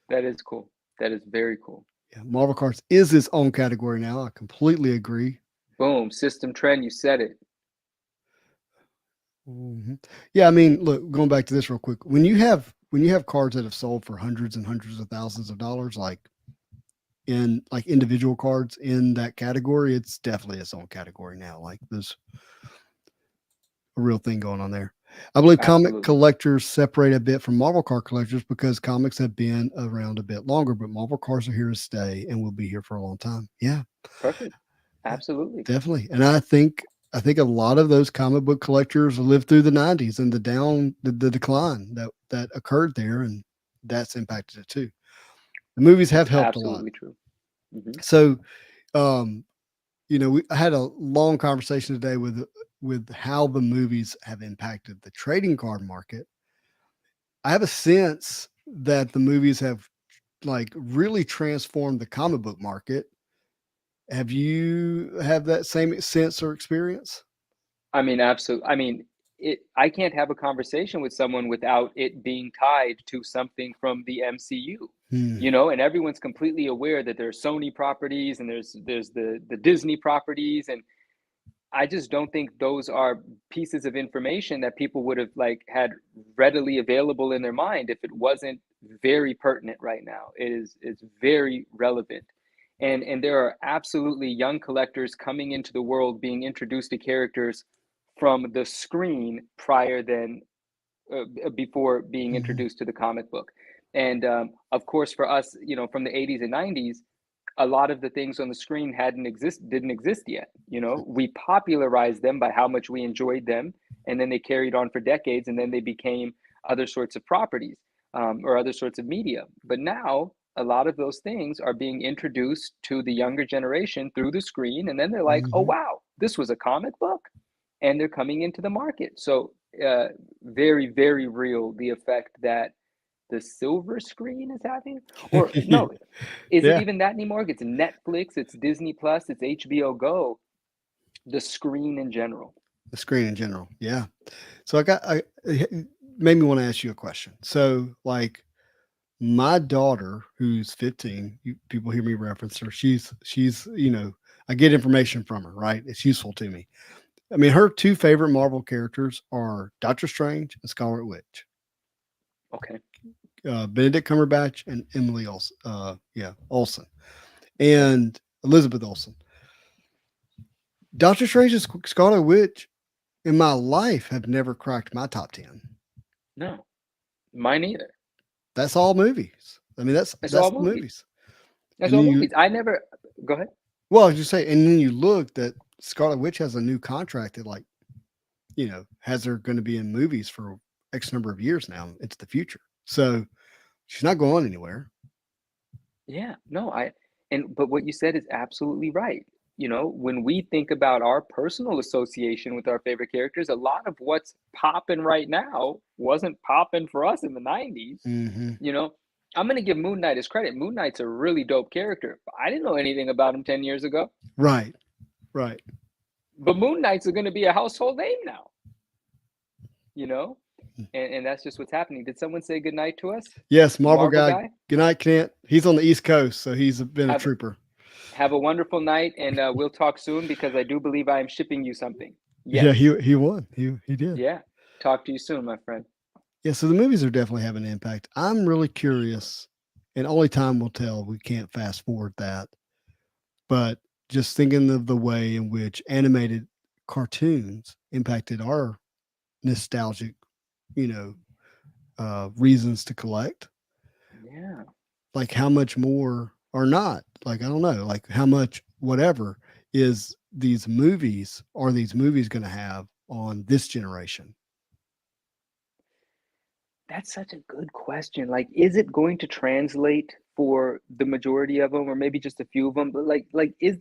B: That is cool. That is very cool.
A: Yeah, Marvel cards is its own category now. I completely agree.
B: Boom. System trend. You said it.
A: Mhm. Yeah, I mean, look, going back to this real quick, when you have cards that have sold for hundreds and hundreds of thousands of dollars, like individual cards in that category, it's definitely its own category now. Like there's a real thing going on there. I believe comic
B: Absolutely.
A: collectors separate a bit from Marvel card collectors because comics have been around a bit longer, but Marvel cards are here to stay and will be here for a long time. Yeah,
B: Perfect.
A: yeah,
B: Absolutely.
A: definitely. And I think a lot of those comic book collectors lived through the '90s and the decline that occurred there, and that's impacted it too. The movies have
B: It's
A: helped a lot.
B: absolutely true. Hmm.
A: So, um, I had a long conversation today with how the movies have impacted the trading card market. I have a sense that the movies have like really transformed the comic book market. Have you have that same sense or experience?
B: I mean, absolutely. I mean, I can't have a conversation with someone without it being tied to something from the MCU.
A: Hmm.
B: And everyone's completely aware that there's Sony properties and there's the Disney properties, and I just don't think those are pieces of information that people would have like had readily available in their mind if it wasn't very pertinent right now. It's very relevant. And there are absolutely young collectors coming into the world being introduced to characters from the screen prior than before being
A: Mhm.
B: introduced to the comic book. And of course, for us, from the 80s and 90s, a lot of the things on the screen didn't exist yet. We popularized them by how much we enjoyed them, and then they carried on for decades, and then they became other sorts of properties, or other sorts of media. But now a lot of those things are being introduced to the younger generation through the screen, and then they're like, oh
A: Mhm.
B: wow, this was a comic book, and they're coming into the market. So uh, very, very real, the effect that the silver screen is having. Or no, is it
A: Yeah,
B: even that anymore? It's Netflix, it's Disney Plus, it's HBO Go, the screen in general.
A: the screen in general. Yeah. So it made me want to ask you a question. So, like, my daughter, who's 15, people hear me reference her. She's I get information from her, right? It's useful to me. I mean, her two favorite Marvel characters are Doctor Strange and Scarlet Witch,
B: Okay.
A: Benedict Cumberbatch and Emily Olsen. Yeah, Olsen and Elizabeth Olsen. Doctor Strange and Scarlet Witch in my life have never cracked my top 10.
B: No, mine either.
A: That's all movies. I mean, that's
B: It's
A: that's
B: all
A: the
B: movies.
A: movies.
B: It's
A: And
B: all
A: then
B: movies. I never. Go ahead.
A: well, as you say, and then you look that Scarlet Witch has a new contract that, like, has her going to be in movies for X number of years now into the future. So she's not going anywhere.
B: Yeah, no, but what you said is absolutely right. When we think about our personal association with our favorite characters, a lot of what's popping right now wasn't popping for us in the 90s.
A: Hmm.
B: You know, I'm going to give Moon Knight his credit. Moon Knight's a really dope character. I didn't know anything about him 10 years ago,
A: Right, right.
B: but Moon Knight's going to be a household name now, you know? And that's just what's happening. Did someone say good night to us?
A: Yes,
B: The
A: Marvel
B: Marvel
A: guy.
B: guy?
A: Good night, Kent. He's on the East Coast, so he's been a
B: Have
A: trooper.
B: Have a wonderful night, and we'll talk soon because I do believe I am shipping you something.
A: Yeah,
B: Yes.
A: he won. He did.
B: Yeah. Talk to you soon, my friend.
A: Yeah, so the movies are definitely having an impact. I'm really curious, and only time will tell. We can't fast forward that, but just thinking of the way in which animated cartoons impacted our nostalgic, you know, reasons to collect,
B: Yeah.
A: like how much more or not, like I don't know, like how much whatever is these movies going to have on this generation?
B: That's such a good question. Like, is it going to translate for the majority of them, or maybe just a few of them? But like, is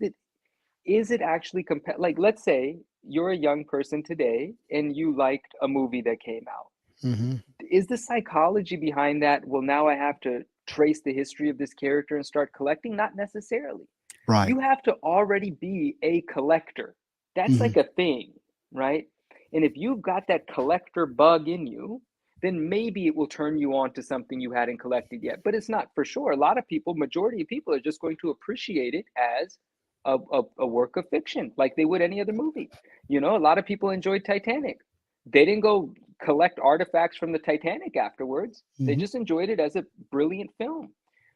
B: it actually like, let's say you're a young person today and you liked a movie that came out.
A: Hmm.
B: Is the psychology behind that, well, now I have to trace the history of this character and start collecting? Not necessarily.
A: Right.
B: You have to already be a collector. That's
A: Hmm.
B: like a thing, right? And if you've got that collector bug in you, then maybe it will turn you on to something you hadn't collected yet. But it's not for sure. A lot of people, majority of people, are just going to appreciate it as a work of fiction, like they would any other movie. A lot of people enjoyed Titanic. They didn't go collect artifacts from the Titanic afterwards. They
A: Hmm.
B: just enjoyed it as a brilliant film.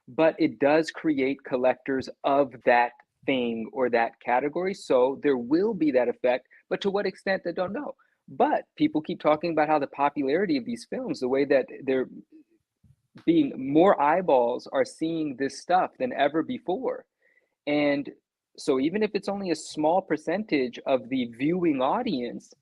B: But it does create collectors of that thing or that category. So there will be that effect. But to what extent, I don't know. But people keep talking about how the popularity of these films, the way that they're being more eyeballs are seeing this stuff than ever before. And so even if it's only a small percentage of the viewing audience,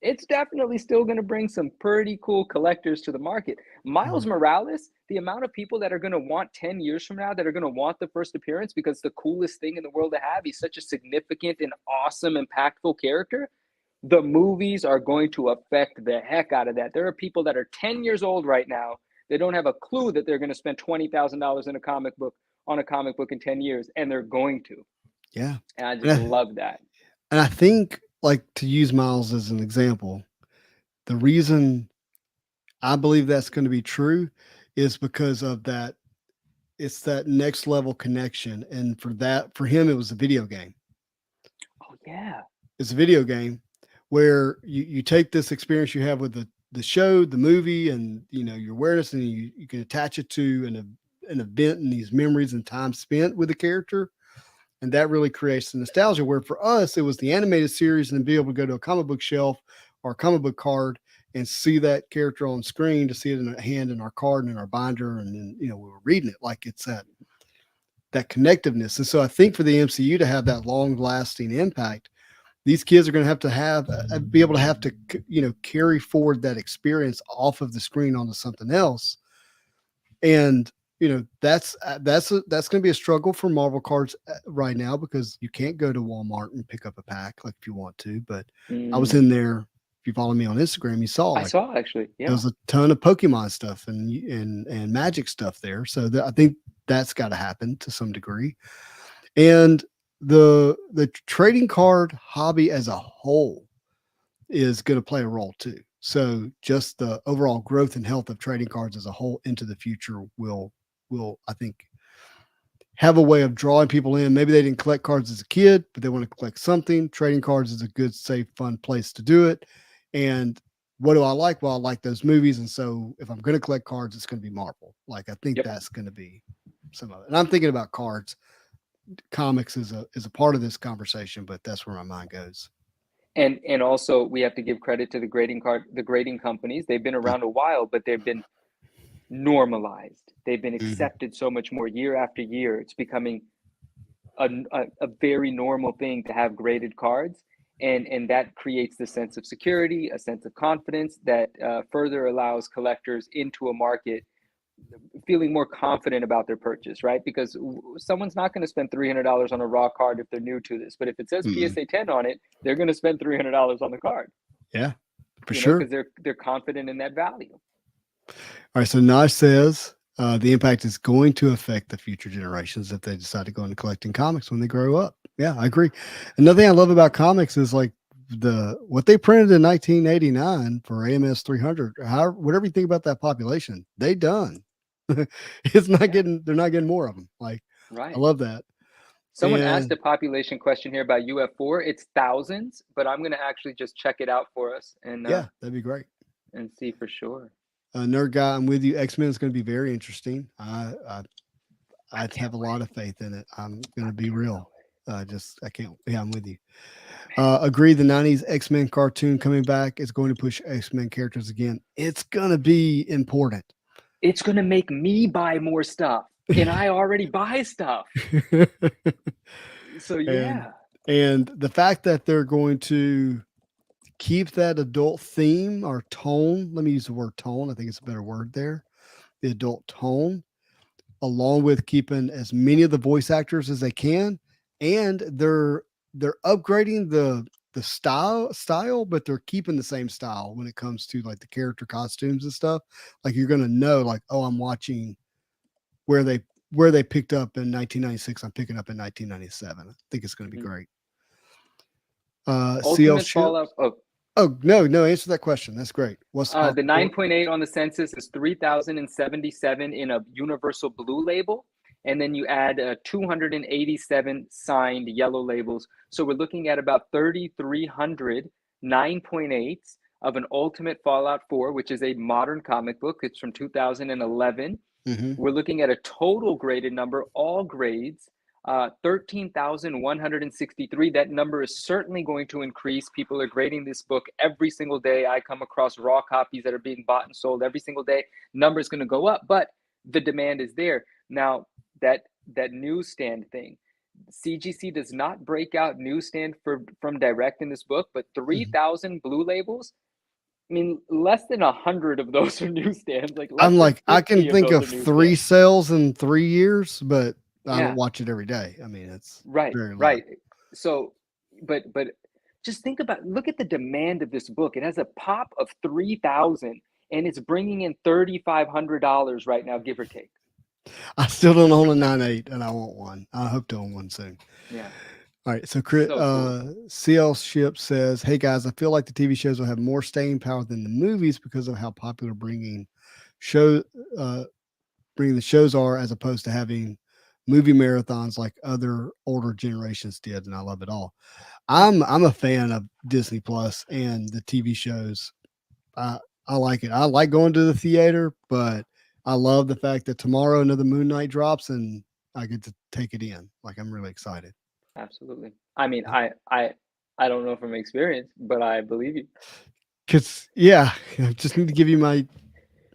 B: it's definitely still going to bring some pretty cool collectors to the market. Miles
A: Mhm.
B: Morales, the amount of people that are going to want 10 years from now that are going to want the first appearance because the coolest thing in the world to have, he's such a significant and awesome, impactful character. The movies are going to affect the heck out of that. There are people that are 10 years old right now. They don't have a clue that they're going to spend $20,000 in a comic book on a comic book in 10 years, and they're going to.
A: Yeah.
B: And I just
A: And I,
B: love that.
A: and I think, like, to use Miles as an example, the reason I believe that's going to be true is because of that. It's that next level connection. And for him, it was a video game.
B: Oh, yeah.
A: It's a video game where you take this experience you have with the show, the movie, and your awareness, and you can attach it to an event and these memories and time spent with the character, and that really creates the nostalgia. Where for us, it was the animated series, and then be able to go to a comic book shelf or a comic book card and see that character on screen, to see it in our hand, in our card, and in our binder, and then we were reading it like it's that connectiveness. And so I think for the MCU to have that long lasting impact, these kids are going to be able to have to carry forward that experience off of the screen onto something else. And that's going to be a struggle for Marvel cards right now, because you can't go to Walmart and pick up a pack like if you want to. But I was
B: Mm,
A: in there. If you follow me on Instagram, you saw
B: I
A: like
B: saw actually.
A: there
B: Yeah.
A: was a ton of Pokemon stuff and Magic stuff there. So I think that's got to happen to some degree. And the trading card hobby as a whole is going to play a role too. So just the overall growth and health of trading cards as a whole into the future will I think have a way of drawing people in. Maybe they didn't collect cards as a kid, but they want to collect something. Trading cards is a good, safe, fun place to do it. And what do I like? Well, I like those movies. And so if I'm going to collect cards, it's going to be Marvel. Like, I think
B: Yep.
A: that's going to be some of it. And I'm thinking about cards. Comics is a part of this conversation, but that's where my mind goes.
B: And also we have to give credit to the grading companies. They've been
A: Yeah.
B: around a while, but they've been normalized. They've been
A: Mhm.
B: accepted so much more year after year. It's becoming a very normal thing to have graded cards, and that creates the sense of security, a sense of confidence that further allows collectors into a market feeling more confident about their purchase, right? Because someone's not going to spend $300 on a raw card if they're new to this, but if it says
A: Mm-mm.
B: PSA 10 on it, they're going to spend $300 on the card,
A: Yeah, for sure.
B: because they're confident in that value.
A: All right. So Naj says the impact is going to affect the future generations if they decide to go into collecting comics when they grow up. Yeah, I agree. Another thing I love about comics is like what they printed in 1989 for AMS 300. How whatever you think about that population, they done. It's not
B: Yeah,
A: getting. They're not getting more of them. Like, I
B: right.
A: love that.
B: Someone asked
A: And
B: a population question here about UF4. It's thousands, but I'm going to actually just check it out for us
A: yeah, that'd be great.
B: and see for sure.
A: Nerd guy, I'm with you. X-Men is going to be very interesting. I
B: I
A: have
B: can't
A: a lot of
B: wait.
A: faith in it. I'm going
B: I
A: to be
B: cannot
A: real.
B: wait.
A: Just I can't. Yeah, I'm with you.
B: Man,
A: Agree. The '90s X-Men cartoon coming back is going to push X-Men characters again. It's going to be important.
B: it's going to make me buy more stuff, and I already buy stuff. So
A: and
B: yeah.
A: and the fact that they're going to keep that adult theme or tone. Let me use the word tone. I think it's a better word there. The adult tone, along with keeping as many of the voice actors as they can, and they're upgrading the style, but they're keeping the same style when it comes to like the character costumes and stuff. Like, you're gonna know, like, oh, I'm watching where they picked up in 1996. I'm picking up in 1997. I think it's gonna be
B: Mhm.
A: great. CL
B: Ultimate
A: ships.
B: Fallout. Oh,
A: Oh, no, no, answer that question. That's great. What's the
B: the
A: possible port?
B: 9.8 on the census is 3,077 in a universal blue label. And then you add 287 signed yellow labels. So we're looking at about 3,300 9.8s of an Ultimate Fallout 4, which is a modern comic book. It's from 2011.
A: Mhm.
B: We're looking at a total graded number, all grades, 13,163. That number is certainly going to increase. People are grading this book every single day. I come across raw copies that are being bought and sold every single day. Number is going to go up, but the demand is there. Now, that newsstand thing, CGC does not break out newsstand from direct in this book, but 3,000 blue labels. I mean, less than 100 of those are newsstands. Like less
A: I'm
B: than
A: like, I can
B: 50 of
A: think
B: those
A: of
B: are
A: 3
B: newsstands.
A: sales in 3 years, but I don't
B: Yeah,
A: watch it every day. I mean, it's
B: right,
A: very low.
B: right. So, but just think about, look at the demand of this book. It has a pop of 3,000, and it's bringing in $3,500 right now, give or take.
A: I still don't own a 9.8, and I want one. I hope to own one soon.
B: Yeah,
A: All right, so
B: so cool.
A: CL Ship says, "Hey guys, I feel like the TV shows will have more staying power than the movies because of how popular show uh, bringing the shows are, as opposed to having movie marathons like other older generations did." And I love it all. I'm a fan of Disney Plus and the TV shows. I I like it. I like going to the theater, but I love the fact that tomorrow another Moon Knight drops and I get to take it in. Like I'm really excited.
B: Absolutely. I mean, I don't know from experience, but I believe you.
A: Cause yeah, I just need to give you my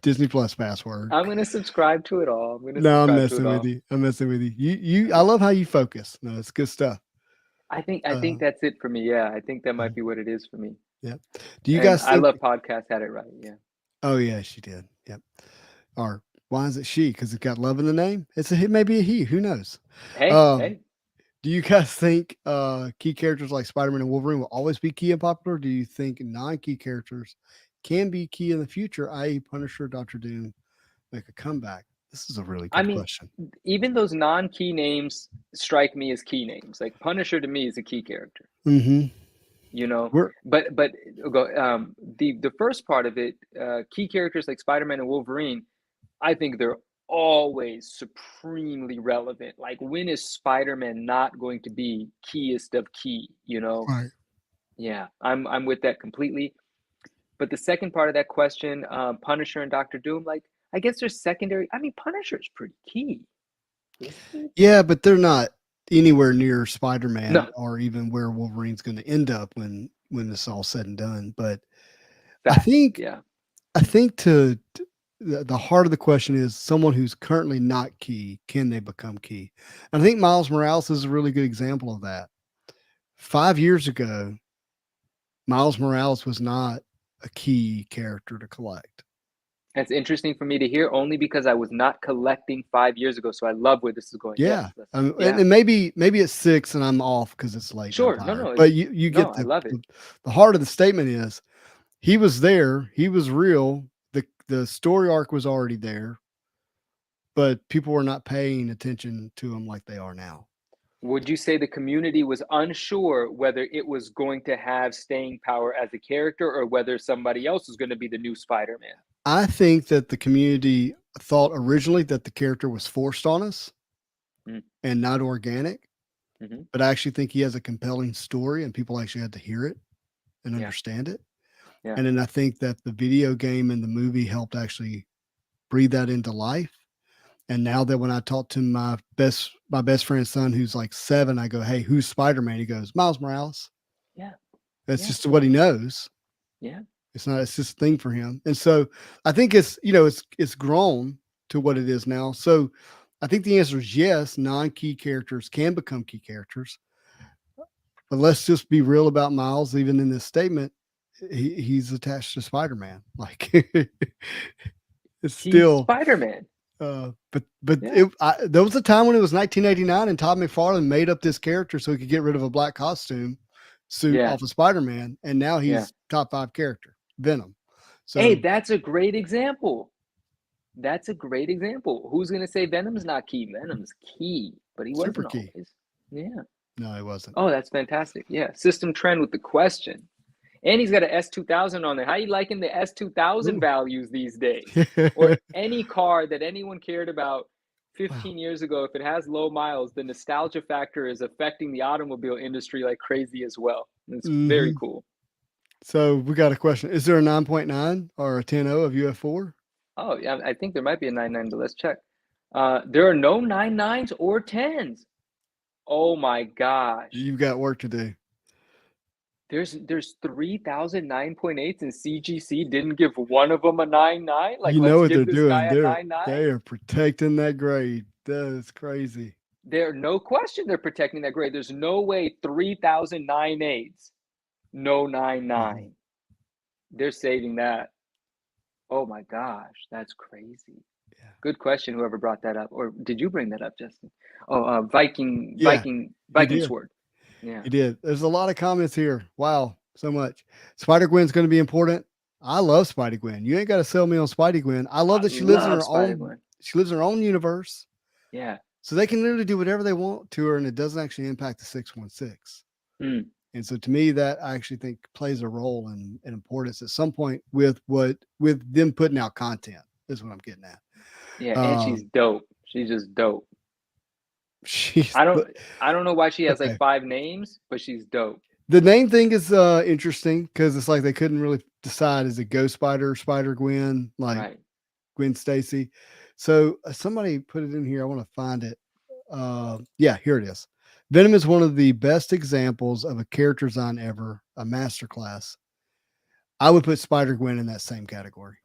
A: Disney Plus password.
B: I'm gonna subscribe to it all. I'm gonna
A: No, I'm
B: subscribe to it
A: messing with
B: all.
A: you. I'm messing with you. I love how you focus. No, it's good stuff.
B: I think
A: Uh,
B: that's it for me. Yeah, I think that might
A: mhm,
B: be what it is for me.
A: yeah. Do you
B: And
A: guys
B: I
A: think?
B: love podcasts had it right. Yeah.
A: Oh yeah, she did. Yep. Or why is it she? Because it's got love in the name. It may be a he. Who knows?
B: Hey,
A: Um,
B: hey.
A: do you guys think key characters like Spider-Man and Wolverine will always be key and popular? Do you think non-key characters can be key in the future, i.e., Punisher, Doctor Doom, make a comeback? This is a really
B: I
A: good
B: mean,
A: question.
B: even those non-key names strike me as key names. Like Punisher to me is a key character.
A: Mm-hmm.
B: You know,
A: We're
B: but the first part of it, key characters like Spider-Man and Wolverine, I think they're always supremely relevant. Like when is Spider-Man not going to be keyest of key? You know,
A: right.
B: yeah, I'm with that completely. But the second part of that question, Punisher and Doctor Doom, like I guess they're secondary. I mean, Punisher is pretty key, isn't he?
A: Yeah, but they're not anywhere near Spider-Man
B: No,
A: or even where Wolverine's going to end up when this all said and done. But I
B: facts.
A: think
B: Yeah.
A: I think the heart of the question is someone who's currently not key, can they become key? And I think Miles Morales is a really good example of that. 5 years ago, Miles Morales was not a key character to collect.
B: That's interesting for me to hear only because I was not collecting 5 years ago. So I love where this is going. Yes.
A: Yeah. And,
B: Yeah.
A: and maybe it's 6 and I'm off because it's late and I'm
B: Sure. No,
A: tired.
B: no,
A: But
B: it's
A: you
B: no,
A: get
B: I love it.
A: the heart of the statement is he was there, he was real. The story arc was already there, but people were not paying attention to him like they are now.
B: Would you say the community was unsure whether it was going to have staying power as a character or whether somebody else was going to be the new Spider-Man?
A: I think that the community thought originally that the character was forced on us
B: Mm,
A: and not organic,
B: hmm.
A: but I actually think he has a compelling story and people actually had to hear it and
B: Yeah.
A: understand it.
B: Yeah.
A: And then I think that the video game and the movie helped actually breathe that into life. And now that when I talk to my best friend's son who's like 7, I go, "Hey, who's Spider-Man?" He goes, "Miles Morales."
B: Yeah.
A: That's
B: Yeah.
A: just what he knows.
B: Yeah.
A: It's not. It's just a thing for him. And so I think it's grown to what it is now. So I think the answer is yes. Non-key characters can become key characters, but let's just be real about Miles. Even in this statement, he's attached to Spider-Man. Like it's
B: He's
A: still.
B: Spider-Man.
A: But
B: Yeah.
A: there was a time when it was 1989 and Todd McFarlane made up this character so he could get rid of a black costume suit
B: Yeah.
A: off of Spider-Man, and now
B: Yeah.
A: he's top 5 character, Venom.
B: Hey,
A: So
B: that's a great example. That's a great example. Who's going to say Venom's not key? Venom's key, but he
A: super
B: wasn't
A: key.
B: always. Yeah.
A: No, he wasn't.
B: Oh, that's fantastic. Yeah. System Trend with the question. And he's got an S2000 on there. How you liking the S2000
A: Ooh.
B: values these days? Or any car that anyone cared about
A: Wow.
B: 15 years ago, if it has low miles, the nostalgia factor is affecting the automobile industry like crazy as well. It's very
A: Hmm.
B: cool.
A: So we got a question. Is there a 9.9 or a 10.0 of UF4?
B: Oh, yeah, I think there might be a 99, but let's check. There are no 99s or 10s. Oh my gosh.
A: You've got work to do.
B: There's 3,000 9.8s and CGC didn't give one of them a 9.9. Like,
A: You know
B: let's
A: what they're
B: give this guy
A: doing.
B: a 9.9.
A: They are protecting that grade. That is crazy.
B: There, no question, they're protecting that grade. There's no way 3,000 9.8s, no 9.9.
A: Mhm.
B: They're saving that. Oh my gosh, that's crazy.
A: Yeah.
B: Good question, whoever brought that up. Or did you bring that up, Justin? Oh, Viking
A: Yeah, he did.
B: Sword. Yeah.
A: He did. There's a lot of comments here. Wow, so much. Spider Gwen's going to be important. I love Spider Gwen. You ain't got to sell me on Spider Gwen. I love
B: I
A: that she lives in
B: love
A: her own.
B: Spider-Gwen.
A: She lives in her own universe,
B: Yeah.
A: so they can literally do whatever they want to her, and it doesn't actually impact the 616.
B: Mm.
A: And so, to me, that I actually think plays a role in importance at some point with them putting out content. Is what I'm getting at.
B: Yeah, and she's dope. She's just dope.
A: She's
B: I don't know why she has like
A: okay.
B: 5 names, but she's dope.
A: The name thing is interesting because it's like they couldn't really decide is it Ghost Spider, Spider Gwen, like
B: Right.
A: Gwen Stacy. So somebody put it in here. I want to find it. Yeah, here it is. Venom is one of the best examples of a character design ever, a masterclass. I would put Spider Gwen in that same category.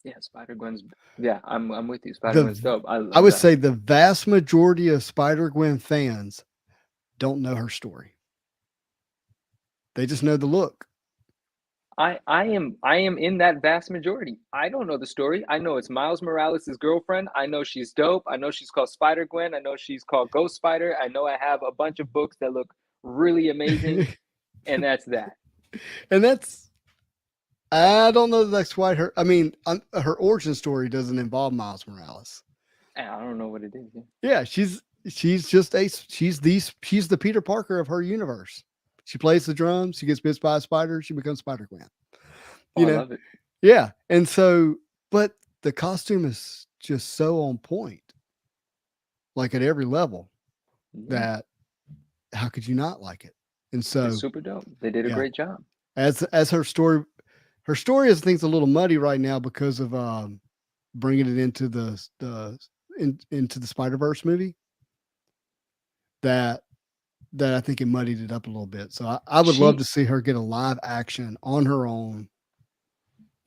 B: Yeah, Spider-Gwen's. Yeah, I'm with you.
A: The
B: Spider-Gwen's dope. I
A: I
B: love
A: would
B: that.
A: say the vast majority of Spider Gwen fans don't know her story. They just know the look.
B: I am in that vast majority. I don't know the story. I know it's Miles Morales' girlfriend. I know she's dope. I know she's called Spider-Gwen. I know she's called Ghost Spider. I know I have a bunch of books that look really amazing, and that's that.
A: And that's I don't know that that's quite her. I mean, her origin story doesn't involve Miles Morales.
B: I don't know what it is. Yeah.
A: Yeah, she's just she's the Peter Parker of her universe. She plays the drums. She gets bit by a spider. She becomes Spider Gwen.
B: Oh,
A: You
B: I
A: know,
B: love it.
A: yeah. And so, but the costume is just so on point, like at every level,
B: Yeah.
A: that how could you not like it? And
B: It's
A: so,
B: super dope. They did a
A: yeah,
B: great job.
A: as her story is things a little muddy right now because of bringing it into into the Spider-Verse movie that I think it muddied it up a little bit. So I would love to
B: She
A: see her get a live action on her own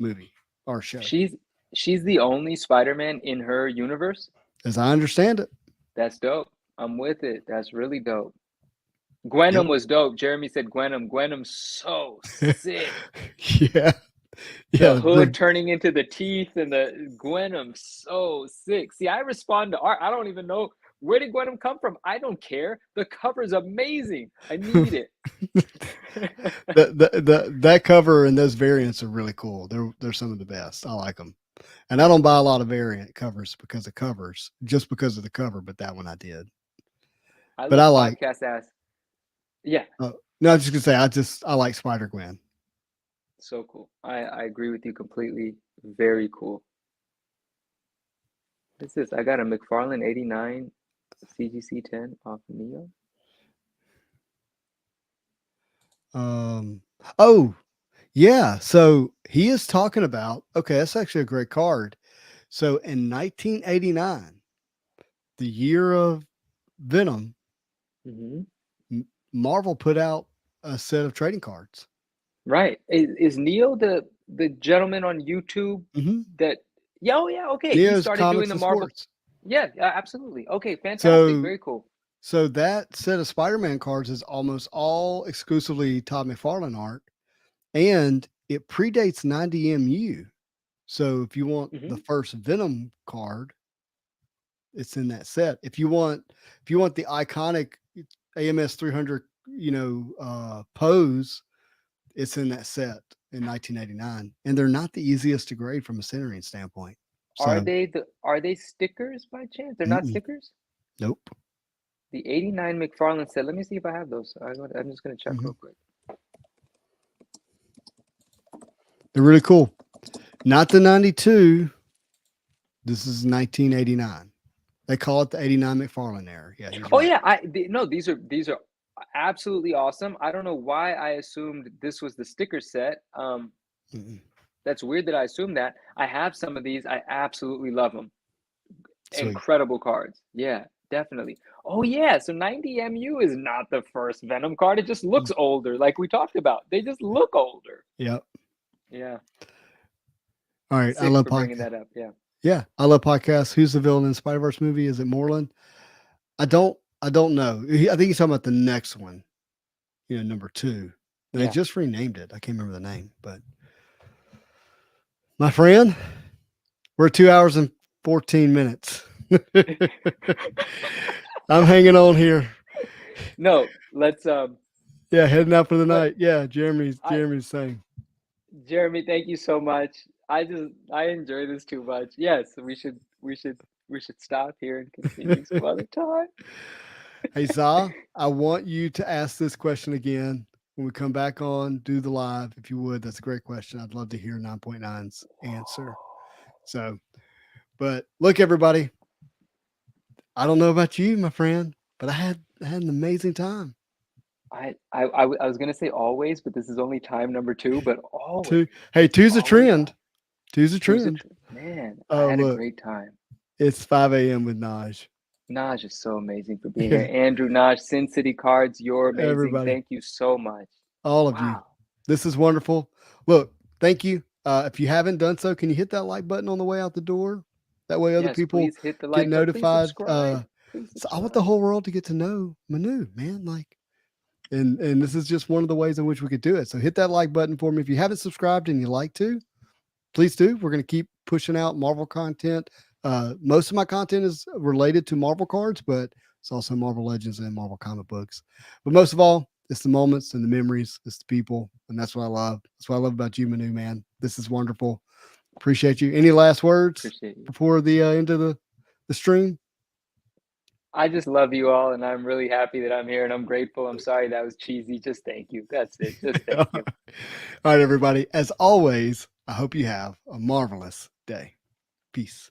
A: movie or show,
B: she's she's the only Spider-Man in her universe.
A: as I understand it.
B: That's dope. I'm with it. That's really dope.
A: Yep.
B: Gwenum was dope. Jeremy said Gwenum. Gwenum's so sick.
A: Yeah.
B: The
A: Yeah.
B: hood turning into the teeth and the Gwenum so sick. See, I respond to art. I don't even know where did Gwenum come from. I don't care. The cover's amazing. I need it.
A: That cover and those variants are really cool. They're some of the best. I like them. And I don't buy a lot of variant covers because of covers, just because of the cover, but that one I did.
B: I
A: But I
B: love
A: like
B: podcast ass. Yeah,
A: no, I was just gonna say I like Spider Gwen.
B: so cool. I agree with you completely. Very cool. What's this? I got a McFarlane 89 CGC 10 off Neo.
A: Oh, yeah. So he is talking about, okay, that's actually a great card. So in 1989, the year of Venom,
B: Mm-hmm.
A: Marvel put out a set of trading cards.
B: Right. Is Neo the gentleman on YouTube
A: Mm-hmm.
B: that yeah, oh yeah, okay. He
A: Neo's
B: started doing
A: Comics
B: the
A: and
B: Marvel.
A: Sports.
B: Yeah, absolutely. Okay, fantastic.
A: So
B: Very cool.
A: so that set of Spider-Man cards is almost all exclusively Todd McFarlane art, and it predates 90MU. So if you want the
B: Hmm.
A: first Venom card, it's in that set. If you want the iconic AMS 300, pose, it's in that set in 1989, and they're not the easiest to grade from a centering standpoint. So,
B: Are they stickers by chance? They're not
A: mm-mm,
B: stickers?
A: nope.
B: The 89 McFarlane said, let me see if I have those. I'm just gonna check
A: Mhm.
B: real quick.
A: They're really cool. Not the 92. This is 1989. They call it the 89 McFarlane era. Yeah, he's
B: Oh
A: right.
B: yeah, no, these are absolutely awesome. I don't know why I assumed this was the sticker set.
A: Mm-mm.
B: That's weird that I assumed that. I have some of these. I absolutely love them.
A: Sweet.
B: Incredible cards. Yeah, definitely. Oh yeah, so 90 MU is not the first Venom card. It just looks older, like we talked about. They just look older.
A: Yep.
B: Yeah.
A: All right. I
B: Sick
A: love
B: for bringing
A: podcasts.
B: that up. Yeah.
A: Yeah, I love podcasts. Who's the villain in the Spider-Verse movie? Is it Moreland? I don't know. I think he's talking about the next one. Number 2. They
B: Yeah.
A: just renamed it. I can't remember the name, but my friend, we're 2 hours and 14 minutes. I'm hanging on here.
B: No, let's
A: Yeah, heading out for the
B: let
A: night. Yeah, Jeremy's
B: I
A: saying.
B: Jeremy, thank you so much. I enjoy this too much. Yes, we should stop here and continue some other time.
A: Hey, Za, I want you to ask this question again when we come back on, do the live, if you would. That's a great question. I'd love to hear 9.9's answer. So, but look, everybody, I don't know about you, my friend, but I had an amazing time.
B: I was gonna say always, but this is only time number 2, but always,
A: Hey,
B: it's
A: two's a
B: always
A: trend. Two's a trend.
B: man, I
A: Oh,
B: had a
A: look,
B: great time.
A: it's 5 a.m. with Naj.
B: Naj is so amazing for being
A: Yeah,
B: here. Andrew Naj, Sin City Cards, you're amazing.
A: everybody,
B: Thank you so much.
A: all of you.
B: Wow.
A: This is wonderful. Look, thank you. If you haven't done so, can you hit that like button on the way out the door? That way other
B: Yes,
A: people
B: please hit the
A: get
B: like button. Please
A: notified.
B: subscribe. Please
A: So I want the
B: subscribe.
A: whole world to get to know Manu, man. Like, and this is just one of the ways in which we could do it. So hit that like button for me. If you haven't subscribed and you like to, please do. We're going to keep pushing out Marvel content. Most of my content is related to Marvel cards, but it's also Marvel Legends and Marvel comic books. But most of all, it's the moments and the memories. It's the people, and that's what I love. That's what I love about you, Manu, man. This is wonderful. Appreciate you. Any last words
B: Appreciate you.
A: before the end of the stream?
B: I just love you all, and I'm really happy that I'm here, and I'm grateful. I'm sorry that was cheesy. Just thank you. That's it. Just thank
A: All
B: you.
A: right, everybody. As always, I hope you have a marvelous day. Peace.